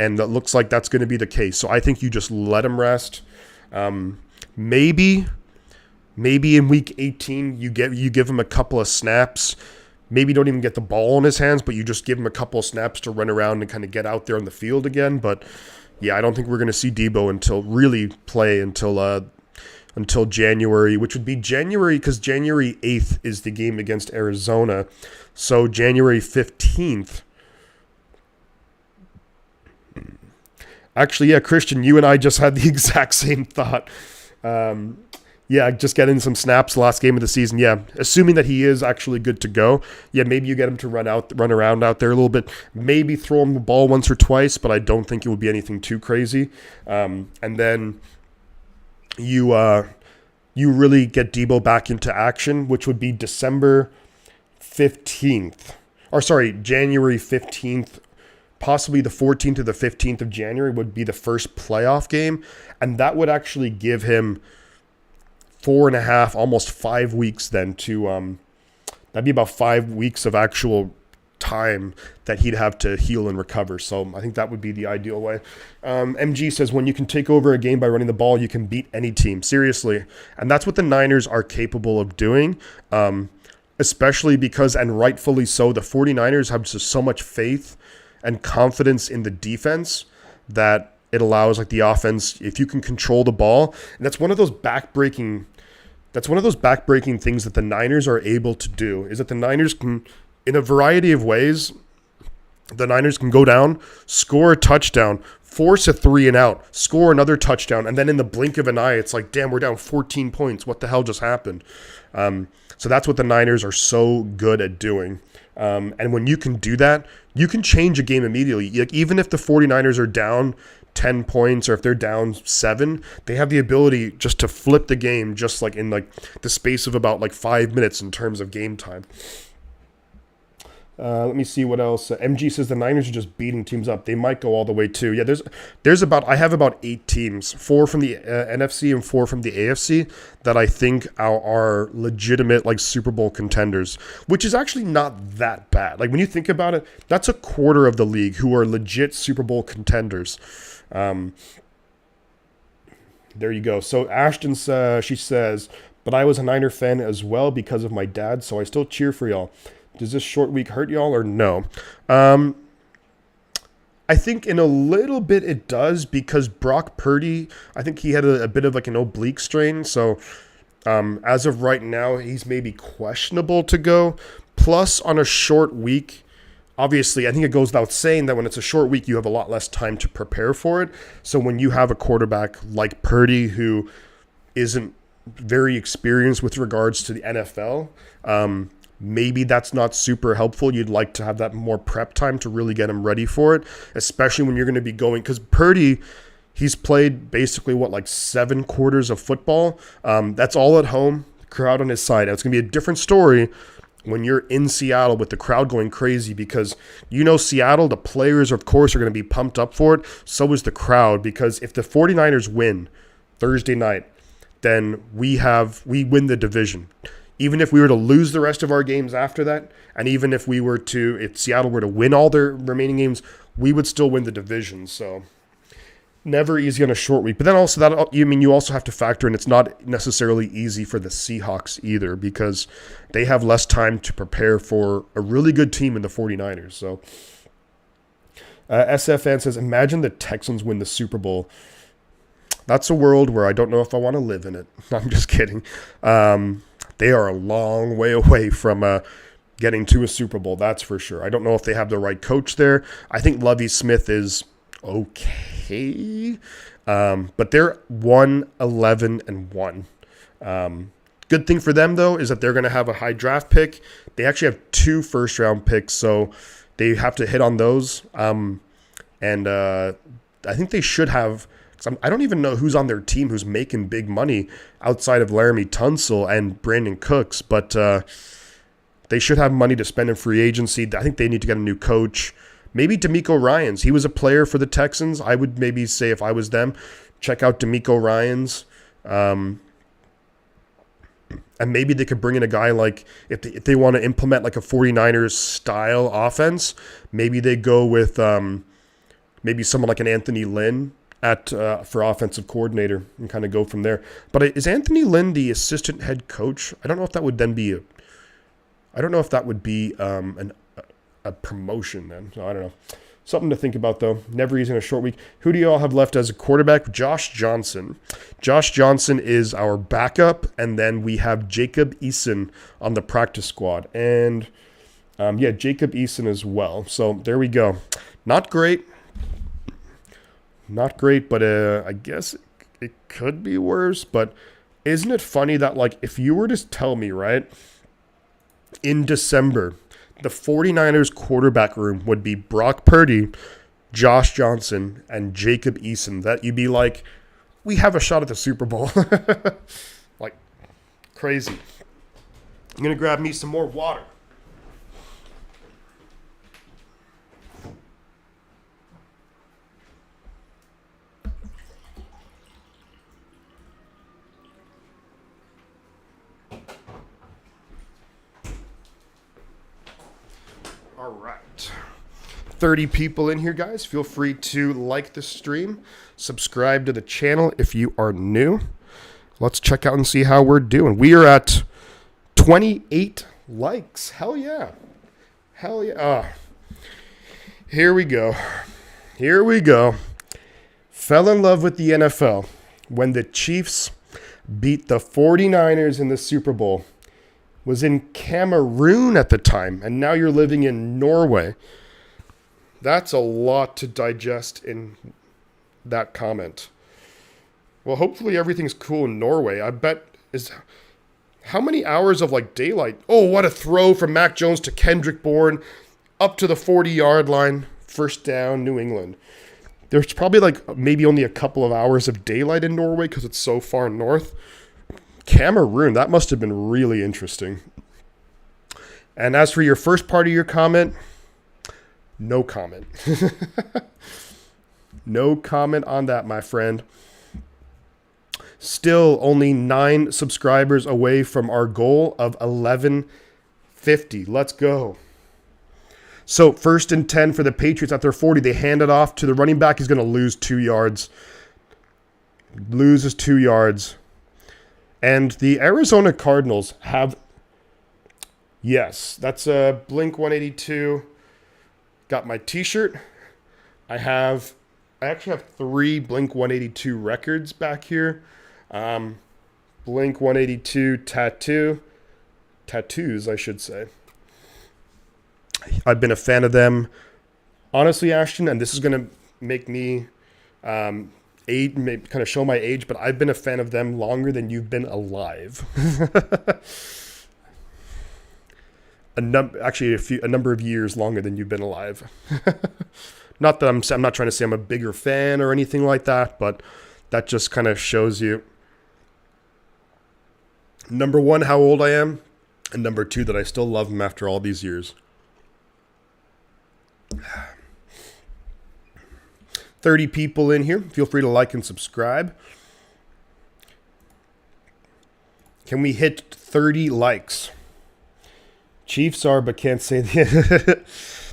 and it looks like that's going to be the case. So I think you just let him rest. Maybe in week 18 you give him a couple of snaps. Maybe don't even get the ball in his hands, but you just give him a couple of snaps to run around and kind of get out there on the field again. But yeah, I don't think we're going to see Debo until January, which would be January, because January 8th is the game against Arizona. So January 15th. Actually, yeah, Christian, you and I just had the exact same thought. Just getting some snaps last game of the season. Yeah, assuming that he is actually good to go. Yeah, maybe you get him to run around out there a little bit. Maybe throw him the ball once or twice, but I don't think it would be anything too crazy. And then you really get Debo back into action, which would be January 15th. Possibly the 14th or the 15th of January would be the first playoff game. And that would actually give him 4.5, almost 5 weeks then to, that'd be about 5 weeks of actual time that he'd have to heal and recover. So I think that would be the ideal way. MG says, when you can take over a game by running the ball, you can beat any team. Seriously. And that's what the Niners are capable of doing. Especially because, and rightfully so, the 49ers have just so much faith and confidence in the defense that it allows like the offense, if you can control the ball. And that's one of those back-breaking things that the Niners are able to do, is that the Niners can, in a variety of ways, the Niners can go down, score a touchdown, force a 3-and-out, score another touchdown, and then in the blink of an eye, it's like, damn, we're down 14 points. What the hell just happened? So that's what the Niners are so good at doing. And when you can do that, you can change a game immediately. Like, even if the 49ers are down 10 points or if they're down 7, they have the ability just to flip the game just like in like the space of about like 5 minutes in terms of game time. Let me see what else. MG says the Niners are just beating teams up. They might go all the way too. Yeah, I have about 8 teams, 4 from the NFC and 4 from the AFC that I think are legitimate like Super Bowl contenders, which is actually not that bad. Like when you think about it, that's a quarter of the league who are legit Super Bowl contenders. There you go. So Ashton, she says, but I was a Niner fan as well because of my dad, so I still cheer for y'all. Does this short week hurt y'all or no? I think in a little bit it does, because Brock Purdy, I think he had a bit of like an oblique strain. So as of right now, he's maybe questionable to go. Plus, on a short week, obviously, I think it goes without saying that when it's a short week, you have a lot less time to prepare for it. So when you have a quarterback like Purdy who isn't very experienced with regards to the NFL, maybe that's not super helpful. You'd like to have that more prep time to really get him ready for it, especially when you're going to be going, because Purdy, he's played basically 7 quarters of football. That's all at home, crowd on his side. Now, it's going to be a different story when you're in Seattle with the crowd going crazy, because Seattle, the players, of course, are going to be pumped up for it. So is the crowd, because if the 49ers win Thursday night, then we win the division. Even if we were to lose the rest of our games after that, and even if Seattle were to win all their remaining games, we would still win the division. So never easy on a short week. But then also you also have to factor in it's not necessarily easy for the Seahawks either, because they have less time to prepare for a really good team in the 49ers. So SFN says, imagine the Texans win the Super Bowl. That's a world where I don't know if I want to live in it. I'm just kidding. They are a long way away from getting to a Super Bowl, that's for sure. I don't know if they have the right coach there. I think Lovie Smith is okay, but they're 1-11-1. Good thing for them, though, is that they're going to have a high draft pick. They actually have 2 first-round picks, so they have to hit on those. And I think they should have... I don't even know who's on their team who's making big money outside of Laramie Tunsil and Brandon Cooks, but they should have money to spend in free agency. I think they need to get a new coach. Maybe D'Amico Ryans. He was a player for the Texans. I would maybe say, if I was them, check out D'Amico Ryans. And maybe they could bring in a guy like, if they want to implement like a 49ers style offense, maybe they go with maybe someone like an Anthony Lynn at for offensive coordinator and kind of go from there. But is Anthony Lynn the assistant head coach? I don't know if that would then be a promotion then. So I don't know. Something to think about, though. Never easy in a short week. Who do you all have left as a quarterback? Josh Johnson. Josh Johnson is our backup, and then we have Jacob Eason on the practice squad. And, Jacob Eason as well. So there we go. Not great. Not great, but I guess it could be worse. But isn't it funny that, like, if you were to tell me, right, in December, the 49ers quarterback room would be Brock Purdy, Josh Johnson, and Jacob Eason, that you'd be like, we have a shot at the Super Bowl. Like, crazy. I'm going to grab me some more water. All right. 30 people in here, guys. Feel free to like the stream, subscribe to the channel if you are new. Let's check out and see how we're doing. We are at 28 likes. Hell yeah. Hell yeah. Here we go. Here we go. Fell in love with the NFL when the Chiefs beat the 49ers in the Super Bowl. Was in Cameroon at the time, and now you're living in Norway. That's a lot to digest in that comment. Well, hopefully everything's cool in Norway. I bet how many hours of like daylight? Oh, what a throw from Mac Jones to Kendrick Bourne up to the 40-yard line. First down, New England. There's probably like maybe only a couple of hours of daylight in Norway because it's so far north. Cameroon, that must have been really interesting. And as for your first part of your comment, no comment. No comment on that, my friend. Still only 9 subscribers away from our goal of 1150. Let's go. So 1st and 10 for the Patriots at their 40. They hand it off to the running back. He's going to lose 2 yards. Loses 2 yards. And the Arizona Cardinals have, yes, that's a Blink 182. Got my t-shirt. I actually have 3 Blink 182 records back here. Blink 182 tattoos, I should say. I've been a fan of them. Honestly, Ashton, and this is going to make me age, maybe kind of show my age, but I've been a fan of them longer than you've been alive. Actually, a number of years longer than you've been alive. Not that I'm not trying to say I'm a bigger fan or anything like that, but that just kind of shows you, number one, how old I am, and number 2, that I still love them after all these years. 30 people in here. Feel free to like and subscribe. Can we hit 30 likes? Chiefs are, but can't say the...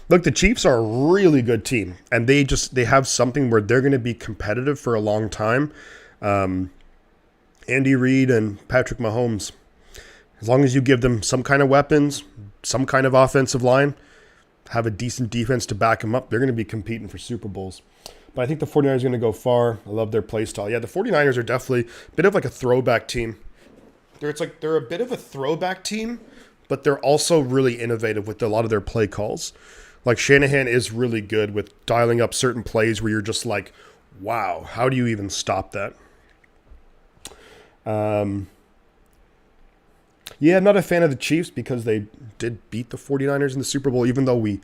Look, the Chiefs are a really good team, and they have something where they're going to be competitive for a long time. Andy Reid and Patrick Mahomes, as long as you give them some kind of weapons, some kind of offensive line, have a decent defense to back them up, they're going to be competing for Super Bowls. But I think the 49ers are going to go far. I love their play style. Yeah, the 49ers are definitely a bit of like a throwback team. They're a bit of a throwback team, but they're also really innovative with a lot of their play calls. Like Shanahan is really good with dialing up certain plays where you're just like, wow, how do you even stop that? Yeah, I'm not a fan of the Chiefs because they did beat the 49ers in the Super Bowl, even though we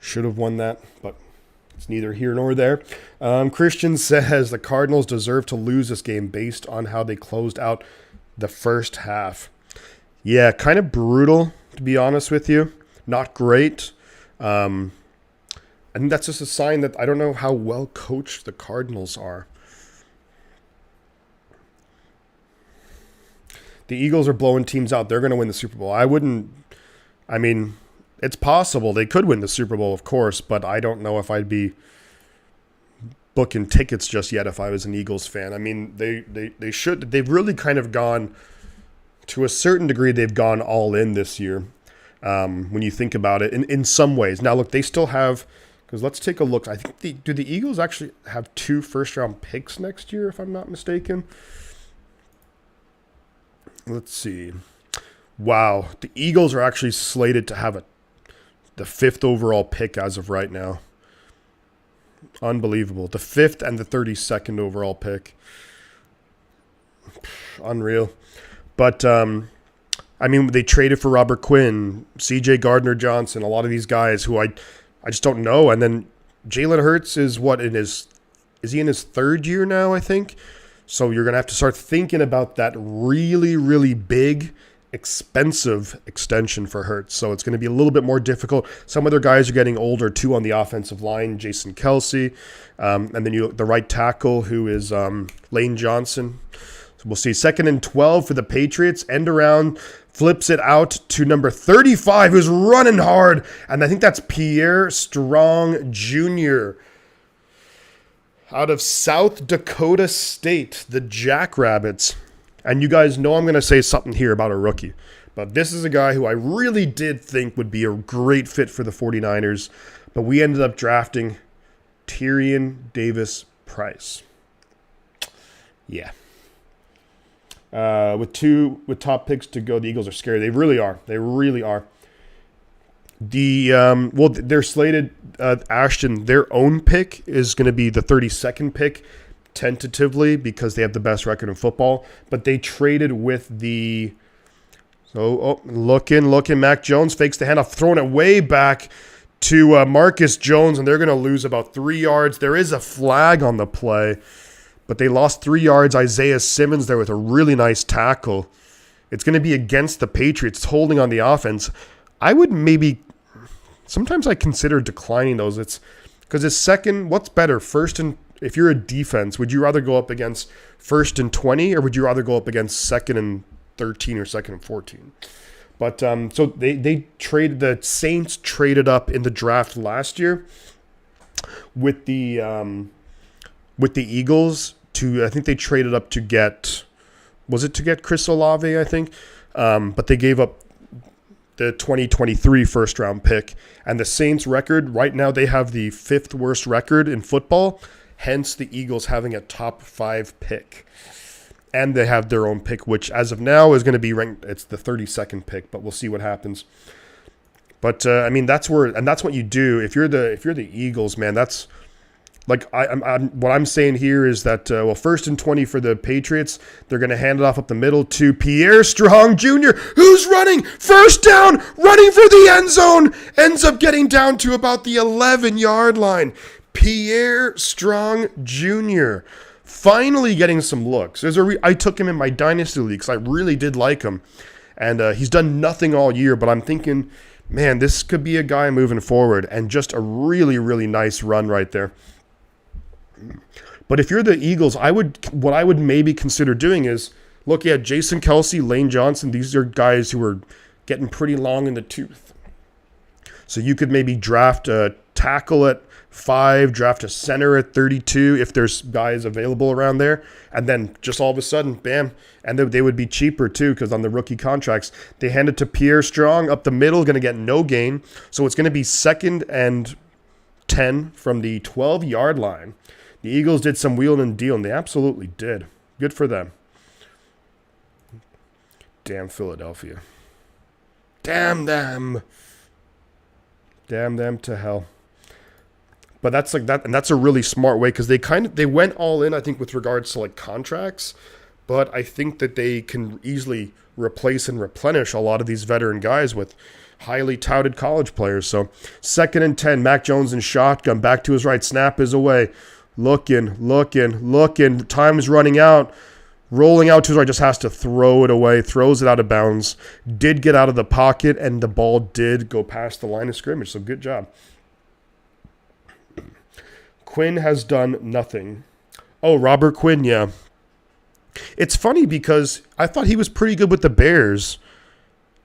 should have won that, but it's neither here nor there. Christian says the Cardinals deserve to lose this game based on how they closed out the first half. Yeah, kind of brutal, to be honest with you. Not great. I think that's just a sign that I don't know how well coached the Cardinals are. The Eagles are blowing teams out. They're going to win the Super Bowl. It's possible they could win the Super Bowl, of course, but I don't know if I'd be booking tickets just yet if I was an Eagles fan. I mean, they should. They've really kind of gone, to a certain degree, they've gone all in this year when you think about it in some ways. Now, look, they still have, because let's take a look. I think, do the Eagles actually have 2 first-round picks next year, if I'm not mistaken? Let's see. Wow, the Eagles are actually slated to have the 5th overall pick as of right now. Unbelievable. The 5th and the 32nd overall pick. Unreal. But, I mean, they traded for Robert Quinn, C.J. Gardner-Johnson, a lot of these guys who I just don't know. And then Jalen Hurts is is he in his 3rd year now, I think? So you're going to have to start thinking about that really, really big, expensive extension for Hurts. So it's going to be a little bit more difficult. Some other guys are getting older too on the offensive line. Jason Kelsey, and then the right tackle who is Lane Johnson. So we'll see. 2nd and 12 for the Patriots. End around, flips it out to number 35, who's running hard, and I think that's Pierre Strong Jr. out of South Dakota State, the Jackrabbits. And you guys know I'm going to say something here about a rookie. But this is a guy who I really did think would be a great fit for the 49ers. But we ended up drafting Tyrion Davis-Price. Yeah. With top picks to go, the Eagles are scary. They really are. They really are. They're slated, Ashton, their own pick is going to be the 32nd pick, tentatively, because they have the best record in football, but they traded with looking, Mac Jones fakes the handoff, throwing it way back to Marcus Jones, and they're going to lose about 3 yards. There is a flag on the play, but they lost 3 yards. Isaiah Simmons there with a really nice tackle. It's going to be against the Patriots. It's holding on the offense. I would sometimes I consider declining those. It's because it's second. What's better, first and, if you're a defense, would you rather go up against 1st and 20, or would you rather go up against 2nd and 13 or 2nd and 14? But so they traded, the Saints traded up in the draft last year with the Eagles to, I think they traded up to get Chris Olave, I think, but they gave up the 2023 first round pick. And the Saints record right now, they have the 5th worst record in football. Hence the Eagles having a top 5 pick. And they have their own pick, which as of now is going to be ranked. It's the 32nd pick, but we'll see what happens. But I mean, that's what you do if you're the Eagles, man. That's like what I'm saying here is that 1st and 20 for the Patriots. They're going to hand it off up the middle to Pierre Strong Jr., who's running first down, running for the end zone, ends up getting down to about the 11-yard line. Pierre Strong Jr. finally getting some looks. I took him in my Dynasty League because I really did like him. And he's done nothing all year, but I'm thinking, man, this could be a guy moving forward. And just a really, really nice run right there. But if you're the Eagles, what I would maybe consider doing is, look, yeah, Jason Kelsey, Lane Johnson, these are guys who are getting pretty long in the tooth. So you could maybe draft a tackle at 5, draft a center at 32 if there's guys available around there, and then just all of a sudden, bam, and they would be cheaper too because on the rookie contracts, they hand it to Pierre Strong up the middle, going to get no gain. So it's going to be 2nd and 10 from the 12-yard line. The Eagles did some wheeling and dealing. They absolutely did. Good for them. Damn Philadelphia. Damn them. Damn them to hell. But that's like that, and that's a really smart way because they went all in, I think, with regards to like contracts. But I think that they can easily replace and replenish a lot of these veteran guys with highly touted college players. So 2nd and 10, Mac Jones in shotgun, back to his right, snap is away. Looking. Time is running out. Rolling out to his right, just has to throw it away. Throws it out of bounds. Did get out of the pocket, and the ball did go past the line of scrimmage. So good job. Quinn has done nothing. Oh, Robert Quinn, yeah. It's funny because I thought he was pretty good with the Bears.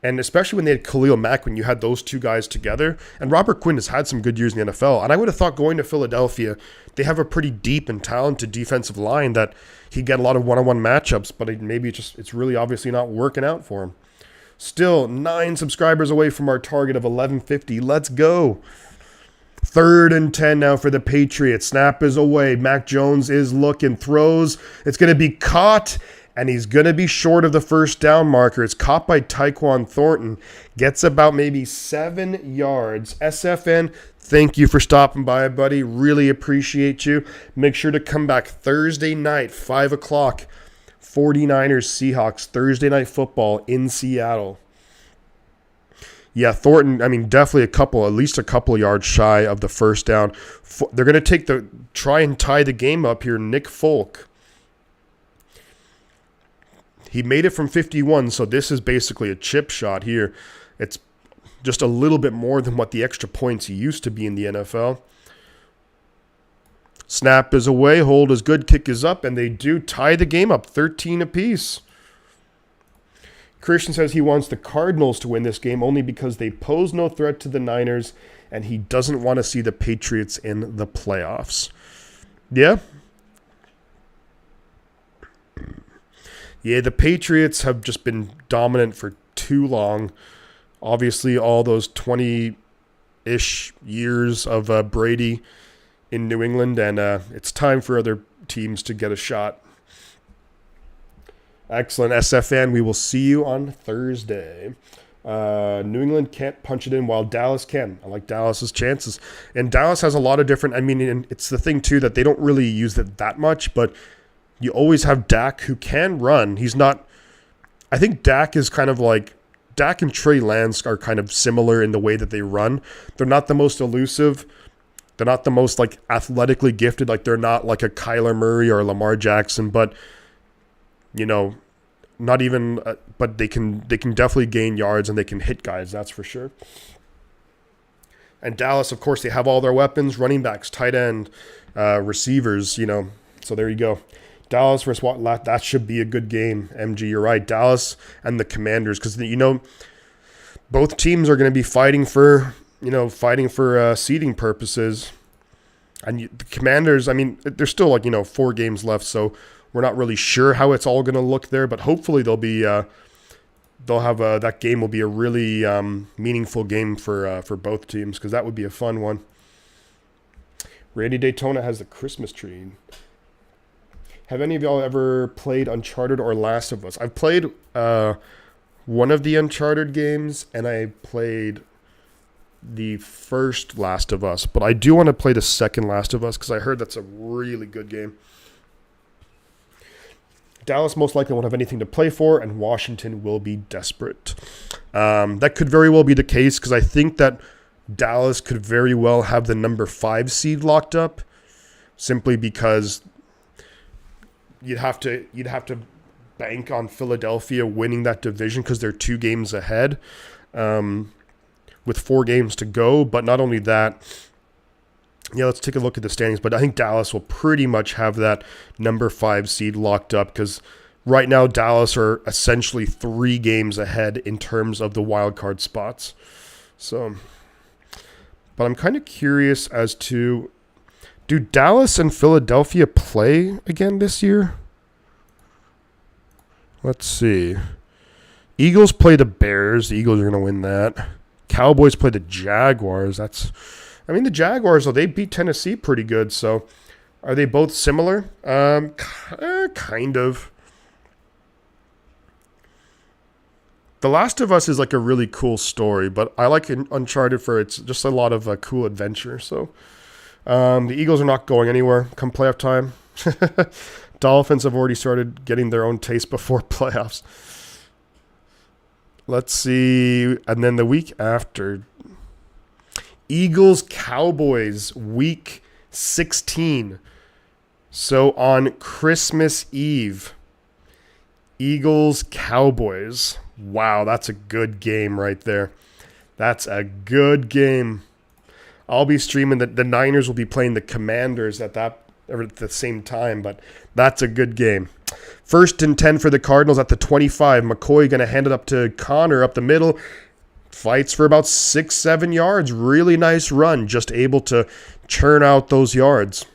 And especially when they had Khalil Mack, when you had those two guys together. And Robert Quinn has had some good years in the NFL. And I would have thought going to Philadelphia, they have a pretty deep and talented defensive line that he'd get a lot of one-on-one matchups. But maybe it's really obviously not working out for him. Still 9 subscribers away from our target of 1150. Let's go. 3rd and 10 now for the Patriots. Snap is away. Mac Jones is looking. Throws. It's going to be caught. And he's going to be short of the first down marker. It's caught by Tyquan Thornton. Gets about maybe 7 yards. SFN, thank you for stopping by, buddy. Really appreciate you. Make sure to come back Thursday night, 5 o'clock. 49ers Seahawks, Thursday Night Football in Seattle. Yeah, Thornton, I mean, definitely at least a couple yards shy of the first down. They're going to try and tie the game up here. Nick Folk. He made it from 51, so this is basically a chip shot here. It's just a little bit more than what the extra points used to be in the NFL. Snap is away, hold is good, kick is up, and they do tie the game up 13 apiece. Christian says he wants the Cardinals to win this game only because they pose no threat to the Niners, and he doesn't want to see the Patriots in the playoffs. Yeah? Yeah, the Patriots have just been dominant for too long. Obviously, all those 20-ish years of Brady in New England, and it's time for other teams to get a shot. Excellent, SFN. We will see you on Thursday. New England can't punch it in while Dallas can. I like Dallas's chances. And Dallas has a lot of different, and it's the thing, too, that they don't really use it that much, but you always have Dak who can run. He's not, I think Dak is kind of like, Dak and Trey Lance are kind of similar in the way that they run. They're not the most elusive. They're not the most like athletically gifted. Like they're not like a Kyler Murray or a Lamar Jackson, but not even, but they can definitely gain yards and they can hit guys. That's for sure. And Dallas, of course, they have all their weapons, running backs, tight end, receivers, so there you go. Dallas versus what? That should be a good game. MG, you're right. Dallas and the Commanders, because both teams are going to be fighting for seeding purposes. And the Commanders, I mean, there's still 4 games left, so we're not really sure how it's all going to look there. But hopefully they'll have that game will be a really meaningful game for both teams, because that would be a fun one. Randy Daytona has the Christmas tree. Have any of y'all ever played Uncharted or Last of Us? I've played one of the Uncharted games, and I played the first Last of Us. But I do want to play the second Last of Us because I heard that's a really good game. Dallas most likely won't have anything to play for, and Washington will be desperate. That could very well be the case because I think that Dallas could very well have the number 5 seed locked up, simply because you'd have to bank on Philadelphia winning that division because they're 2 games ahead with 4 games to go. But not only that, let's take a look at the standings. But I think Dallas will pretty much have that number 5 seed locked up because right now Dallas are essentially 3 games ahead in terms of the wild card spots. So, but I'm kind of curious as to, do Dallas and Philadelphia play again this year? Let's see. Eagles play the Bears. The Eagles are going to win that. Cowboys play the Jaguars. The Jaguars, though, they beat Tennessee pretty good. So are they both similar? Kind of. The Last of Us is like a really cool story, but I like Uncharted for it's just a lot of cool adventure. So the Eagles are not going anywhere come playoff time. Dolphins have already started getting their own taste before playoffs. Let's see. And then the week after, Eagles Cowboys week 16. So on Christmas Eve, Eagles Cowboys. Wow, that's a good game right there. That's a good game. I'll be streaming the Niners will be playing the Commanders at the same time, but that's a good game. First and 10 for the Cardinals at the 25. McCoy going to hand it up to Connor up the middle. Fights for about 6-7 yards. Really nice run. Just able to churn out those yards.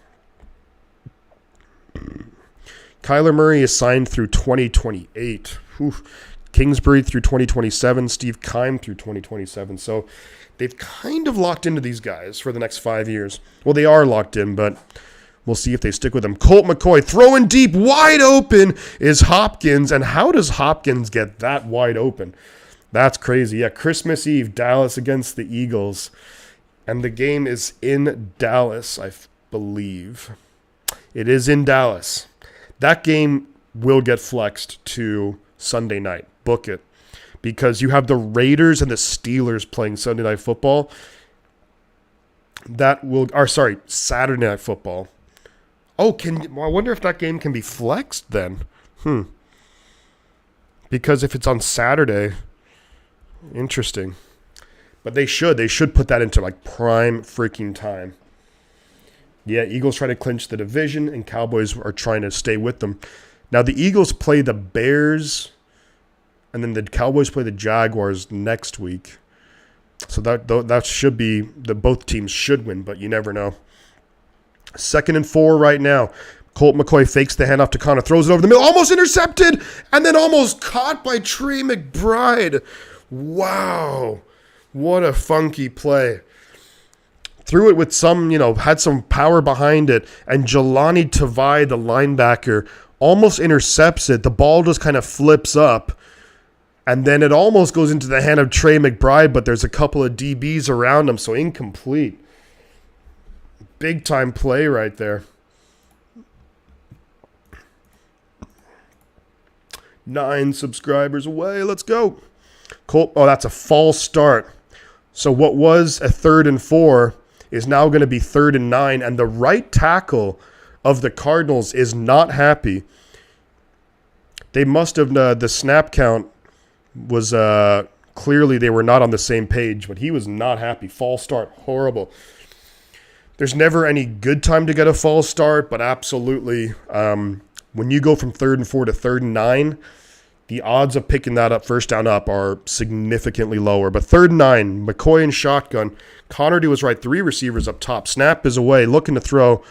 Kyler Murray is signed through 2028. Whew. Kingsbury through 2027. Steve Keim through 2027. So they've kind of locked into these guys for the next 5 years. Well, they are locked in, but we'll see if they stick with them. Colt McCoy throwing deep. Wide open is Hopkins. And how does Hopkins get that wide open? That's crazy. Yeah, Christmas Eve, Dallas against the Eagles. And the game is in Dallas, I believe. It is in Dallas. That game will get flexed to Sunday night. Book it. Because you have the Raiders and the Steelers playing Sunday Night Football. Saturday Night Football. Oh, I wonder if that game can be flexed then. Because if it's on Saturday, interesting. But they should put that into like prime freaking time. Yeah, Eagles try to clinch the division, and Cowboys are trying to stay with them. Now, the Eagles play the Bears, and then the Cowboys play the Jaguars next week. So that should be both teams should win, but you never know. 2nd and 4 right now. Colt McCoy fakes the handoff to Connor, throws it over the middle, almost intercepted, and then almost caught by Trey McBride. Wow, what a funky play. Threw it with some, had some power behind it, and Jelani Tavai, the linebacker, almost intercepts it. The ball just kind of flips up, and then it almost goes into the hand of Trey McBride, but there's a couple of DBs around him, so incomplete. Big time play right there. 9 subscribers away. Let's go. Colt. Oh, that's a false start. So what was a 3rd and 4 is now going to be 3rd and 9, and the right tackle of the Cardinals is not happy. They must have, the snap count was clearly they were not on the same page, but he was not happy. False start, horrible. There's never any good time to get a false start, but absolutely, when you go from 3rd and 4 to 3rd and 9, the odds of picking that up, first down up, are significantly lower. But 3rd and 9, McCoy and shotgun. Connor to his right, 3 receivers up top. Snap is away, looking to throw.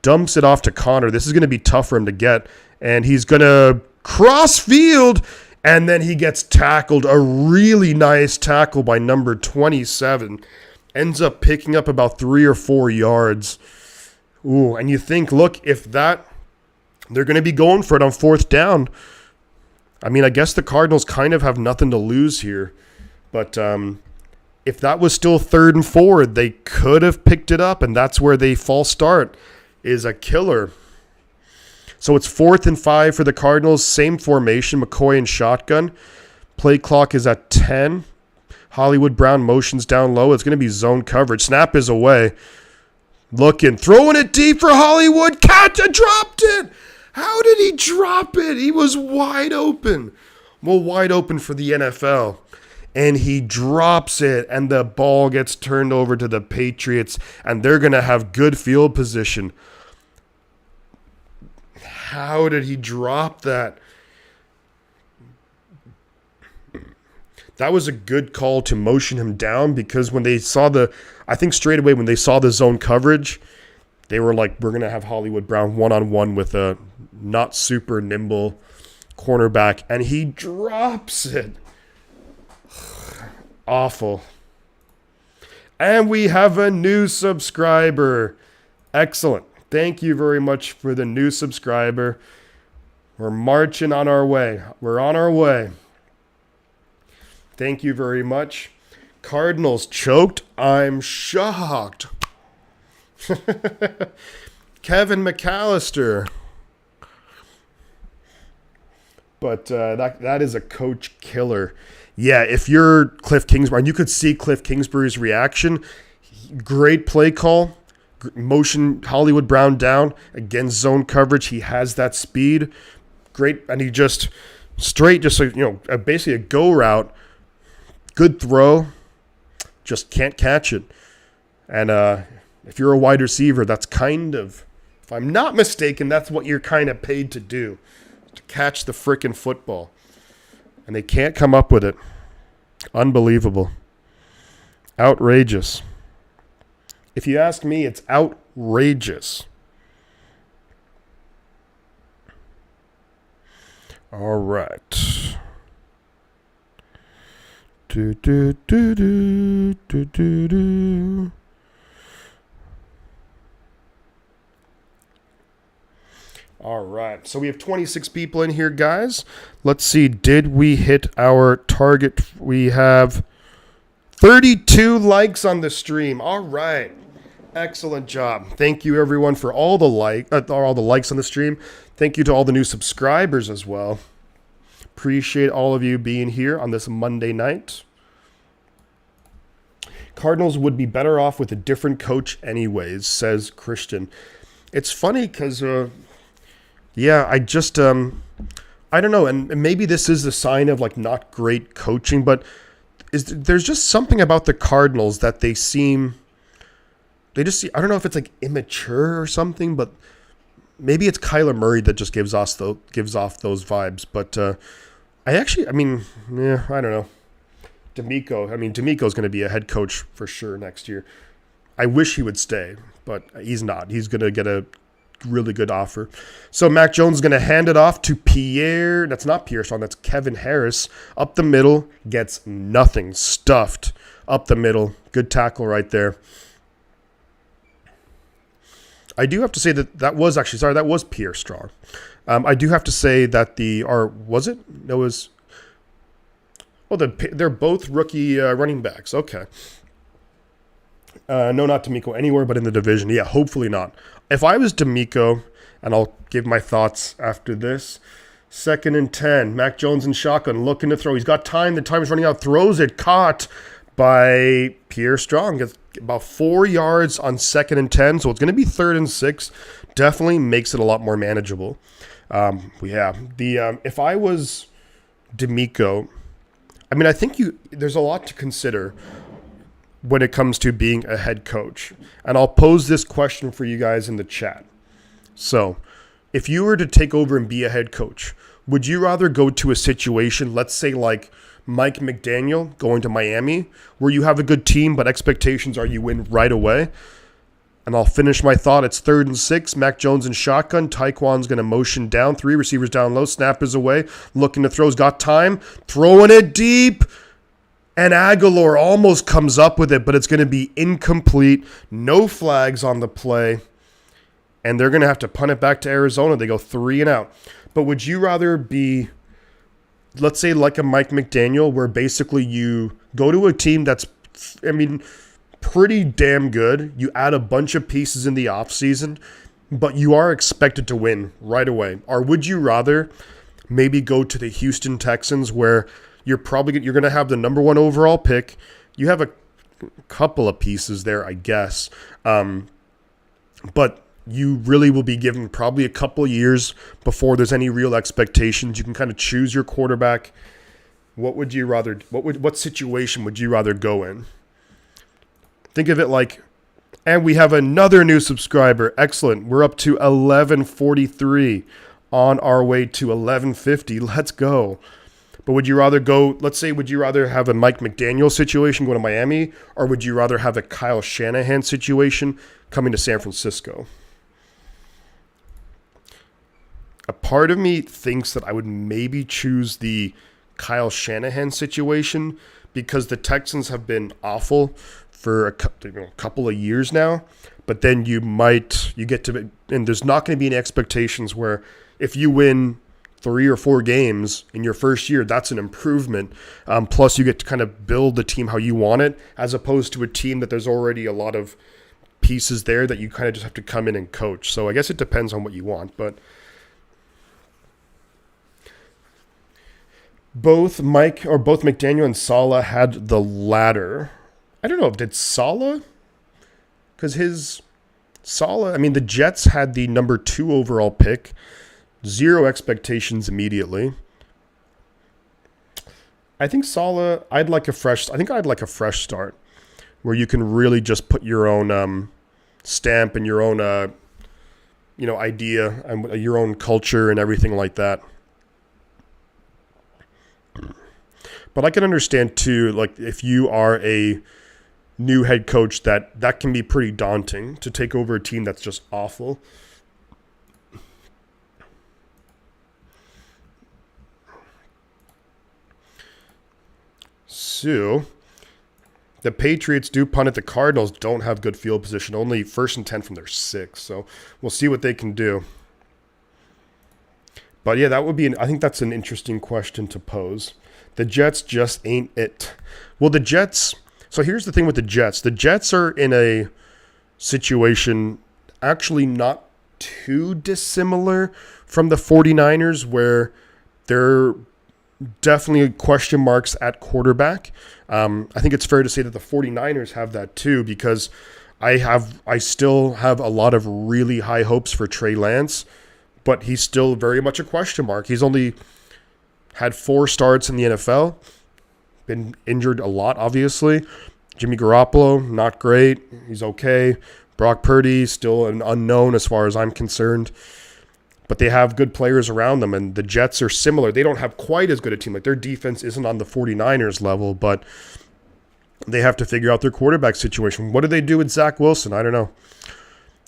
Dumps it off to Connor. This is going to be tough for him to get. And he's going to cross field, and then he gets tackled. A really nice tackle by number 27. Ends up picking up about 3 or 4 yards. Ooh, and you think, look, if that, they're going to be going for it on 4th down. I mean, I guess the Cardinals kind of have nothing to lose here. But if that was still 3rd and 4, they could have picked it up, and that's where they false start is a killer. So it's 4th and 5 for the Cardinals. Same formation, McCoy and shotgun. Play clock is at 10. Hollywood Brown motions down low. It's going to be zone coverage. Snap is away. Looking, throwing it deep for Hollywood. Catch it, dropped it. How did he drop it? He was wide open. Well, wide open for the NFL. And he drops it, and the ball gets turned over to the Patriots, and they're going to have good field position. How did he drop that? That was a good call to motion him down, because when they saw I think straight away when they saw the zone coverage, they were like, we're going to have Hollywood Brown one-on-one with a not super nimble cornerback, and he drops it. Awful. And we have a new subscriber. Excellent. Thank you very much for the new subscriber. We're marching on our way. We're on our way. Thank you very much. Cardinals choked. I'm shocked. Kevin McAllister. But that is a coach killer. Yeah, if you're Kliff Kingsbury, and you could see Kliff Kingsbury's reaction, great play call, motion Hollywood Brown down, against zone coverage. He has that speed. Great, and he just straight, basically a go route. Good throw, just can't catch it. And if you're a wide receiver, that's kind of If I'm not mistaken, that's what you're kind of paid to do, to catch the frickin' football. And they can't come up with it. Unbelievable. Outrageous. If you ask me, it's outrageous. All right. Do, do, do, do, do, do, do. All right. So we have 26 people in here, guys. Let's see. Did we hit our target? We have 32 likes on the stream. All right. Excellent job. Thank you, everyone, for all the likes on the stream. Thank you to all the new subscribers as well. Appreciate all of you being here on this Monday night. Cardinals would be better off with a different coach anyways, says Christian. It's funny because, I just, I don't know, and maybe this is the sign of, like, not great coaching, but there's just something about the Cardinals that they just, I don't know if it's, like, immature or something, but maybe it's Kyler Murray that just gives off those vibes, but I don't know. D'Amico's going to be a head coach for sure next year. I wish he would stay, but he's not. He's going to get a really good offer. So Mac Jones is going to hand it off to Pierre. That's not Pierre Strong. That's Kevin Harris. Up the middle. Gets nothing. Stuffed. Up the middle. Good tackle right there. I do have to say that was Pierre Strong. I do have to say that they're both rookie running backs. Okay. No, not D'Amico anywhere but in the division. Yeah, hopefully not. If I was D'Amico, and I'll give my thoughts after this, 2nd and 10, Mac Jones in shotgun, looking to throw. He's got time. The time is running out. Throws it. Caught by Pierre Strong. Gets about 4 yards on 2nd and 10, so it's going to be 3rd and 6. Definitely makes it a lot more manageable. If I was D'Amico, I think there's a lot to consider when it comes to being a head coach. And I'll pose this question for you guys in the chat. So, if you were to take over and be a head coach, would you rather go to a situation, let's say like Mike McDaniel going to Miami, where you have a good team, but expectations are you win right away? And I'll finish my thought. It's 3rd and 6. Mac Jones in shotgun. Tyquan's going to motion down. 3 receivers down low. Snap is away. Looking to throw. He's got time. Throwing it deep. And Aguilar almost comes up with it, but it's going to be incomplete. No flags on the play. And they're going to have to punt it back to Arizona. They go 3 and out. But would you rather be, let's say, like a Mike McDaniel, where basically you go to a team that's, pretty damn good. You add a bunch of pieces in the offseason, but you are expected to win right away. Or would you rather maybe go to the Houston Texans, where you're going to have the number 1 overall pick. You have a couple of pieces there, I guess. But you really will be given probably a couple of years before there's any real expectations. You can kind of choose your quarterback. What situation would you rather go in? Think of it like, and we have another new subscriber. Excellent. We're up to 1143 on our way to 1150. Let's go. But would you rather have a Mike McDaniel situation going to Miami, or would you rather have a Kyle Shanahan situation coming to San Francisco? A part of me thinks that I would maybe choose the Kyle Shanahan situation because the Texans have been awful for a couple of years now. But then you get to, and there's not going to be any expectations where if you win 3 or 4 games in your first year, that's an improvement. Plus, you get to kind of build the team how you want it, as opposed to a team that there's already a lot of pieces there that you kind of just have to come in and coach. So I guess it depends on what you want. But both McDaniel and Saleh had the latter. I don't know. Did Saleh? Because the Jets had the number 2 overall pick. 0 expectations immediately. I think Saleh, I'd like a fresh start where you can really just put your own stamp and your own idea and your own culture and everything like that. But I can understand too, like if you are a new head coach, that can be pretty daunting to take over a team that's just awful. So, the Patriots do punt it. The Cardinals don't have good field position. Only 1st and 10 from their 6. So, we'll see what they can do. But yeah, I think that's an interesting question to pose. The Jets just ain't it. Well, the Jets... So here's the thing with the Jets. The Jets are in a situation actually not too dissimilar from the 49ers, where they're definitely question marks at quarterback. I think it's fair to say that the 49ers have that too, because I still have a lot of really high hopes for Trey Lance, but he's still very much a question mark. He's only had 4 starts in the NFL. Been injured a lot, obviously. Jimmy Garoppolo, not great. He's okay. Brock Purdy, still an unknown as far as I'm concerned. But they have good players around them, and the Jets are similar. They don't have quite as good a team. Like, their defense isn't on the 49ers level, but they have to figure out their quarterback situation. What do they do with Zach Wilson? I don't know.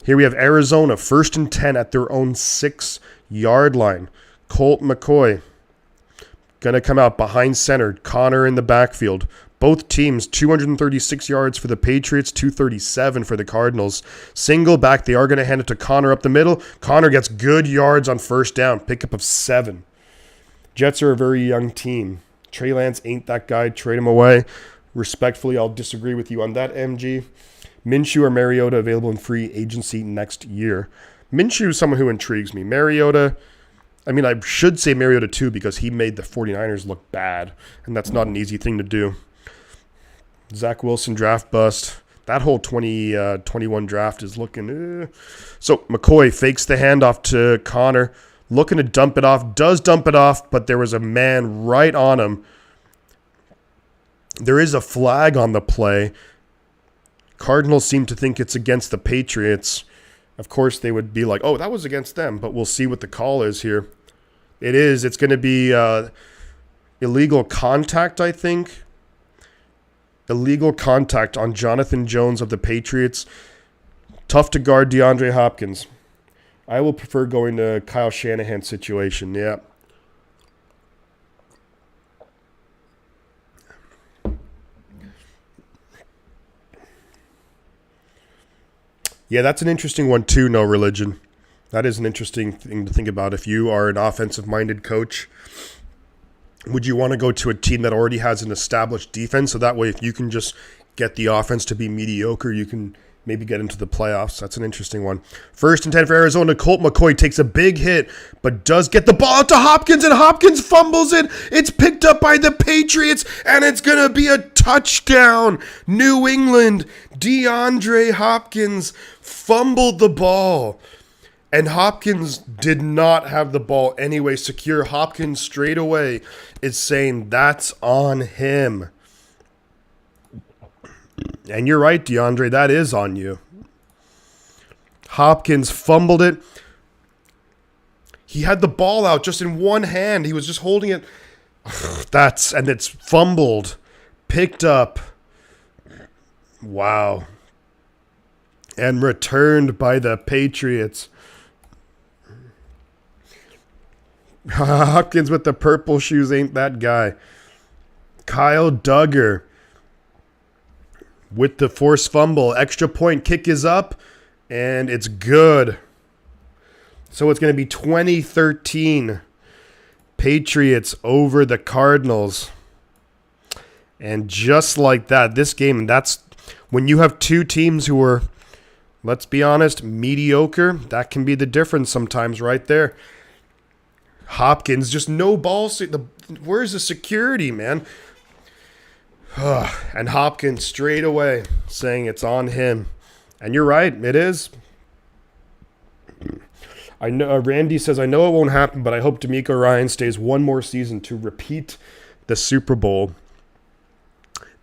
Here we have Arizona, 1st and 10 at their own 6-yard line. Colt McCoy going to come out behind center. Connor in the backfield. Both teams, 236 yards for the Patriots, 237 for the Cardinals. Single back, they are going to hand it to Connor up the middle. Connor gets good yards on 1st down, pickup of 7. Jets are a very young team. Trey Lance ain't that guy. Trade him away. Respectfully, I'll disagree with you on that, MG. Minshew or Mariota available in free agency next year. Minshew is someone who intrigues me. Mariota... I should say Mariota too, because he made the 49ers look bad, and that's not an easy thing to do. Zach Wilson, draft bust. That whole 2021 draft is looking... So McCoy fakes the handoff to Connor, looking to dump it off. Does dump it off, but there was a man right on him. There is a flag on the play. Cardinals seem to think it's against the Patriots. Of course, they would be like, oh, that was against them, but we'll see what the call is here. It is. It's going to be illegal contact, I think. Illegal contact on Jonathan Jones of the Patriots. Tough to guard DeAndre Hopkins. I will prefer going to Kyle Shanahan's situation, yeah. Yeah, that's an interesting one too, no religion. That is an interesting thing to think about. If you are an offensive-minded coach, would you want to go to a team that already has an established defense? So that way, if you can just get the offense to be mediocre, you can maybe get into the playoffs. That's an interesting one. 1st and 10 for Arizona. Colt McCoy takes a big hit, but does get the ball out to Hopkins, and Hopkins fumbles it. It's picked up by the Patriots, and it's going to be a touchdown. New England. DeAndre Hopkins fumbled the ball, and Hopkins did not have the ball anyway secure. Hopkins straight away is saying that's on him. And you're right, DeAndre, that is on you. Hopkins fumbled it. He had the ball out just in one hand. He was just holding it. And it's fumbled. Picked up. Wow. And returned by the Patriots. Hopkins with the purple shoes ain't that guy. Kyle Duggar with the forced fumble. Extra point kick is up, and it's good. So it's going to be 2013 Patriots over the Cardinals. And just like that, this game, that's when you have two teams who are, let's be honest, mediocre, that can be the difference sometimes right there. Hopkins, just no balls. Where's the security, man? And Hopkins straight away saying it's on him. And you're right, it is. I know Randy says, I know it won't happen, but I hope D'Amico Ryan stays one more season to repeat the Super Bowl.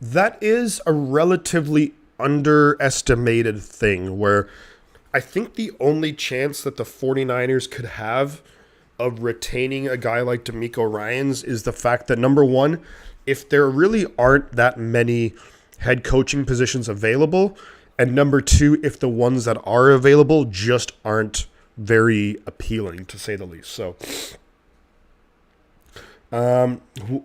That is a relatively underestimated thing where I think the only chance that the 49ers could have of retaining a guy like D'Amico Ryans is the fact that, number one, if there really aren't that many head coaching positions available, and number two, if the ones that are available just aren't very appealing, to say the least. So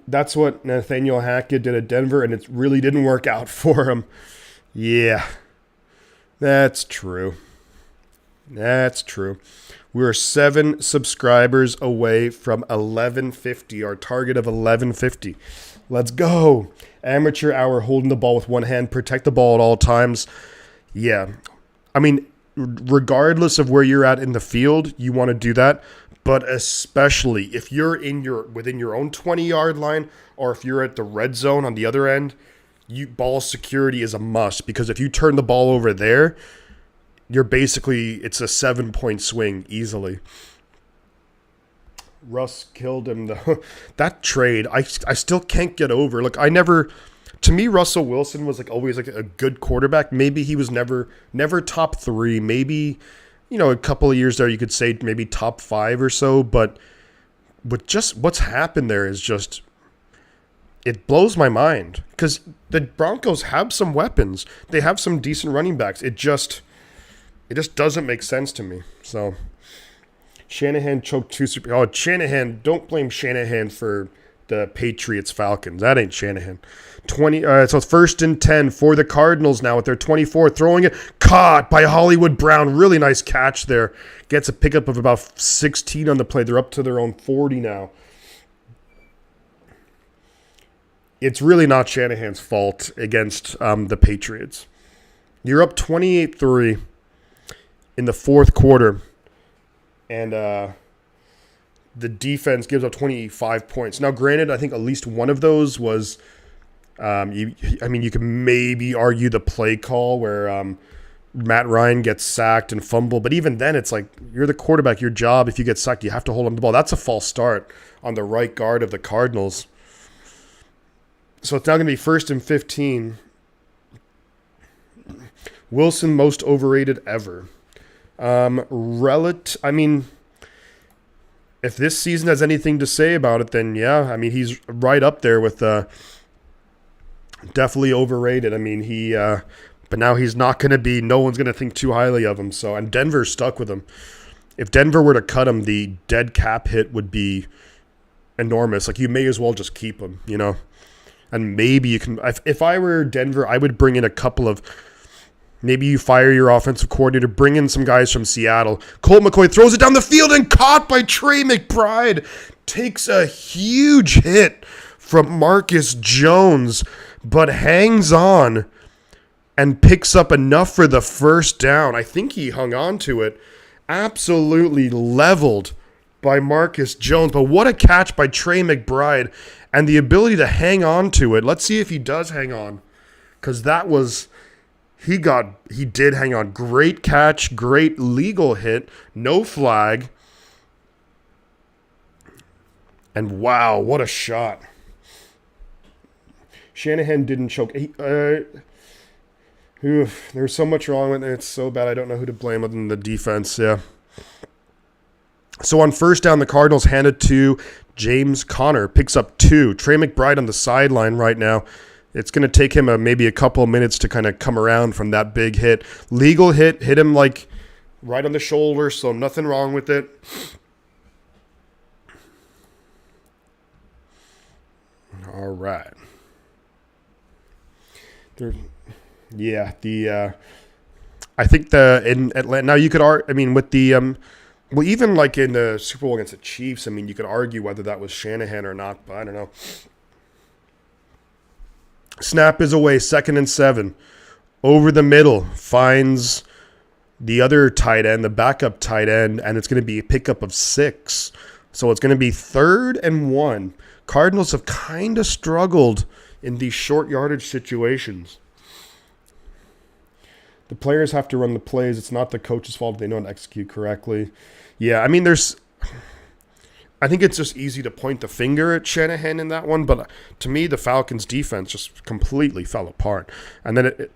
that's what Nathaniel Hackett did at Denver, and it really didn't work out for him. Yeah, that's true. That's true. We're 7 subscribers away from 1150, our target of 1150. Let's go. Amateur hour, holding the ball with one hand, protect the ball at all times. Yeah. I mean, regardless of where you're at in the field, you want to do that. But especially if you're within your own 20-yard line, or if you're at the red zone on the other end, ball security is a must, because if you turn the ball over there, it's a 7-point swing easily. Russ killed him though. That trade, I still can't get over. Look, to me, Russell Wilson was always a good quarterback. Maybe he was never top 3. Maybe, a couple of years there you could say maybe top 5 or so. But what's happened there is just, it blows my mind, because the Broncos have some weapons. They have some decent running backs. It just doesn't make sense to me. So Shanahan choked 2 Super. Oh, Shanahan! Don't blame Shanahan for the Patriots Falcons. That ain't Shanahan. So it's 1st and 10 for the Cardinals now at their 24. Throwing it, caught by Hollywood Brown. Really nice catch there. Gets a pickup of about 16 on the play. They're up to their own 40 now. It's really not Shanahan's fault against the Patriots. You're up 28-3 in the 4th quarter, and the defense gives up 25 points. Now, granted, I think at least one of those was, you can maybe argue the play call where Matt Ryan gets sacked and fumbled, but even then, it's you're the quarterback. Your job, if you get sacked, you have to hold on to the ball. That's a false start on the right guard of the Cardinals. So it's now going to be 1st and 15. Wilson, most overrated ever. If this season has anything to say about it, then yeah, he's right up there with definitely overrated. But now he's not going to be, no one's going to think too highly of him. So, and Denver's stuck with him. If Denver were to cut him, the dead cap hit would be enormous. You may as well just keep him, And maybe you can, if I were Denver, I would bring in a couple of, maybe you fire your offensive coordinator, bring in some guys from Seattle. Colt McCoy throws it down the field and caught by Trey McBride. Takes a huge hit from Marcus Jones, but hangs on and picks up enough for the first down. I think he hung on to it. Absolutely leveled by Marcus Jones. But what a catch by Trey McBride, and the ability to hang on to it. Let's see if he does hang on, because that was... He did hang on. Great catch, great legal hit, no flag. And wow, what a shot. Shanahan didn't choke. There's so much wrong with it. It's so bad I don't know who to blame other than the defense, yeah. So on 1st down, the Cardinals hand it to James Conner. Picks up 2. Trey McBride on the sideline right now. It's going to take him maybe a couple of minutes to kind of come around from that big hit. Legal hit him right on the shoulder, so nothing wrong with it. All right. I think in Atlanta, now you could with the even in the Super Bowl against the Chiefs, you could argue whether that was Shanahan or not, but I don't know. Snap is away, 2nd and 7. Over the middle, finds the other tight end, the backup tight end, and it's going to be a pickup of 6. So it's going to be 3rd and 1. Cardinals have kind of struggled in these short yardage situations. The players have to run the plays. It's not the coach's fault if they don't execute correctly. Yeah, I think it's just easy to point the finger at Shanahan in that one, but to me, the Falcons' defense just completely fell apart. And then,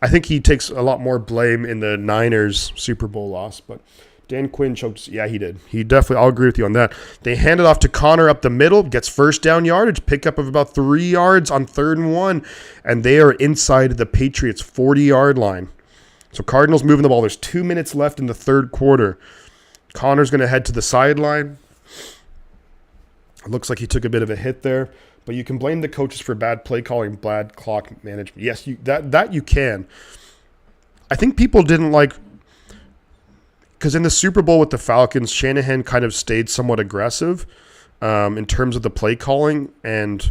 I think he takes a lot more blame in the Niners Super Bowl loss, but Dan Quinn choked. Yeah, he did. He definitely, I'll agree with you on that. They hand it off to Connor up the middle, gets first down yardage, pickup of about 3 yards on 3rd and 1, and they are inside the Patriots 40-yard line. So Cardinals moving the ball. There's 2 minutes left in the third quarter. Connor's going to head to the sideline. It looks like he took a bit of a hit there, but you can blame the coaches for bad play calling, bad clock management. Yes, that you can. I think people didn't like, because in the Super Bowl with the Falcons, Shanahan kind of stayed somewhat aggressive in terms of the play calling, and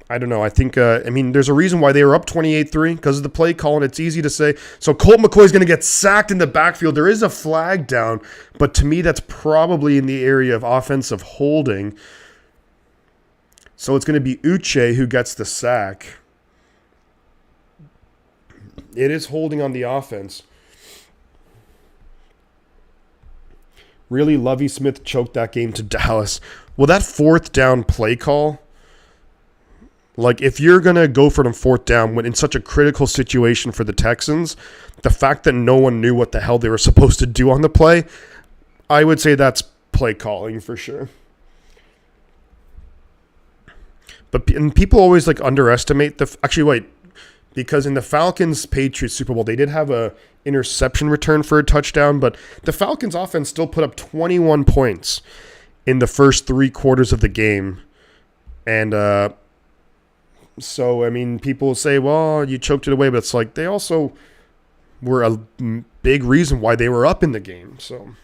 I don't know. I think, there's a reason why they were up 28-3 because of the play calling. It's easy to say. So Colt McCoy is going to get sacked in the backfield. There is a flag down, but to me that's probably in the area of offensive holding. So it's going to be Uche who gets the sack. It is holding on the offense. Really, Lovie Smith choked that game to Dallas. Well, that 4th down play call, like if you're going to go for them 4th down when in such a critical situation for the Texans, the fact that no one knew what the hell they were supposed to do on the play, I would say that's play calling for sure. And people always like underestimate because in the Falcons-Patriots Super Bowl, they did have a interception return for a touchdown, but the Falcons offense still put up 21 points in the first 3 quarters of the game. And so, people say, well, you choked it away, but it's like they also were a big reason why they were up in the game. So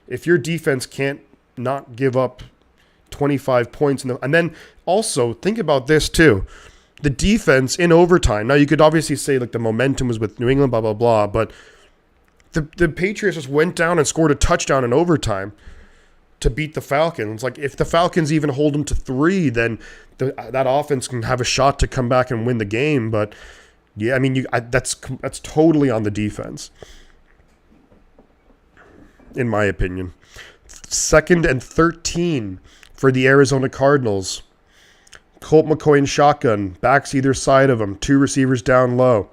if your defense can't not give up 25 points, and then also think about this too. The defense in overtime. Now, you could obviously say like the momentum was with New England, blah, blah, blah. But the Patriots just went down and scored a touchdown in overtime to beat the Falcons. Like if the Falcons even hold them to 3, then that offense can have a shot to come back and win the game. But yeah, that's totally on the defense, in my opinion. 2nd and 13 for the Arizona Cardinals. Colt McCoy in shotgun, backs either side of him, 2 receivers down low.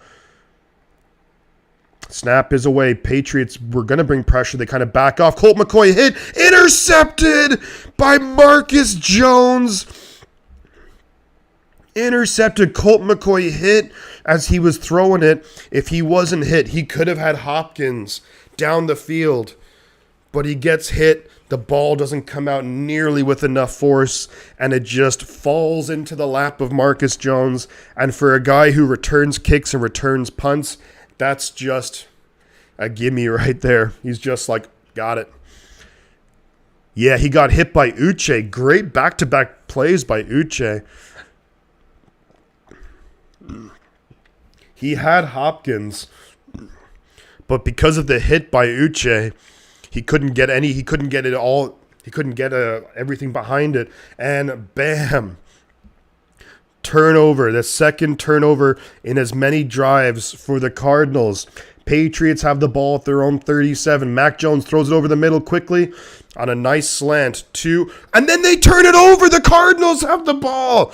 Snap is away. Patriots were going to bring pressure. They kind of back off. Colt McCoy hit, intercepted by Marcus Jones. Intercepted. Colt McCoy hit as he was throwing it. If he wasn't hit, he could have had Hopkins down the field, but he gets hit. The ball doesn't come out nearly with enough force, and it just falls into the lap of Marcus Jones. And for a guy who returns kicks and returns punts, that's just a gimme right there. He's just like, got it. Yeah, he got hit by Uche. Great back-to-back plays by Uche. He had Hopkins, but because of the hit by Uche, he couldn't get it all. He couldn't get everything behind it. And bam, turnover. The 2nd turnover in as many drives for the Cardinals. Patriots have the ball at their own 37. Mac Jones throws it over the middle quickly on a nice slant. 2. And then they turn it over. The Cardinals have the ball.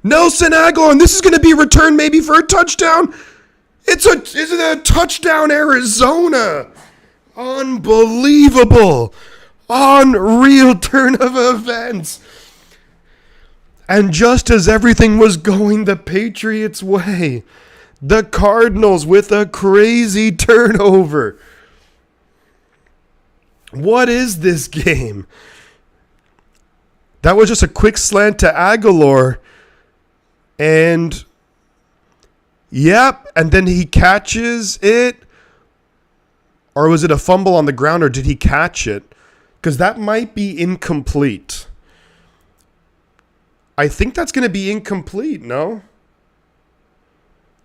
Nelson Aguilar. And this is going to be returned maybe for a touchdown. Isn't it a touchdown, Arizona? Unbelievable. Unreal turn of events. And just as everything was going the Patriots' way, the Cardinals with a crazy turnover. What is this game? That was just a quick slant to Aguilar. And yep, and then he catches it. Or was it a fumble on the ground, or did he catch it? Because that might be incomplete. I think that's going to be incomplete, no?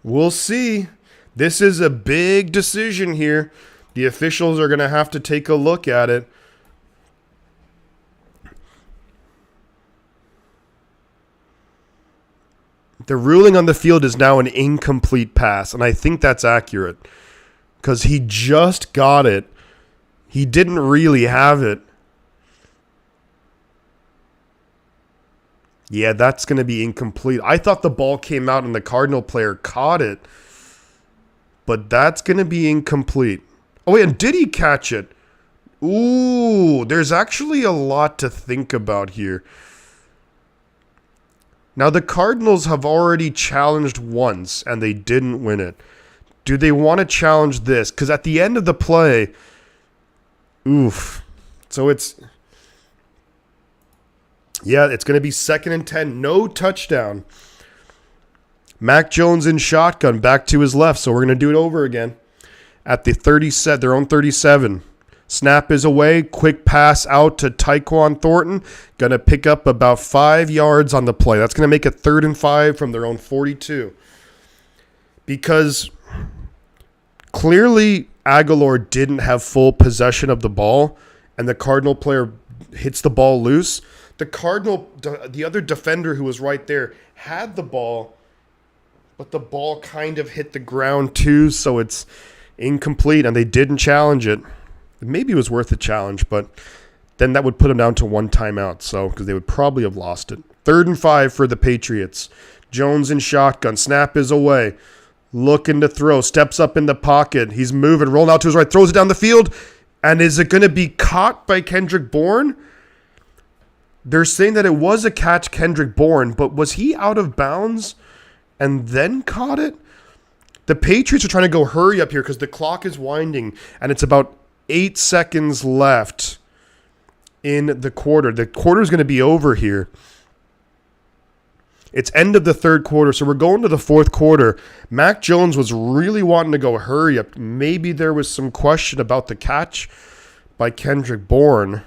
We'll see. This is a big decision here. The officials are going to have to take a look at it. The ruling on the field is now an incomplete pass, and I think that's accurate. Because he just got it. He didn't really have it. Yeah, that's going to be incomplete. I thought the ball came out and the Cardinal player caught it, but that's going to be incomplete. Oh, wait, and did he catch it? Ooh, there's actually a lot to think about here. Now, the Cardinals have already challenged once, and they didn't win it. Do they want to challenge this? Because at the end of the play, oof. So it's going to be 2nd and 10. No touchdown. Mac Jones in shotgun, back to his left. So we're going to do it over again. At the 37, their own 37. Snap is away. Quick pass out to Tyquan Thornton. Going to pick up about 5 yards on the play. That's going to make it 3rd and 5 from their own 42. Because clearly Aguilar didn't have full possession of the ball, and the Cardinal player hits the ball loose. The other defender who was right there had the ball, but the ball kind of hit the ground too, so it's incomplete, and they didn't challenge it. Maybe it was worth a challenge, but then that would put them down to 1 timeout, so because they would probably have lost it. 3rd and 5 for the Patriots. Jones in shotgun. Snap is away. Looking to throw. Steps up in the pocket. He's moving, rolling out to his right. Throws it down the field. And is it going to be caught by Kendrick Bourne? They're saying that it was a catch, Kendrick Bourne, but was he out of bounds and then caught it? The Patriots are trying to go hurry up here because the clock is winding, and it's about 8 seconds left in the quarter. The quarter is going to be over here. It's end of the 3rd quarter, so we're going to the 4th quarter. Mac Jones was really wanting to go hurry up. Maybe there was some question about the catch by Kendrick Bourne.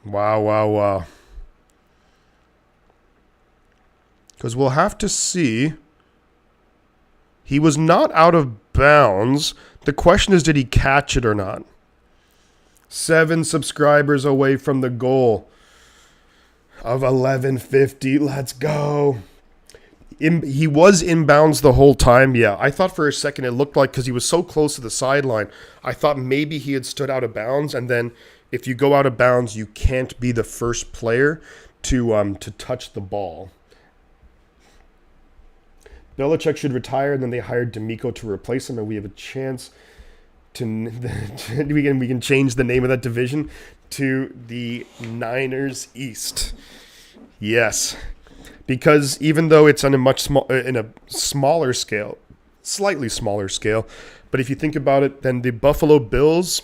Wow. Because we'll have to see. He was not out of bounds. The question is, did he catch it or not? 7 subscribers away from the goal of 1150. Let's go. He was inbounds the whole time. Yeah, I thought for a second it looked like, because he was so close to the sideline, I thought maybe he had stood out of bounds, and then if you go out of bounds, you can't be the first player to touch the ball. Belichick should retire, and then they hired D'Amico to replace him, and we have a chance to we can change the name of that division to the Niners East. Yes, because even though it's on a smaller scale, slightly smaller scale, but if you think about it, then the Buffalo Bills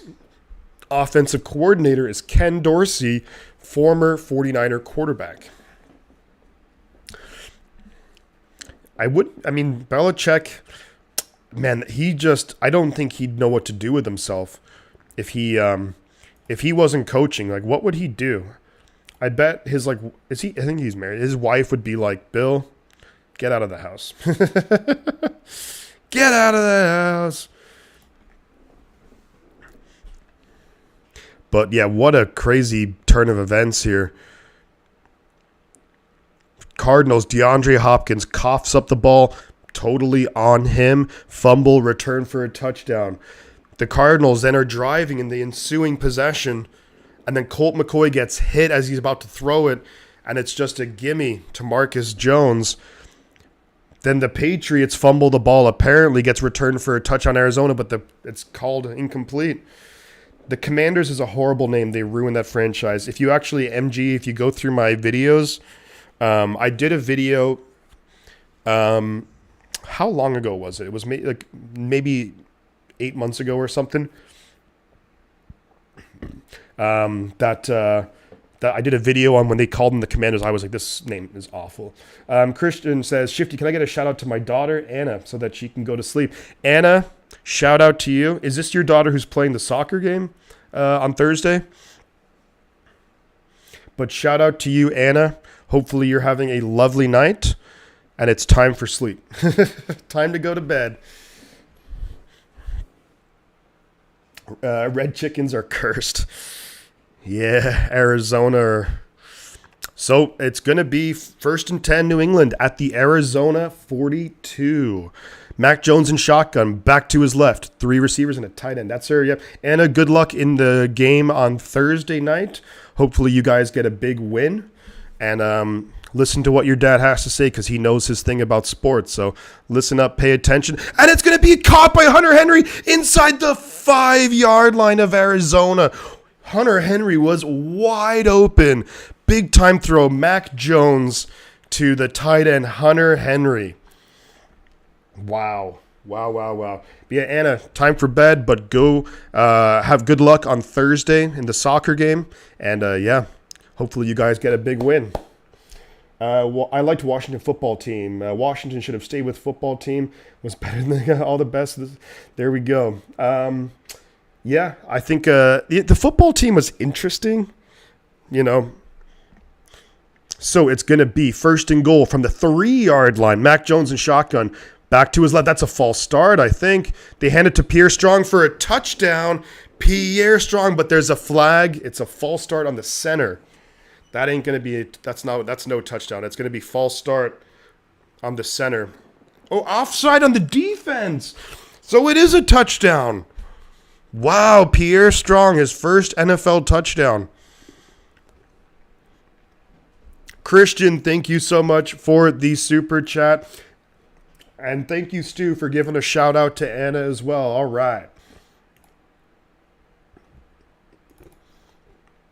offensive coordinator is Ken Dorsey, former 49er quarterback. Belichick, man, I don't think he'd know what to do with himself if he wasn't coaching. Like, what would he do? I bet I think he's married. His wife would be like, Bill, get out of the house. Get out of the house. But yeah, what a crazy turn of events here. Cardinals, DeAndre Hopkins coughs up the ball, totally on him. Fumble, return for a touchdown. The Cardinals then are driving in the ensuing possession, and then Colt McCoy gets hit as he's about to throw it, and it's just a gimme to Marcus Jones. Then the Patriots fumble the ball, apparently gets returned for a touch on Arizona, but it's called incomplete. The Commanders is a horrible name. They ruined that franchise. If you go through my videos, I did a video. How long ago was it? It was maybe 8 months ago or something. That I did a video on when they called them the Commanders. I was like, this name is awful. Christian says, Shifty, can I get a shout out to my daughter, Anna, so that she can go to sleep? Anna, shout out to you. Is this your daughter who's playing the soccer game on Thursday? But shout out to you, Anna. Hopefully you're having a lovely night, and it's time for sleep. Time to go to bed. Red chickens are cursed. Yeah, Arizona. So it's going to be 1st and 10 New England at the Arizona 42. Mac Jones in shotgun, back to his left. 3 receivers and a tight end. That's her, yep. Anna, good luck in the game on Thursday night. Hopefully you guys get a big win. And listen to what your dad has to say because he knows his thing about sports. So listen up, pay attention. And it's going to be caught by Hunter Henry inside the 5-yard line of Arizona. Hunter Henry was wide open. Big time throw. Mac Jones to the tight end, Hunter Henry. Wow. But yeah, Anna, time for bed, but go have good luck on Thursday in the soccer game. And yeah, hopefully you guys get a big win. Well, I liked Washington football team. Washington should have stayed with football team. Was better than all the best. There we go. Yeah, I think the football team was interesting, So it's going to be 1st and goal from the 3-yard line. Mac Jones in shotgun. Back to his left. That's a false start, I think. They hand it to Pierre Strong for a touchdown. Pierre Strong, but there's a flag. It's a false start on the center. That ain't going to be that's no touchdown. It's going to be false start on the center. Oh, offside on the defense. So it is a touchdown. Wow, Pierre Strong, his first NFL touchdown. Christian, thank you so much for the super chat. And thank you, Stu, for giving a shout out to Anna as well. All right.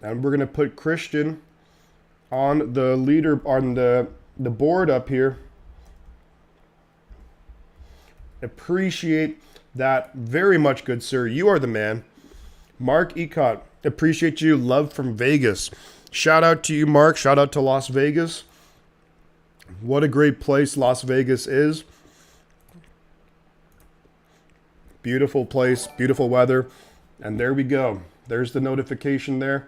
And we're going to put Christian on the the board up here. Appreciate that very much, good sir. You are the man. Mark Ecott, appreciate you. Love from Vegas. Shout out to you, Mark. Shout out to Las Vegas. What a great place Las Vegas is. Beautiful place, beautiful weather. And there we go. There's the notification there.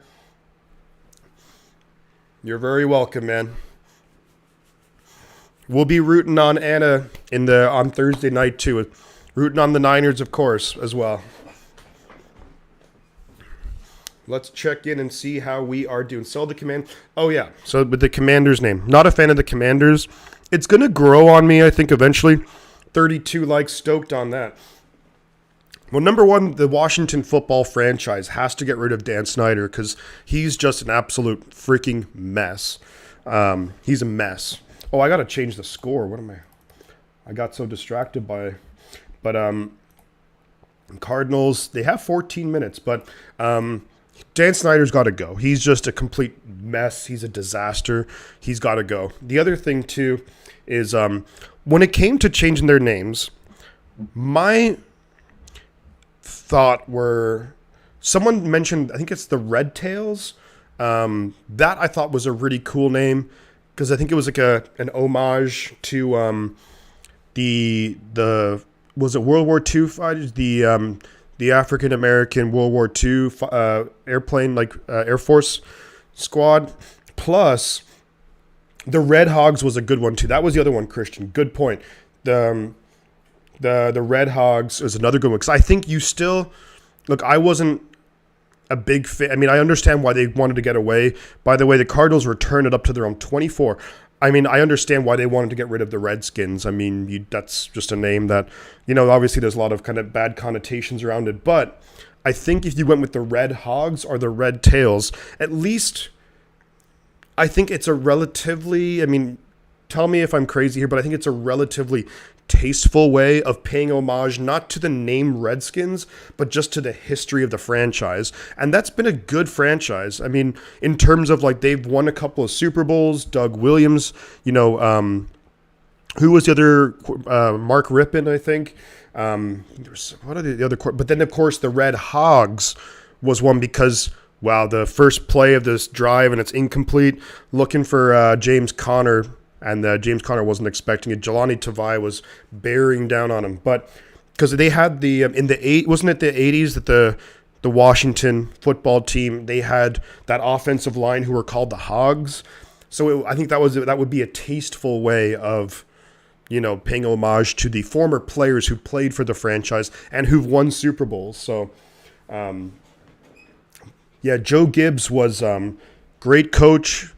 You're very welcome, man. We'll be rooting on Anna on Thursday night too. Rooting on the Niners, of course, as well. Let's check in and see how we are doing. Sell the command. Oh, yeah. So with the Commanders name. Not a fan of the Commanders. It's going to grow on me, I think, eventually. 32 likes, stoked on that. Well, number one, the Washington football franchise has to get rid of Dan Snyder because he's just an absolute freaking mess. He's a mess. Oh, I got to change the score. What am I got so distracted by... But Cardinals, they have 14 minutes, but Dan Snyder's got to go. He's just a complete mess. He's a disaster. He's got to go. The other thing, too, is when it came to changing their names, my thought were, someone mentioned, I think it's the Red Tails. That I thought was a really cool name because I think it was like an homage to the was it World War II fighters? The African American World War II airplane, Air Force squad. Plus, the Red Hogs was a good one too. That was the other one, Christian. Good point. The Red Hogs is another good one because I think you still look. I wasn't a big fan. I mean, I understand why they wanted to get away. By the way, the Cardinals returned it up to their own 24. I mean, I understand why they wanted to get rid of the Redskins. I mean, that's just a name that, obviously there's a lot of kind of bad connotations around it. But I think if you went with the Red Hogs or the Red Tails, at least I think it's a relatively, tell me if I'm crazy here, but I think it's a relatively tasteful way of paying homage not to the name Redskins, but just to the history of the franchise. And that's been a good franchise. I mean, in terms of they've won a couple of Super Bowls, Doug Williams, who was the other, Mark Rippon, I think. What are the other, but then of course the Red Hogs was one because, wow, the first play of this drive and it's incomplete, looking for James Conner. And James Conner wasn't expecting it. Jelani Tavai was bearing down on him. But because they had wasn't it the 80s that the Washington football team, they had that offensive line who were called the Hogs. So I think that would be a tasteful way of, paying homage to the former players who played for the franchise and who've won Super Bowls. So, yeah, Joe Gibbs was great coach.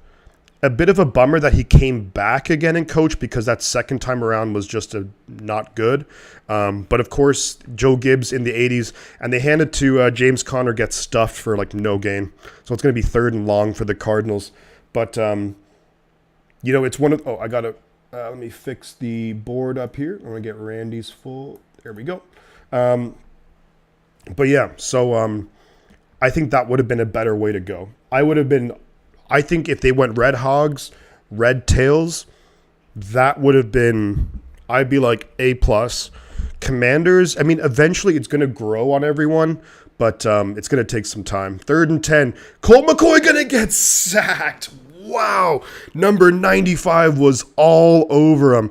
A bit of a bummer that he came back again and coached, because that second time around was just not good. But of course, Joe Gibbs in the 80s, and they handed to James Conner, gets stuffed for like no gain. So it's going to be 3rd and long for the Cardinals. But, it's one of, I got to, let me fix the board up here. I'm going to get Randy's full. There we go. But yeah, so I think that would have been a better way to go. I think if they went Red Hogs, Red Tails, that would have been, I'd be like A+. Commanders, I mean, eventually it's going to grow on everyone, but it's going to take some time. 3rd and 10. Colt McCoy going to get sacked. Wow. Number 95 was all over him.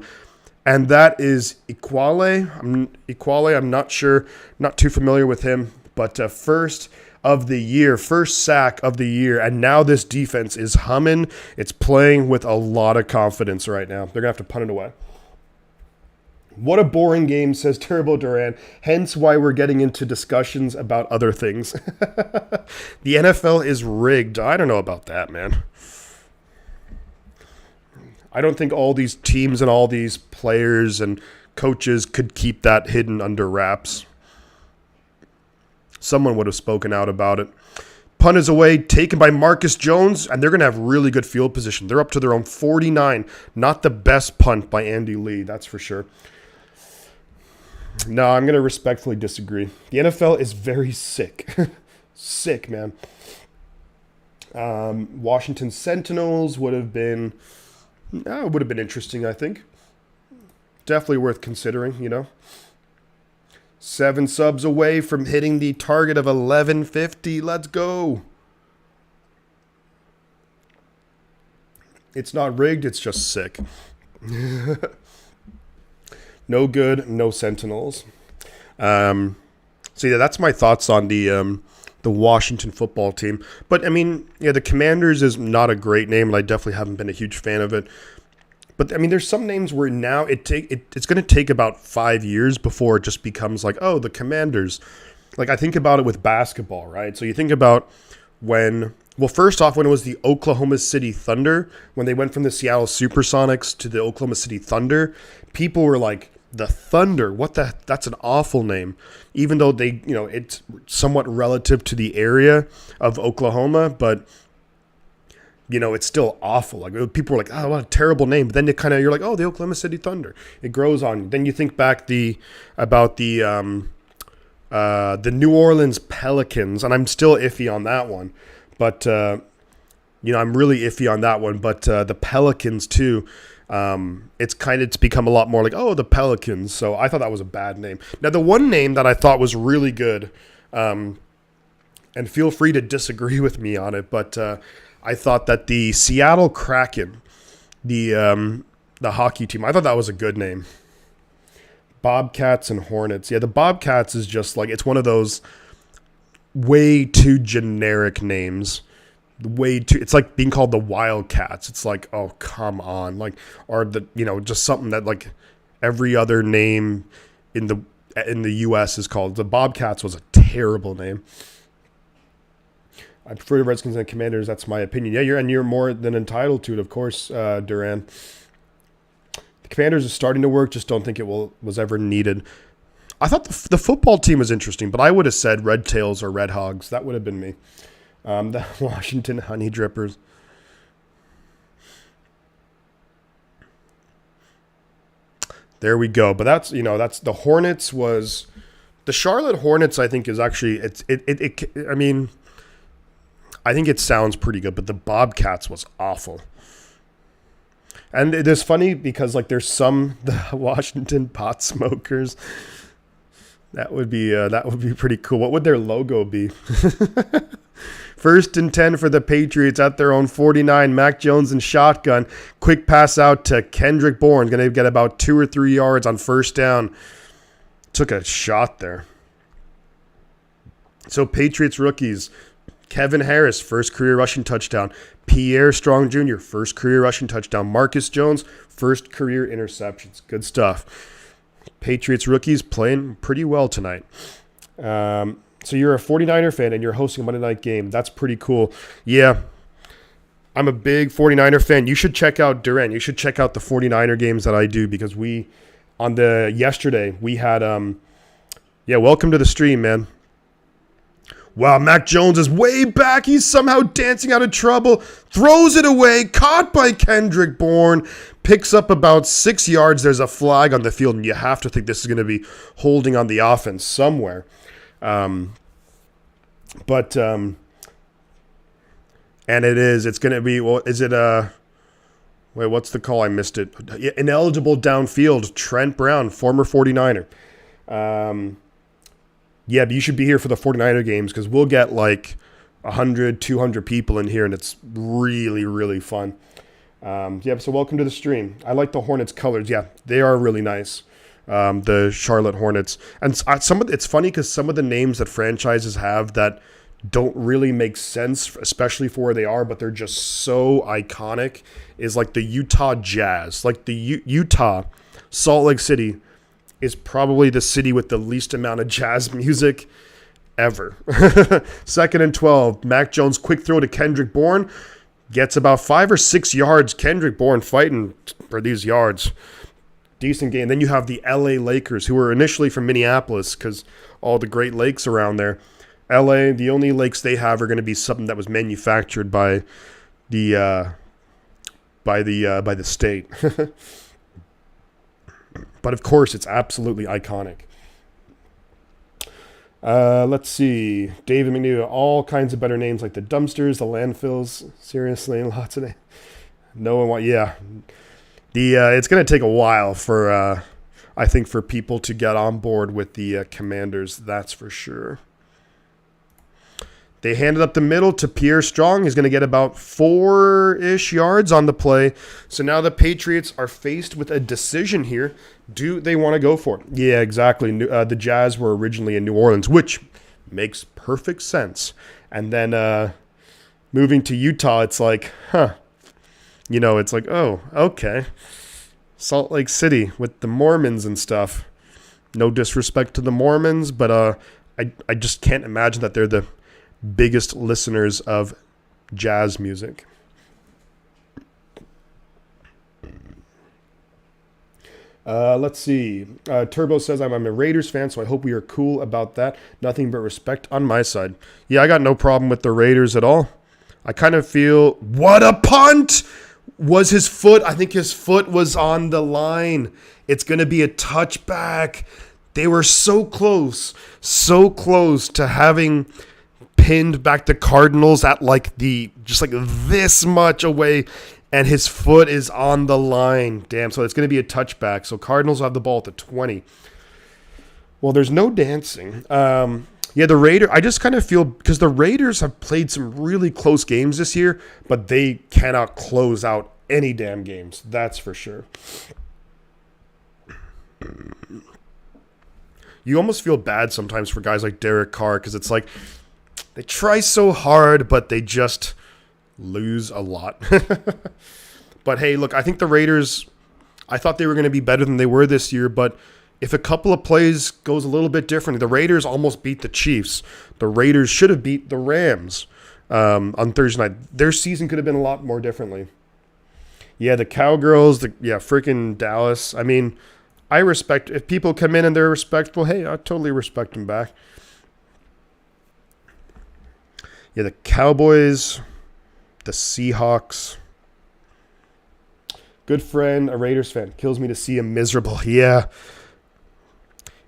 And that is Equale. I'm not sure, not too familiar with him, but first of the year, first sack of the year, and now this defense is humming. It's playing with a lot of confidence right now. They're going to have to punt it away. What a boring game, says Turbo Duran. Hence why we're getting into discussions about other things. The NFL is rigged. I don't know about that, man. I don't think all these teams and all these players and coaches could keep that hidden under wraps. Someone would have spoken out about it. Punt is away, taken by Marcus Jones, and they're going to have really good field position. They're up to their own 49. Not the best punt by Andy Lee, that's for sure. No, I'm going to respectfully disagree. The NFL is very sick. Sick, man. Washington Sentinels would have been interesting, I think. Definitely worth considering, 7 subs away from hitting the target of 1150. Let's go. It's not rigged, it's just sick. No good, no Sentinels. So yeah, that's my thoughts on the Washington football team. But I mean, yeah, the Commanders is not a great name, and I definitely haven't been a huge fan of it. But I mean, there's some names where now it's going to take about 5 years before it just becomes like, oh, the Commanders. Like, I think about it with basketball, right? So you think about first off, when it was the Oklahoma City Thunder, when they went from the Seattle Supersonics to the Oklahoma City Thunder, people were like, the Thunder, that's an awful name. Even though it's somewhat relative to the area of Oklahoma, but it's still awful. Like, people were like, oh, what a terrible name. But then you're like, oh, the Oklahoma City Thunder. It grows on you. Then you think back about the New Orleans Pelicans, and I'm still iffy on that one. But, I'm really iffy on that one. But the Pelicans, too, it's become a lot more like, oh, the Pelicans. So I thought that was a bad name. Now, the one name that I thought was really good, and feel free to disagree with me on it, but I thought that the Seattle Kraken, the hockey team, I thought that was a good name. Bobcats and Hornets. Yeah, the Bobcats is just like, it's one of those way too generic names. It's like being called the Wildcats. It's like, oh, come on. Like, or just something that like every other name in the U.S. is called. The Bobcats was a terrible name. I prefer the Redskins and Commanders. That's my opinion. Yeah, you're more than entitled to it, of course, Duran. The Commanders are starting to work. Just don't think it was ever needed. I thought the football team was interesting, but I would have said Red Tails or Red Hogs. That would have been me. The Washington Honey Drippers. There we go. But that's the Hornets was the Charlotte Hornets. I think is actually I mean, I think it sounds pretty good, but the Bobcats was awful. And it is funny because like there's the Washington pot smokers. That would be pretty cool. What would their logo be? 1st and 10 for the Patriots at their own 49. Mac Jones in shotgun. Quick pass out to Kendrick Bourne. Going to get about 2 or 3 yards on first down. Took a shot there. So Patriots rookies. Kevin Harris, first career rushing touchdown. Pierre Strong Jr., first career rushing touchdown. Marcus Jones, first career interceptions. Good stuff. Patriots rookies playing pretty well tonight. So you're a 49er fan and you're hosting a Monday night game. That's pretty cool. Yeah. I'm a big 49er fan. You should check out Duran. You should check out the 49er games that I do because yesterday we had welcome to the stream, man. Wow, Mac Jones is way back. He's somehow dancing out of trouble. Throws it away. Caught by Kendrick Bourne. Picks up about 6 yards. There's a flag on the field, and you have to think this is going to be holding on the offense somewhere. And it is. It's going to be, well, is it wait, what's the call? I missed it. Ineligible downfield. Trent Brown, former 49er. Yeah, but you should be here for the 49er games because we'll get like 100, 200 people in here, and it's really, really fun. So welcome to the stream. I like the Hornets colors. Yeah, they are really nice. The Charlotte Hornets. And it's funny because some of the names that franchises have that don't really make sense, especially for where they are, but they're just so iconic, is like the Utah Jazz. Like the Utah, Salt Lake City is probably the city with the least amount of jazz music ever. 2nd and 12. Mac Jones, quick throw to Kendrick Bourne. Gets about 5 or 6 yards. Kendrick Bourne fighting for these yards. Decent game. Then you have the LA Lakers, who were initially from Minneapolis because all the Great Lakes around there. LA, the only lakes they have are going to be something that was manufactured by the state. But of course, it's absolutely iconic. Let's see. David McNeil, all kinds of better names like the dumpsters, the landfills. Seriously, lots of names. No one want. Yeah, it's going to take a while for I think for people to get on board with the Commanders. That's for sure. They handed up the middle to Pierre Strong. He's going to get about 4-ish yards on the play. So now the Patriots are faced with a decision here. Do they want to go for it? Yeah, exactly. The Jazz were originally in New Orleans, which makes perfect sense. And then moving to Utah, it's like, it's like, oh, okay. Salt Lake City with the Mormons and stuff. No disrespect to the Mormons, but I just can't imagine that they're the biggest listeners of jazz music. Let's see. Turbo says, I'm a Raiders fan, so I hope we are cool about that. Nothing but respect on my side. Yeah, I got no problem with the Raiders at all. I kind of feel, what a punt! Was his foot? I think his foot was on the line. It's going to be a touchback. They were so close to having pinned back the Cardinals at just this much away, and his foot is on the line. Damn, so it's going to be a touchback. So Cardinals have the ball at the 20. Well, there's no dancing. The Raiders, I just kind of feel, because the Raiders have played some really close games this year, but they cannot close out any damn games. That's for sure. You almost feel bad sometimes for guys like Derek Carr, because it's like, they try so hard, but they just lose a lot. But hey, look, I think the Raiders, I thought they were going to be better than they were this year, but if a couple of plays goes a little bit different, the Raiders almost beat the Chiefs. The Raiders should have beat the Rams on Thursday night. Their season could have been a lot more differently. Yeah, the Cowgirls, freaking Dallas. I mean, I respect, if people come in and they're respectful, hey, I totally respect them back. Yeah, the Cowboys, the Seahawks. Good friend, a Raiders fan. Kills me to see him miserable. Yeah.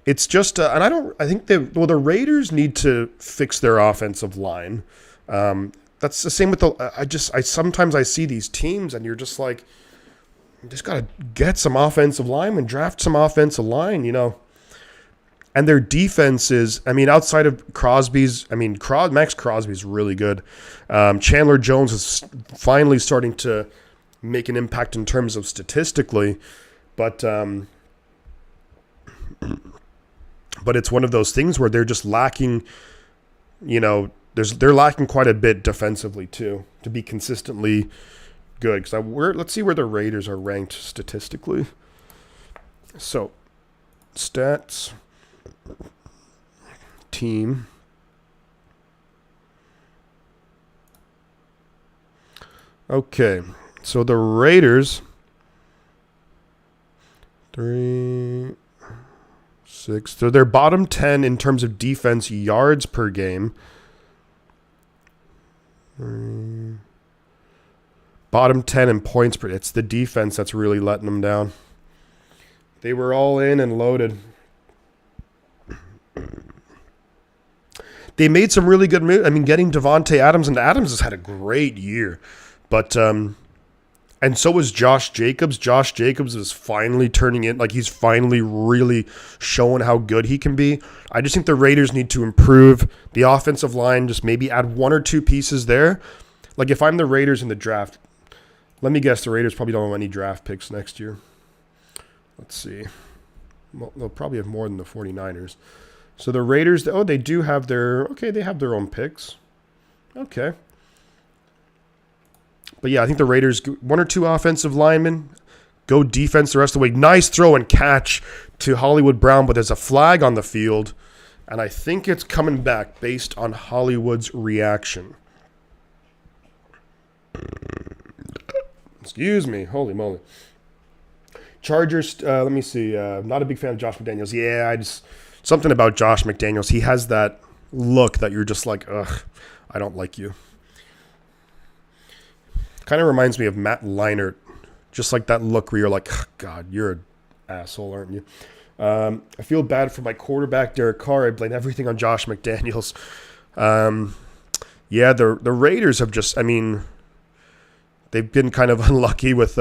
It's just, and I think the Raiders need to fix their offensive line. That's the same with sometimes I see these teams and you're just like, you just got to get some offensive linemen, draft some offensive line, And their defense is, outside of Crosby's, Max Crosby's really good. Chandler Jones is finally starting to make an impact in terms of statistically, but it's one of those things where they're just lacking, they're lacking quite a bit defensively too to be consistently good. Because let's see where the Raiders are ranked statistically. So, stats. Team. Okay, so the Raiders, 3, 6. So they're bottom 10 in terms of defense yards per game. Bottom 10 in points per. It's the defense that's really letting them down. They were all in and loaded. They made some really good moves. I mean, getting DeVante Adams, and Adams has had a great year. But, and so was Josh Jacobs. Josh Jacobs is finally turning in. Like, he's finally really showing how good he can be. I just think the Raiders need to improve the offensive line, just maybe add 1 or 2 pieces there. Like, if I'm the Raiders in the draft, let me guess, the Raiders probably don't have any draft picks next year. Let's see. Well, they'll probably have more than the 49ers. So the Raiders, they do have they have their own picks. Okay. But yeah, I think the Raiders, 1 or 2 offensive linemen, go defense the rest of the way. Nice throw and catch to Hollywood Brown, but there's a flag on the field, and I think it's coming back based on Hollywood's reaction. Excuse me. Holy moly. Chargers, let me see. Not a big fan of Josh McDaniels. Yeah, something about Josh McDaniels. He has that look that you're just like, ugh, I don't like you. Kind of reminds me of Matt Leinart. Just like that look where you're like, oh, God, you're an asshole, aren't you? I feel bad for my quarterback, Derek Carr. I blame everything on Josh McDaniels. Yeah, the Raiders have just, I mean, they've been kind of unlucky with,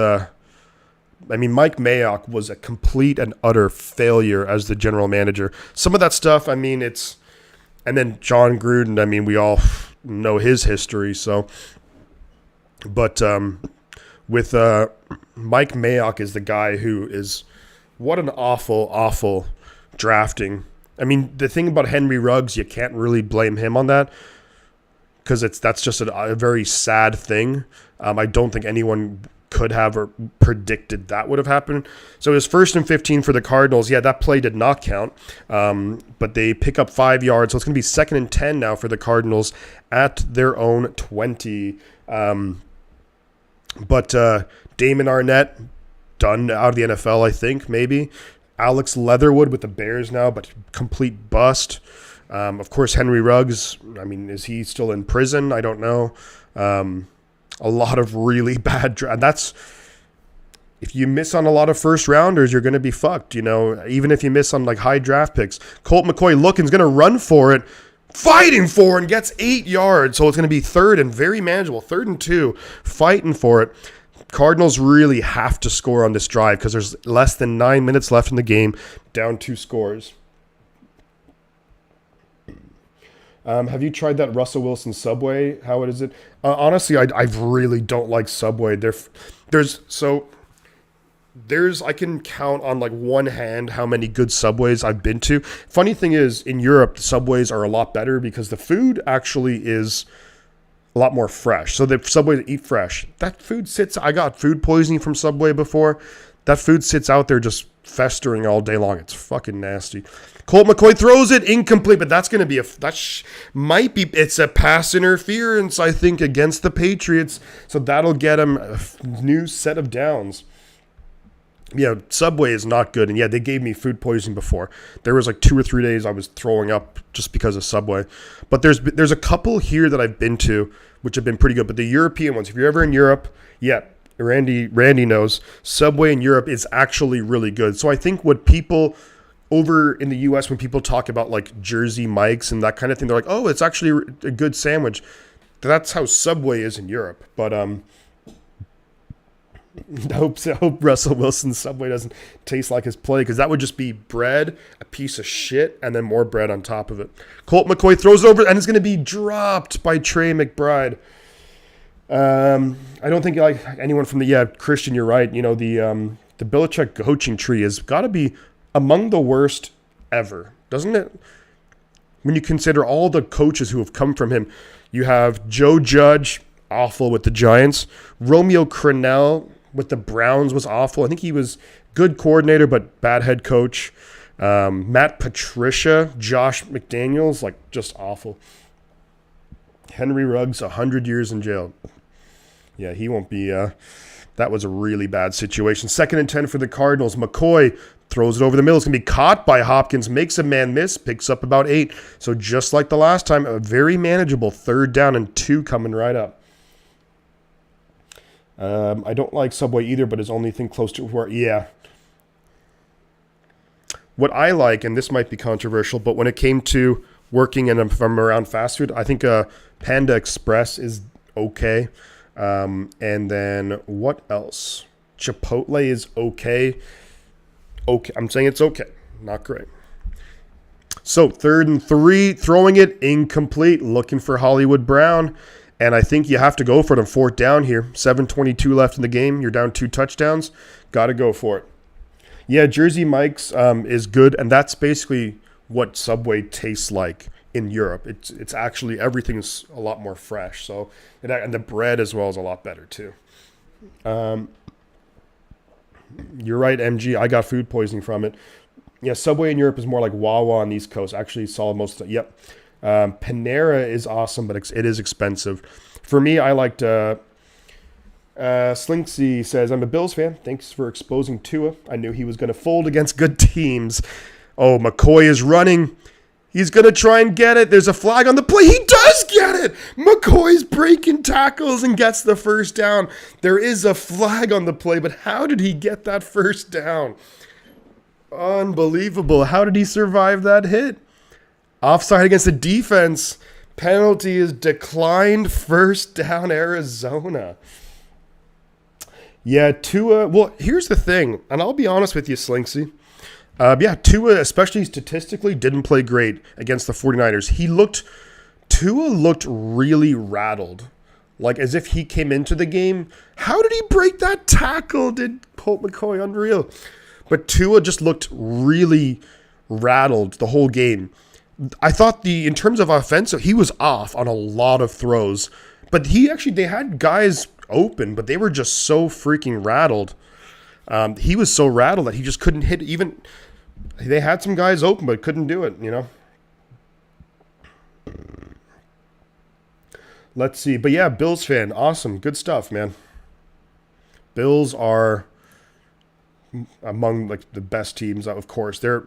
Mike Mayock was a complete and utter failure as the general manager. Some of that stuff, and then John Gruden, we all know his history, so. But with Mike Mayock is the guy who is, what an awful, awful drafting. The thing about Henry Ruggs, you can't really blame him on that because that's just a very sad thing. I don't think anyone could have or predicted that would have happened. So it was 1st and 15 for the Cardinals. Yeah, that play did not count, but they pick up 5 yards. So it's going to be 2nd and 10 now for the Cardinals at their own 20. But Damon Arnett, done out of the NFL, I think, maybe. Alex Leatherwood with the Bears now, but complete bust. Of course, Henry Ruggs, is he still in prison? I don't know. A lot of really bad that's if you miss on a lot of first rounders, you're going to be fucked, even if you miss on like high draft picks. Colt McCoy is going to run for it, fighting for it, and gets 8 yards. So it's going to be 3rd and very manageable, 3rd and 2, fighting for it. Cardinals really have to score on this drive because there's less than 9 minutes left in the game, down 2 scores. Have you tried that Russell Wilson Subway? How is it? Honestly, I really don't like Subway. There's I can count on like one hand how many good Subways I've been to. Funny thing is, in Europe, the Subways are a lot better because the food actually is a lot more fresh. So the Subways eat fresh. That food I got food poisoning from Subway before. That food sits out there just festering all day long. It's fucking nasty. Colt McCoy throws it incomplete, but that's going to be it's a pass interference, I think, against the Patriots. So that'll get him a new set of downs. Yeah, Subway is not good. And yeah, they gave me food poisoning before. There was like 2 or 3 days I was throwing up just because of Subway. But there's a couple here that I've been to which have been pretty good. But the European ones, if you're ever in Europe, yeah, Randy knows, Subway in Europe is actually really good. So I think what people over in the U.S., when people talk about like Jersey Mike's and that kind of thing, they're like, oh, it's actually a good sandwich. That's how Subway is in Europe. But I hope Russell Wilson's Subway doesn't taste like his play, because that would just be bread, a piece of shit, and then more bread on top of it. Colt McCoy throws it over, and it's going to be dropped by Trey McBride. I don't think like anyone from Christian, you're right. The Belichick coaching tree has got to be among the worst ever, doesn't it? When you consider all the coaches who have come from him, you have Joe Judge, awful with the Giants. Romeo Crennel with the Browns was awful. I think he was good coordinator, but bad head coach. Matt Patricia, Josh McDaniels, like just awful. Henry Ruggs, 100 years in jail. Yeah, he won't be. That was a really bad situation. 2nd and 10 for the Cardinals. McCoy throws it over the middle. It's going to be caught by Hopkins. Makes a man miss. Picks up about 8. So just like the last time, a very manageable 3rd down and 2 coming right up. I don't like Subway either, but his only thing close to where, yeah. What I like, and this might be controversial, but when it came to working and if I'm around fast food, I think Panda Express is okay. And then what else? Chipotle is okay. Okay, I'm saying it's okay. Not great. So 3rd and 3, throwing it incomplete, looking for Hollywood Brown. And I think you have to go for it on 4th down here. 7:22 left in the game. You're down 2 touchdowns. Got to go for it. Yeah, Jersey Mike's is good, and that's basically what Subway tastes like in Europe. It's actually, everything's a lot more fresh. So, and the bread as well is a lot better too. You're right, MG. I got food poisoning from it. Yeah, Subway in Europe is more like Wawa on the East Coast. Actually, saw most of it. Yep. Panera is awesome, but it is expensive. For me, I liked Slinksy says, I'm a Bills fan. Thanks for exposing Tua. I knew he was going to fold against good teams. Oh, McCoy is running. He's going to try and get it. There's a flag on the play. He does get it. McCoy's breaking tackles and gets the 1st down. There is a flag on the play, but how did he get that 1st down? Unbelievable. How did he survive that hit? Offside against the defense. Penalty is declined. 1st down, Arizona. Yeah, Tua. Well, here's the thing, and I'll be honest with you, Slinksy. Tua, especially statistically, didn't play great against the 49ers. Tua looked really rattled, like as if he came into the game. How did he break that tackle? Did Colt McCoy? Unreal. But Tua just looked really rattled the whole game. I thought in terms of offensive, he was off on a lot of throws. But they had guys open, but they were just so freaking rattled. He was so rattled that he just couldn't hit even. They had some guys open, but couldn't do it, Let's see. But yeah, Bills fan. Awesome. Good stuff, man. Bills are among like the best teams, of course. They're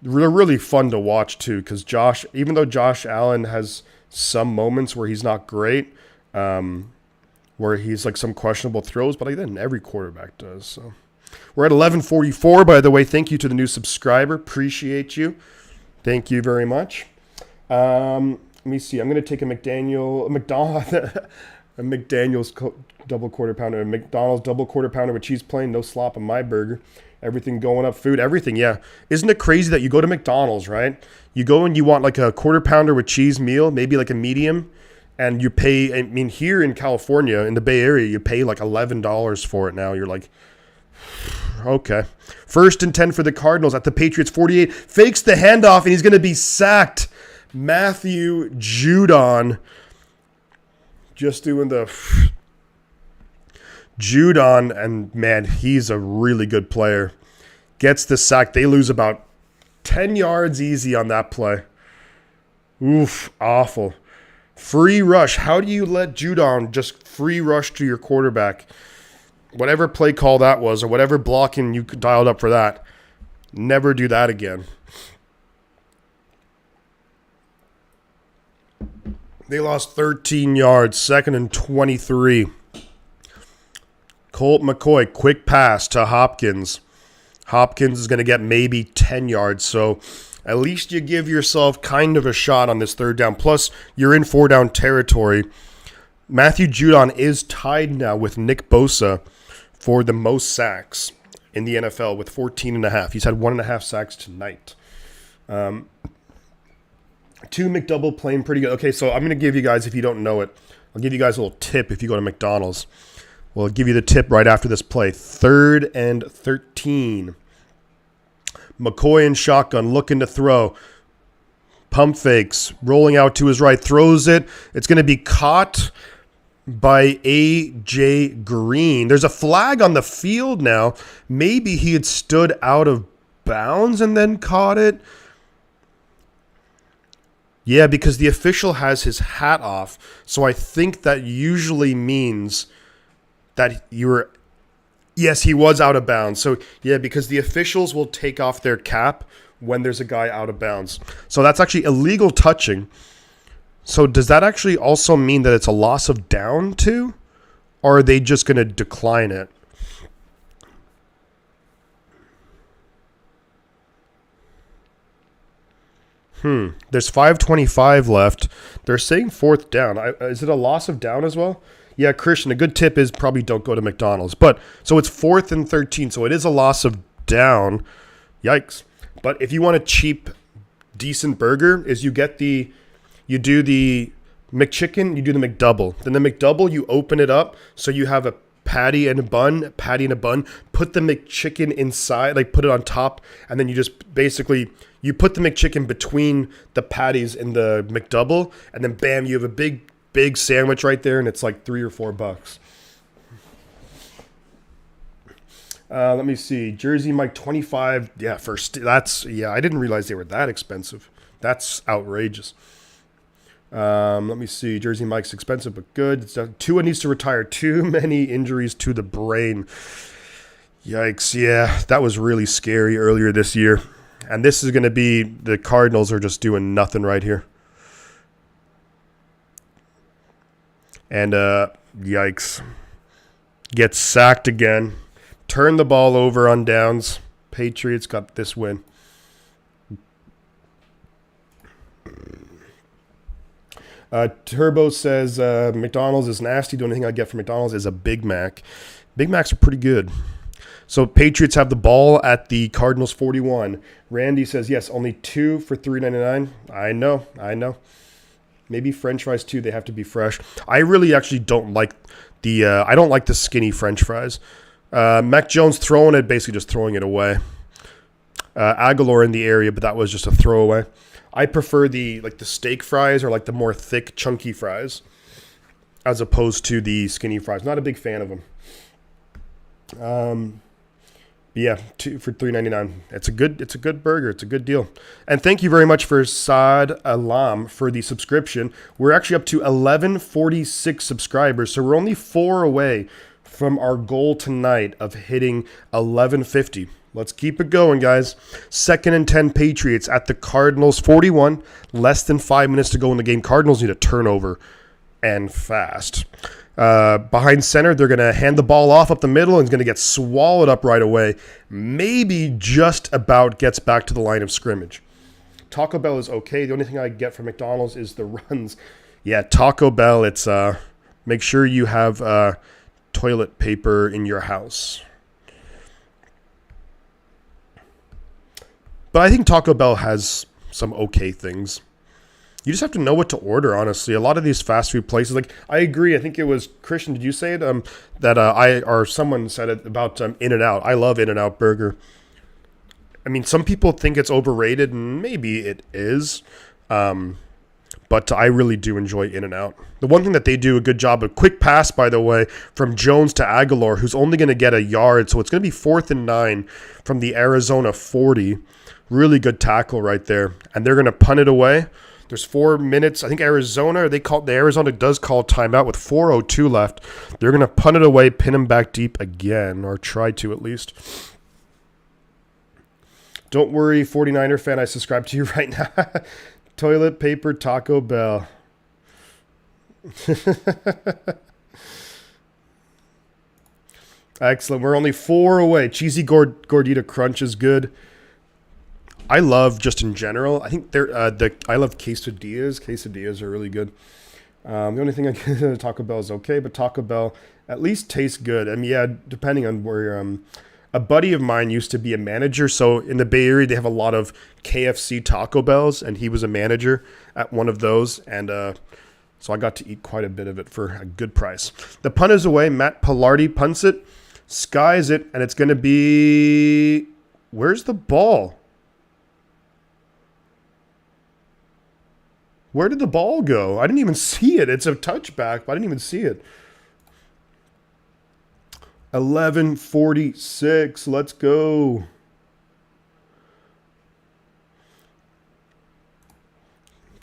really fun to watch too, because even though Josh Allen has some moments where he's not great, where he's like some questionable throws, but like then every quarterback does. So we're at 11:44, by the way. Thank you to the new subscriber. Appreciate you. Thank you very much. Let me see. I'm going to take a McDaniel's double quarter pounder, a McDonald's double quarter pounder with cheese plain, no slop on my burger. Everything going up, food, everything, yeah. Isn't it crazy that you go to McDonald's, right? You go and you want like a quarter pounder with cheese meal, maybe like a medium, and you pay, here in California, in the Bay Area, you pay like $11 for it now. You're like, okay. 1st and 10 for the Cardinals at the Patriots 48. Fakes the handoff, and he's going to be sacked. Matthew Judon just doing the Judon, and man, he's a really good player. Gets the sack. They lose about 10 yards easy on that play. Oof, awful. Free rush. How do you let Judon just free rush to your quarterback? Whatever play call that was, or whatever blocking you dialed up for that, never do that again. They lost 13 yards, 2nd and 23. Colt McCoy, quick pass to Hopkins. Hopkins is going to get maybe 10 yards, so at least you give yourself kind of a shot on this 3rd down. Plus, you're in 4-down territory. Matthew Judon is tied now with Nick Bosa for the most sacks in the NFL with 14.5. He's had 1.5 sacks tonight. 2 McDouble playing pretty good. Okay, so I'm going to give you guys, if you don't know it, I'll give you guys a little tip if you go to McDonald's. We'll give you the tip right after this play. 3rd and 13. McCoy in shotgun, looking to throw. Pump fakes, rolling out to his right, throws it. It's going to be caught by A.J. Green. There's a flag on the field now. Maybe he had stood out of bounds and then caught it. Yeah, because the official has his hat off. So I think that usually means that you were. Yes, he was out of bounds. So, yeah, because the officials will take off their cap when there's a guy out of bounds. So that's actually illegal touching. So does that actually also mean that it's a loss of down too? Or are they just going to decline it? There's 5:25 left. They're saying fourth down. Is it a loss of down as well? Yeah, Christian, a good tip is probably don't go to McDonald's. But so it's 4th and 13, so it is a loss of down. Yikes. But if you want a cheap, decent burger, is you do the McChicken, you do the McDouble. Then the McDouble, you open it up so you have a patty and a bun, put the McChicken inside, like put it on top, and then you just basically you put the McChicken between the patties in the McDouble, and then bam, you have a big sandwich right there, and it's like $3 or $4. Let me see. Jersey Mike 25. Yeah, I didn't realize they were that expensive. That's outrageous. Let me see. Jersey Mike's expensive but good. Tua needs to retire. Too many injuries to the brain. Yikes. Yeah, that was really scary earlier this year. And this is going to be the Cardinals are just doing nothing right here. And yikes. Gets sacked again. Turn the ball over on downs. Patriots got this win. Turbo says McDonald's is nasty. The only thing I get from McDonald's is a Big Mac. Big Macs are pretty good. So Patriots have the ball at the Cardinals 41. Randy says, yes, only 2 for $3.99. I know. Maybe French fries too. They have to be fresh. I really actually don't like the skinny French fries. Mac Jones throwing it, basically just throwing it away. Aguilar in the area, but that was just a throwaway. I prefer the steak fries or like the more thick, chunky fries as opposed to the skinny fries. Not a big fan of them. Yeah, 2 for $3.99. It's a good burger. It's a good deal. And thank you very much for Saad Alam for the subscription. We're actually up to 1146 subscribers, so we're only 4 away from our goal tonight of hitting 1150. Let's keep it going, guys. 2nd and 10 Patriots at the Cardinals 41. Less than 5 minutes to go in the game. Cardinals need a turnover and fast. Behind center, they're going to hand the ball off up the middle and it's going to get swallowed up right away. Maybe just about gets back to the line of scrimmage. Taco Bell is okay. The only thing I get from McDonald's is the runs. Yeah, Taco Bell, it's make sure you have toilet paper in your house. But I think Taco Bell has some okay things. You just have to know what to order, honestly. A lot of these fast food places, like I agree. I think it was Christian. Did you say it? That someone said it about In-N-Out. I love In-N-Out Burger. I mean, some people think it's overrated, and maybe it is. But I really do enjoy In-N-Out. The one thing that they do a good job of, quick pass, by the way, from Jones to Aguilar, who's only going to get a yard. So it's going to be 4th and 9 from the Arizona 40. Really good tackle right there. And they're going to punt it away. There's 4 minutes. I think Arizona does call timeout with 4:02 left. They're going to punt it away, pin him back deep again, or try to at least. Don't worry, 49er fan, I subscribe to you right now. Toilet paper, Taco Bell. Excellent. We're only 4 away. Cheesy Gordita Crunch is good. I love, just in general, I think I love quesadillas. Quesadillas are really good. The only thing I get Taco Bell is okay, but Taco Bell at least tastes good. I mean, yeah, depending on where you're. A buddy of mine used to be a manager, so in the Bay Area they have a lot of KFC Taco Bells, and he was a manager at one of those, and so I got to eat quite a bit of it for a good price. The punt is away. Matt Pilardi punts it, skies it, and it's going to be... Where's the ball? Where did the ball go? I didn't even see it. It's a touchback, but I didn't even see it. 11:46. Let's go.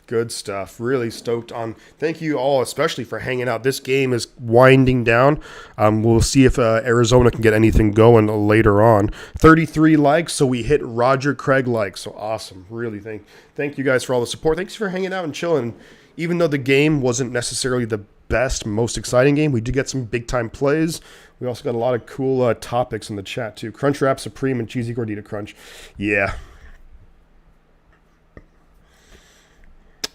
Good stuff. Really stoked on. Thank you all, especially for hanging out. This game is winding down. We'll see if Arizona can get anything going later on. 33 likes, so we hit Roger Craig likes. So awesome. Really thank you guys for all the support. Thanks for hanging out and chilling. Even though the game wasn't necessarily the best, most exciting game, we did get some big time plays. We also got a lot of cool topics in the chat too. Crunchwrap Supreme and Cheesy Gordita Crunch. Yeah.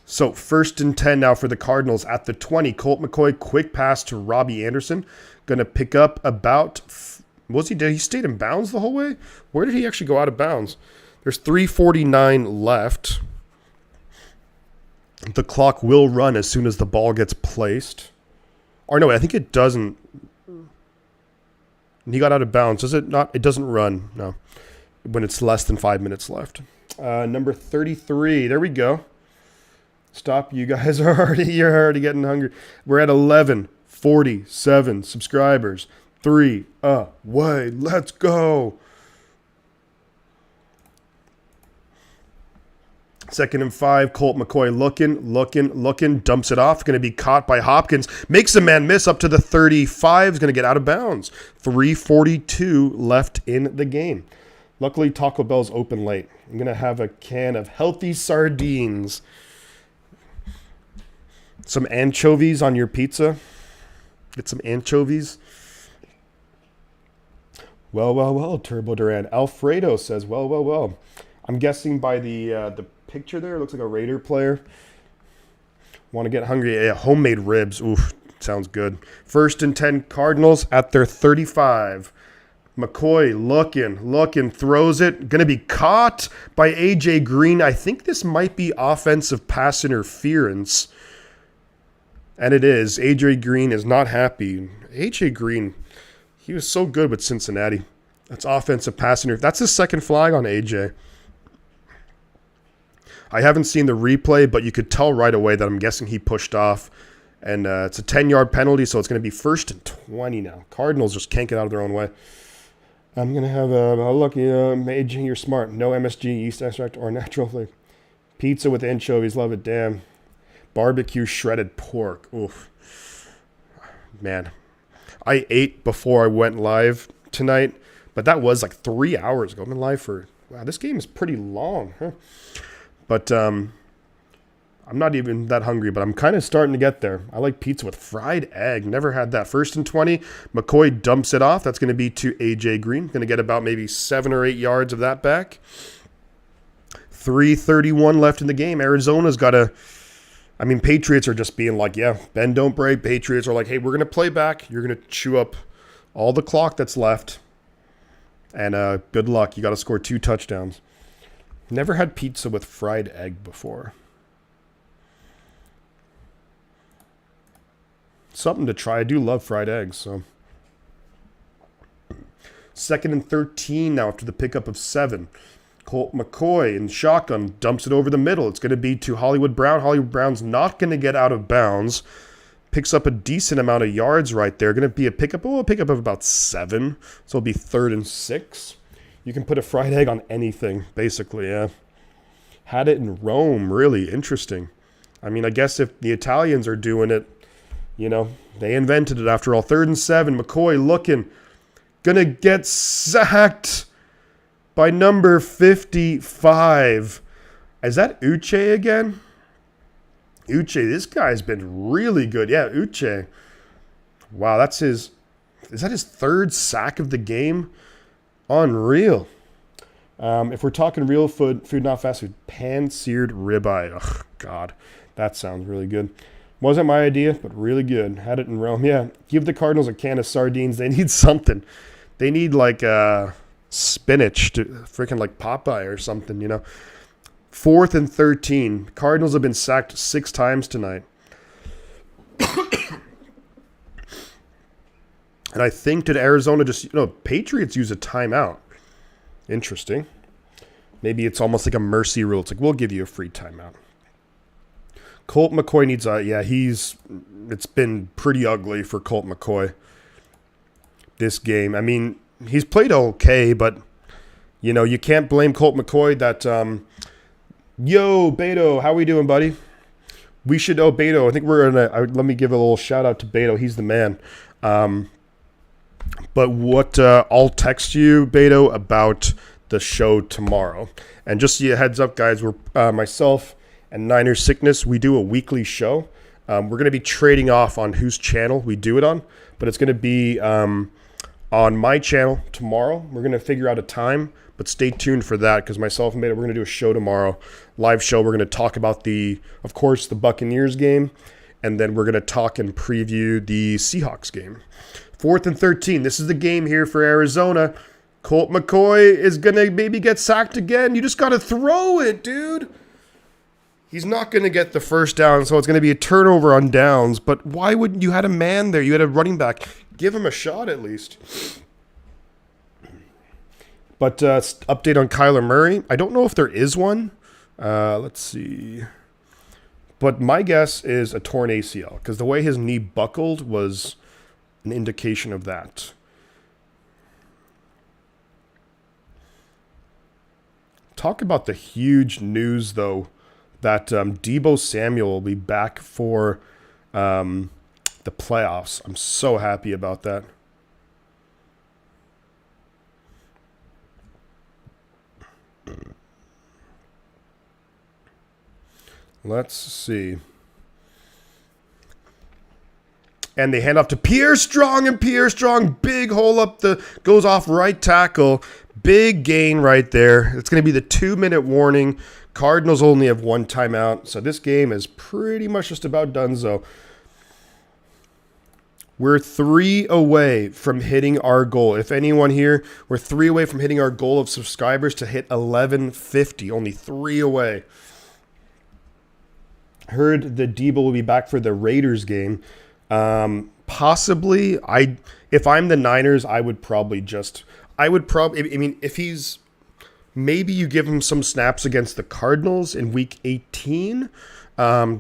So 1st and 10 now for the Cardinals at the 20. Colt McCoy, quick pass to Robbie Anderson. Going to pick up about, did he stayed in bounds the whole way? Where did he actually go out of bounds? There's 3:49 left. The clock will run as soon as the ball gets placed. Or no, I think it doesn't. He got out of bounds. Does it not? It doesn't run, no, when it's less than 5 minutes left. Number 33, there we go. Stop, you guys you're already getting hungry. We're at 11:47 subscribers. 3 away. Let's go. 2nd and 5. Colt McCoy looking. Dumps it off. Going to be caught by Hopkins. Makes a man miss up to the 35. Is going to get out of bounds. 3:42 left in the game. Luckily, Taco Bell's open late. I'm going to have a can of healthy sardines. Some anchovies on your pizza. Get some anchovies. Well, Turbo Duran. Alfredo says, well. I'm guessing by the picture there, it looks like a Raider player. Want to get hungry? Yeah, homemade ribs. Oof, sounds good. 1st and 10 Cardinals at their 35. McCoy looking, throws it. Going to be caught by A.J. Green. I think this might be offensive pass interference. And it is. A.J. Green is not happy. A.J. Green, he was so good with Cincinnati. That's offensive pass interference. That's his second flag on A.J. I haven't seen the replay, but you could tell right away that I'm guessing he pushed off. And it's a 10-yard penalty, so it's going to be 1st and 20 now. Cardinals just can't get out of their own way. I'm going to have a lucky A.J. You're smart. No MSG, yeast extract, or natural flavor. Pizza with anchovies. Love it. Damn. Barbecue shredded pork. Oof. Man. I ate before I went live tonight, but that was like 3 hours ago. I've been live for... Wow, this game is pretty long, huh? But I'm not even that hungry, but I'm kind of starting to get there. I like pizza with fried egg. Never had that. 1st and 20. McCoy dumps it off. That's going to be to A.J. Green. Going to get about maybe 7 or 8 yards of that back. 3:31 left in the game. Arizona's got to... I mean, Patriots are just being like, yeah, bend, don't break. Patriots are like, hey, we're going to play back. You're going to chew up all the clock that's left. And good luck. You got to score 2 touchdowns. Never had pizza with fried egg before. Something to try. I do love fried eggs, so. 2nd and 13 now after the pickup of 7. Colt McCoy in shotgun dumps it over the middle. It's going to be to Hollywood Brown. Hollywood Brown's not going to get out of bounds. Picks up a decent amount of yards right there. Going to be a pickup of about 7. So it'll be 3rd and 6. You can put a fried egg on anything, basically, yeah. Had it in Rome, really interesting. I mean, I guess if the Italians are doing it, you know, they invented it after all. 3rd and 7, McCoy looking. Gonna get sacked by number 55. Is that Uche again? Uche, this guy's been really good. Yeah, Uche. Wow, is that his 3rd sack of the game? Unreal. If we're talking real food, not fast food, pan-seared ribeye. Oh, God, that sounds really good. Wasn't my idea, but really good. Had it in Rome. Yeah, give the Cardinals a can of sardines. They need something. They need like spinach, to freaking like Popeye or something, you know. 4th and 13. Cardinals have been sacked 6 times tonight. And I think, did Arizona just, Patriots use a timeout. Interesting. Maybe it's almost like a mercy rule. It's like, we'll give you a free timeout. Colt McCoy needs it's been pretty ugly for Colt McCoy this game. I mean, he's played okay, but, you can't blame Colt McCoy that, yo, Beto, how we doing, buddy? We should, Beto, I think we're in let me give a little shout out to Beto. He's the man. But I'll text you, Beto, about the show tomorrow. And just so you heads up, guys, we're myself and Niners Sickness, we do a weekly show. We're going to be trading off on whose channel we do it on, but it's going to be on my channel tomorrow. We're going to figure out a time, but stay tuned for that because myself and Beto, we're going to do a show tomorrow, live show. We're going to talk about of course, the Buccaneers game, and then we're going to talk and preview the Seahawks game. 4th and 13. This is the game here for Arizona. Colt McCoy is going to maybe get sacked again. You just got to throw it, dude. He's not going to get the first down, so it's going to be a turnover on downs. But why wouldn't you had a man there? You had a running back. Give him a shot at least. But update on Kyler Murray. I don't know if there is one. Let's see. But my guess is a torn ACL because the way his knee buckled was an indication of that. Talk about the huge news, though, that Deebo Samuel will be back for the playoffs. I'm so happy about that. Let's see. And they hand off to Pierre Strong, and Pierre Strong, big hole up goes off right tackle. Big gain right there. It's going to be the 2-minute warning. Cardinals only have 1 timeout, so this game is pretty much just about donezo. We're 3 away from hitting our goal. If anyone here, we're 3 away from hitting our goal of subscribers to hit 1150. Only 3 away. Heard that Deebo will be back for the Raiders game. Possibly. If I'm the Niners, I would probably, if he's, maybe you give him some snaps against the Cardinals in week 18,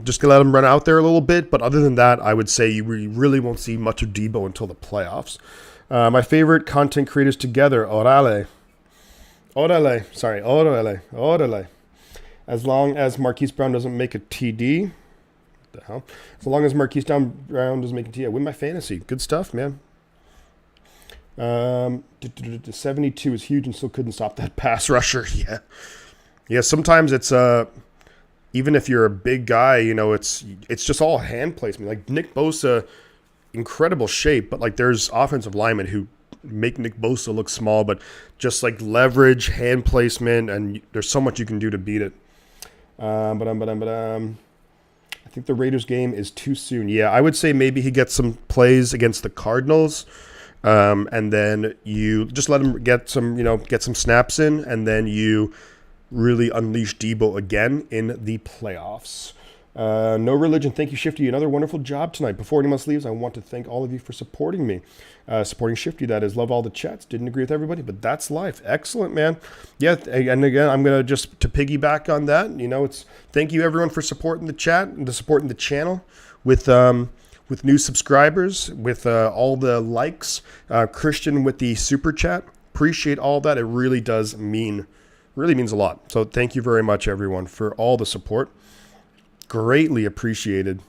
just to let him run out there a little bit. But other than that, I would say you really won't see much of Deebo until the playoffs. My favorite content creators together, Orale. As long as Marquise Brown doesn't make a TD. What the hell? As long as Marquise Brown doesn't make a TD, I win my fantasy. Good stuff, man. 72 is huge and still couldn't stop that pass rusher. Yeah. Sometimes it's even if you're a big guy, it's just all hand placement. Like Nick Bosa, incredible shape, but like there's offensive linemen who make Nick Bosa look small, but just like leverage, hand placement, and there's so much you can do to beat it. I think the Raiders game is too soon. Yeah, I would say maybe he gets some plays against the Cardinals. And then you just let him get some snaps in, and then you really unleash Deebo again in the playoffs. No Religion, thank you, Shifty. Another wonderful job tonight. Before anyone else leaves, I want to thank all of you for supporting me. Supporting Shifty, that is. Love all the chats. Didn't agree with everybody, but that's life. Excellent, man. Yeah, and again, I'm going to piggyback on that. It's thank you, everyone, for supporting the chat and supporting the channel with new subscribers, with all the likes, Christian with the super chat. Appreciate all that. It really means a lot. So thank you very much, everyone, for all the support. Greatly appreciated.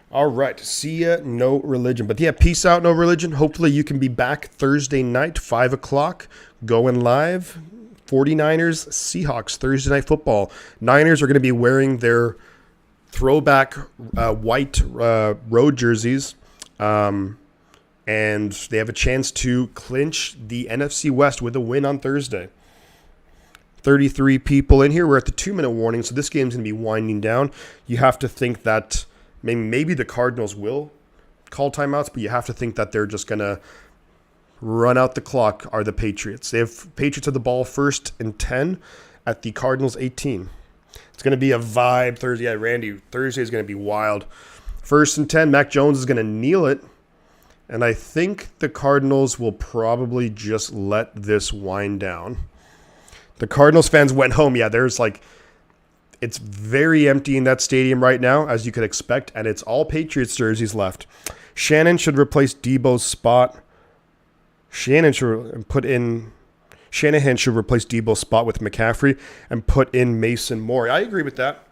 All right. See ya, No Religion. But yeah, peace out, No Religion. Hopefully you can be back Thursday night, 5 o'clock, going live. 49ers, Seahawks, Thursday Night Football. Niners are going to be wearing their throwback white road jerseys, and they have a chance to clinch the NFC West with a win on Thursday. 33 people in here. We're at the 2-minute warning, so this game's going to be winding down. You have to think that maybe the Cardinals will call timeouts, but you have to think that they're just going to run out the clock are the Patriots. Patriots have the ball 1st and 10 at the Cardinals 18. It's going to be a vibe Thursday. Yeah, Randy, Thursday is going to be wild. 1st and 10, Mac Jones is going to kneel it. And I think the Cardinals will probably just let this wind down. The Cardinals fans went home. Yeah, it's very empty in that stadium right now, as you could expect, and it's all Patriots jerseys left. Shannon should replace Deebo's spot. Shannon should Shanahan should replace Debo's spot with McCaffrey and put in Mason Moore. I agree with that.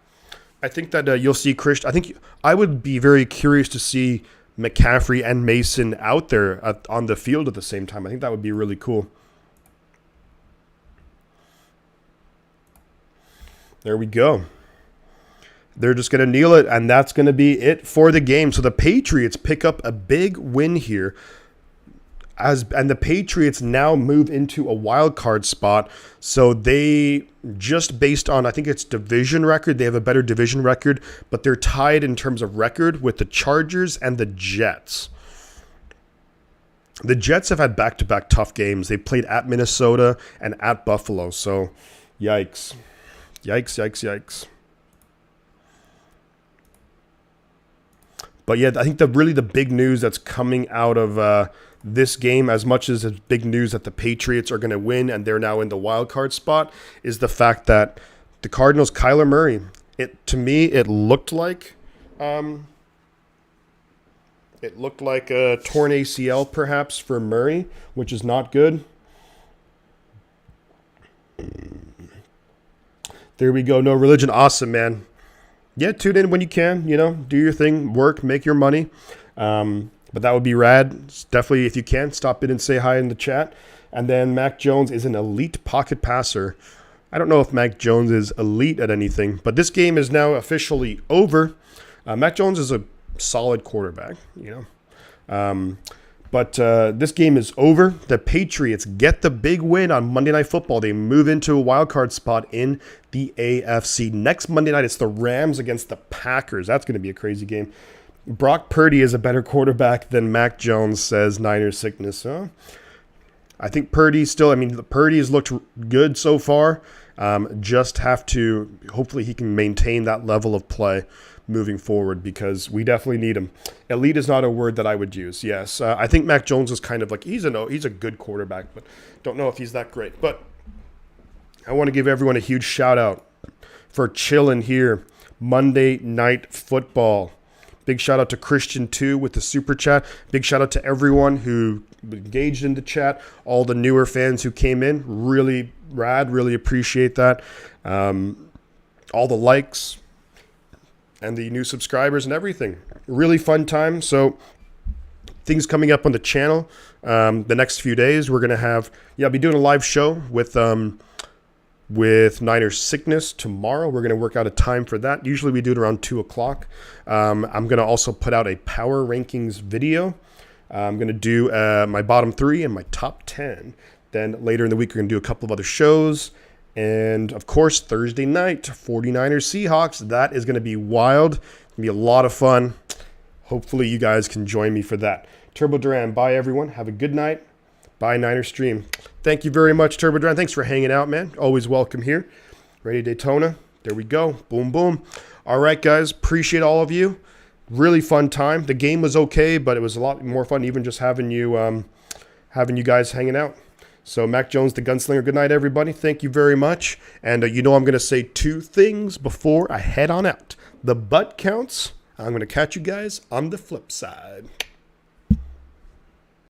I think that you'll see Christian. I think I would be very curious to see McCaffrey and Mason out there on the field at the same time. I think that would be really cool. There we go. They're just going to kneel it, and that's going to be it for the game. So the Patriots pick up a big win here, and the Patriots now move into a wild card spot. So they, just based on, I think it's division record, they have a better division record, but they're tied in terms of record with the Chargers and the Jets. The Jets have had back-to-back tough games. They played at Minnesota and at Buffalo. So yikes. Yikes, yikes, yikes. But yeah, I think the big news that's coming out of this game, as much as it's big news that the Patriots are going to win and they're now in the wild card spot, is the fact that the Cardinals, Kyler Murray, to me, it looked like a torn ACL perhaps for Murray, which is not good. There we go. No religion. Awesome, man. Yeah, tune in when you can, do your thing, work, make your money. But that would be rad. Definitely, if you can, stop in and say hi in the chat. And then Mac Jones is an elite pocket passer. I don't know if Mac Jones is elite at anything, but this game is now officially over. Mac Jones is a solid quarterback, But this game is over. The Patriots get the big win on Monday Night Football. They move into a wild card spot in the AFC. Next Monday night, it's the Rams against the Packers. That's going to be a crazy game. Brock Purdy is a better quarterback than Mac Jones, says Niners Sickness. Huh? I think Purdy's looked good so far. Just have to, hopefully he can maintain that level of play moving forward, because we definitely need him. Elite is not a word that I would use. Yes, I think Mac Jones is kind of like, he's a good quarterback, but don't know if he's that great. But I want to give everyone a huge shout out for chilling here. Monday Night Football. Big shout out to Christian too with the super chat. Big shout out to everyone who engaged in the chat. All the newer fans who came in, really rad. Really appreciate that. All the likes and the new subscribers and everything. Really fun time. So things coming up on the channel the next few days. We're going to I'll be doing a live show with Niners Sickness tomorrow. We're going to work out a time for that. Usually we do it around 2 o'clock. I'm going to also put out a power rankings video. I'm going to do my bottom 3 and my top 10. Then later in the week, we're going to do a couple of other shows. And, of course, Thursday night, 49ers Seahawks. That is going to be wild. It's going to be a lot of fun. Hopefully you guys can join me for that. Turbo Duran, bye, everyone. Have a good night. Bye, Niners Stream. Thank you very much, Turbo Duran. Thanks for hanging out, man. Always welcome here. Ready Daytona. There we go. Boom, boom. All right, guys. Appreciate all of you. Really fun time. The game was okay, but it was a lot more fun even just having you guys hanging out. So, Mac Jones, the Gunslinger, good night, everybody. Thank you very much. And I'm going to say 2 things before I head on out. The butt counts. I'm going to catch you guys on the flip side.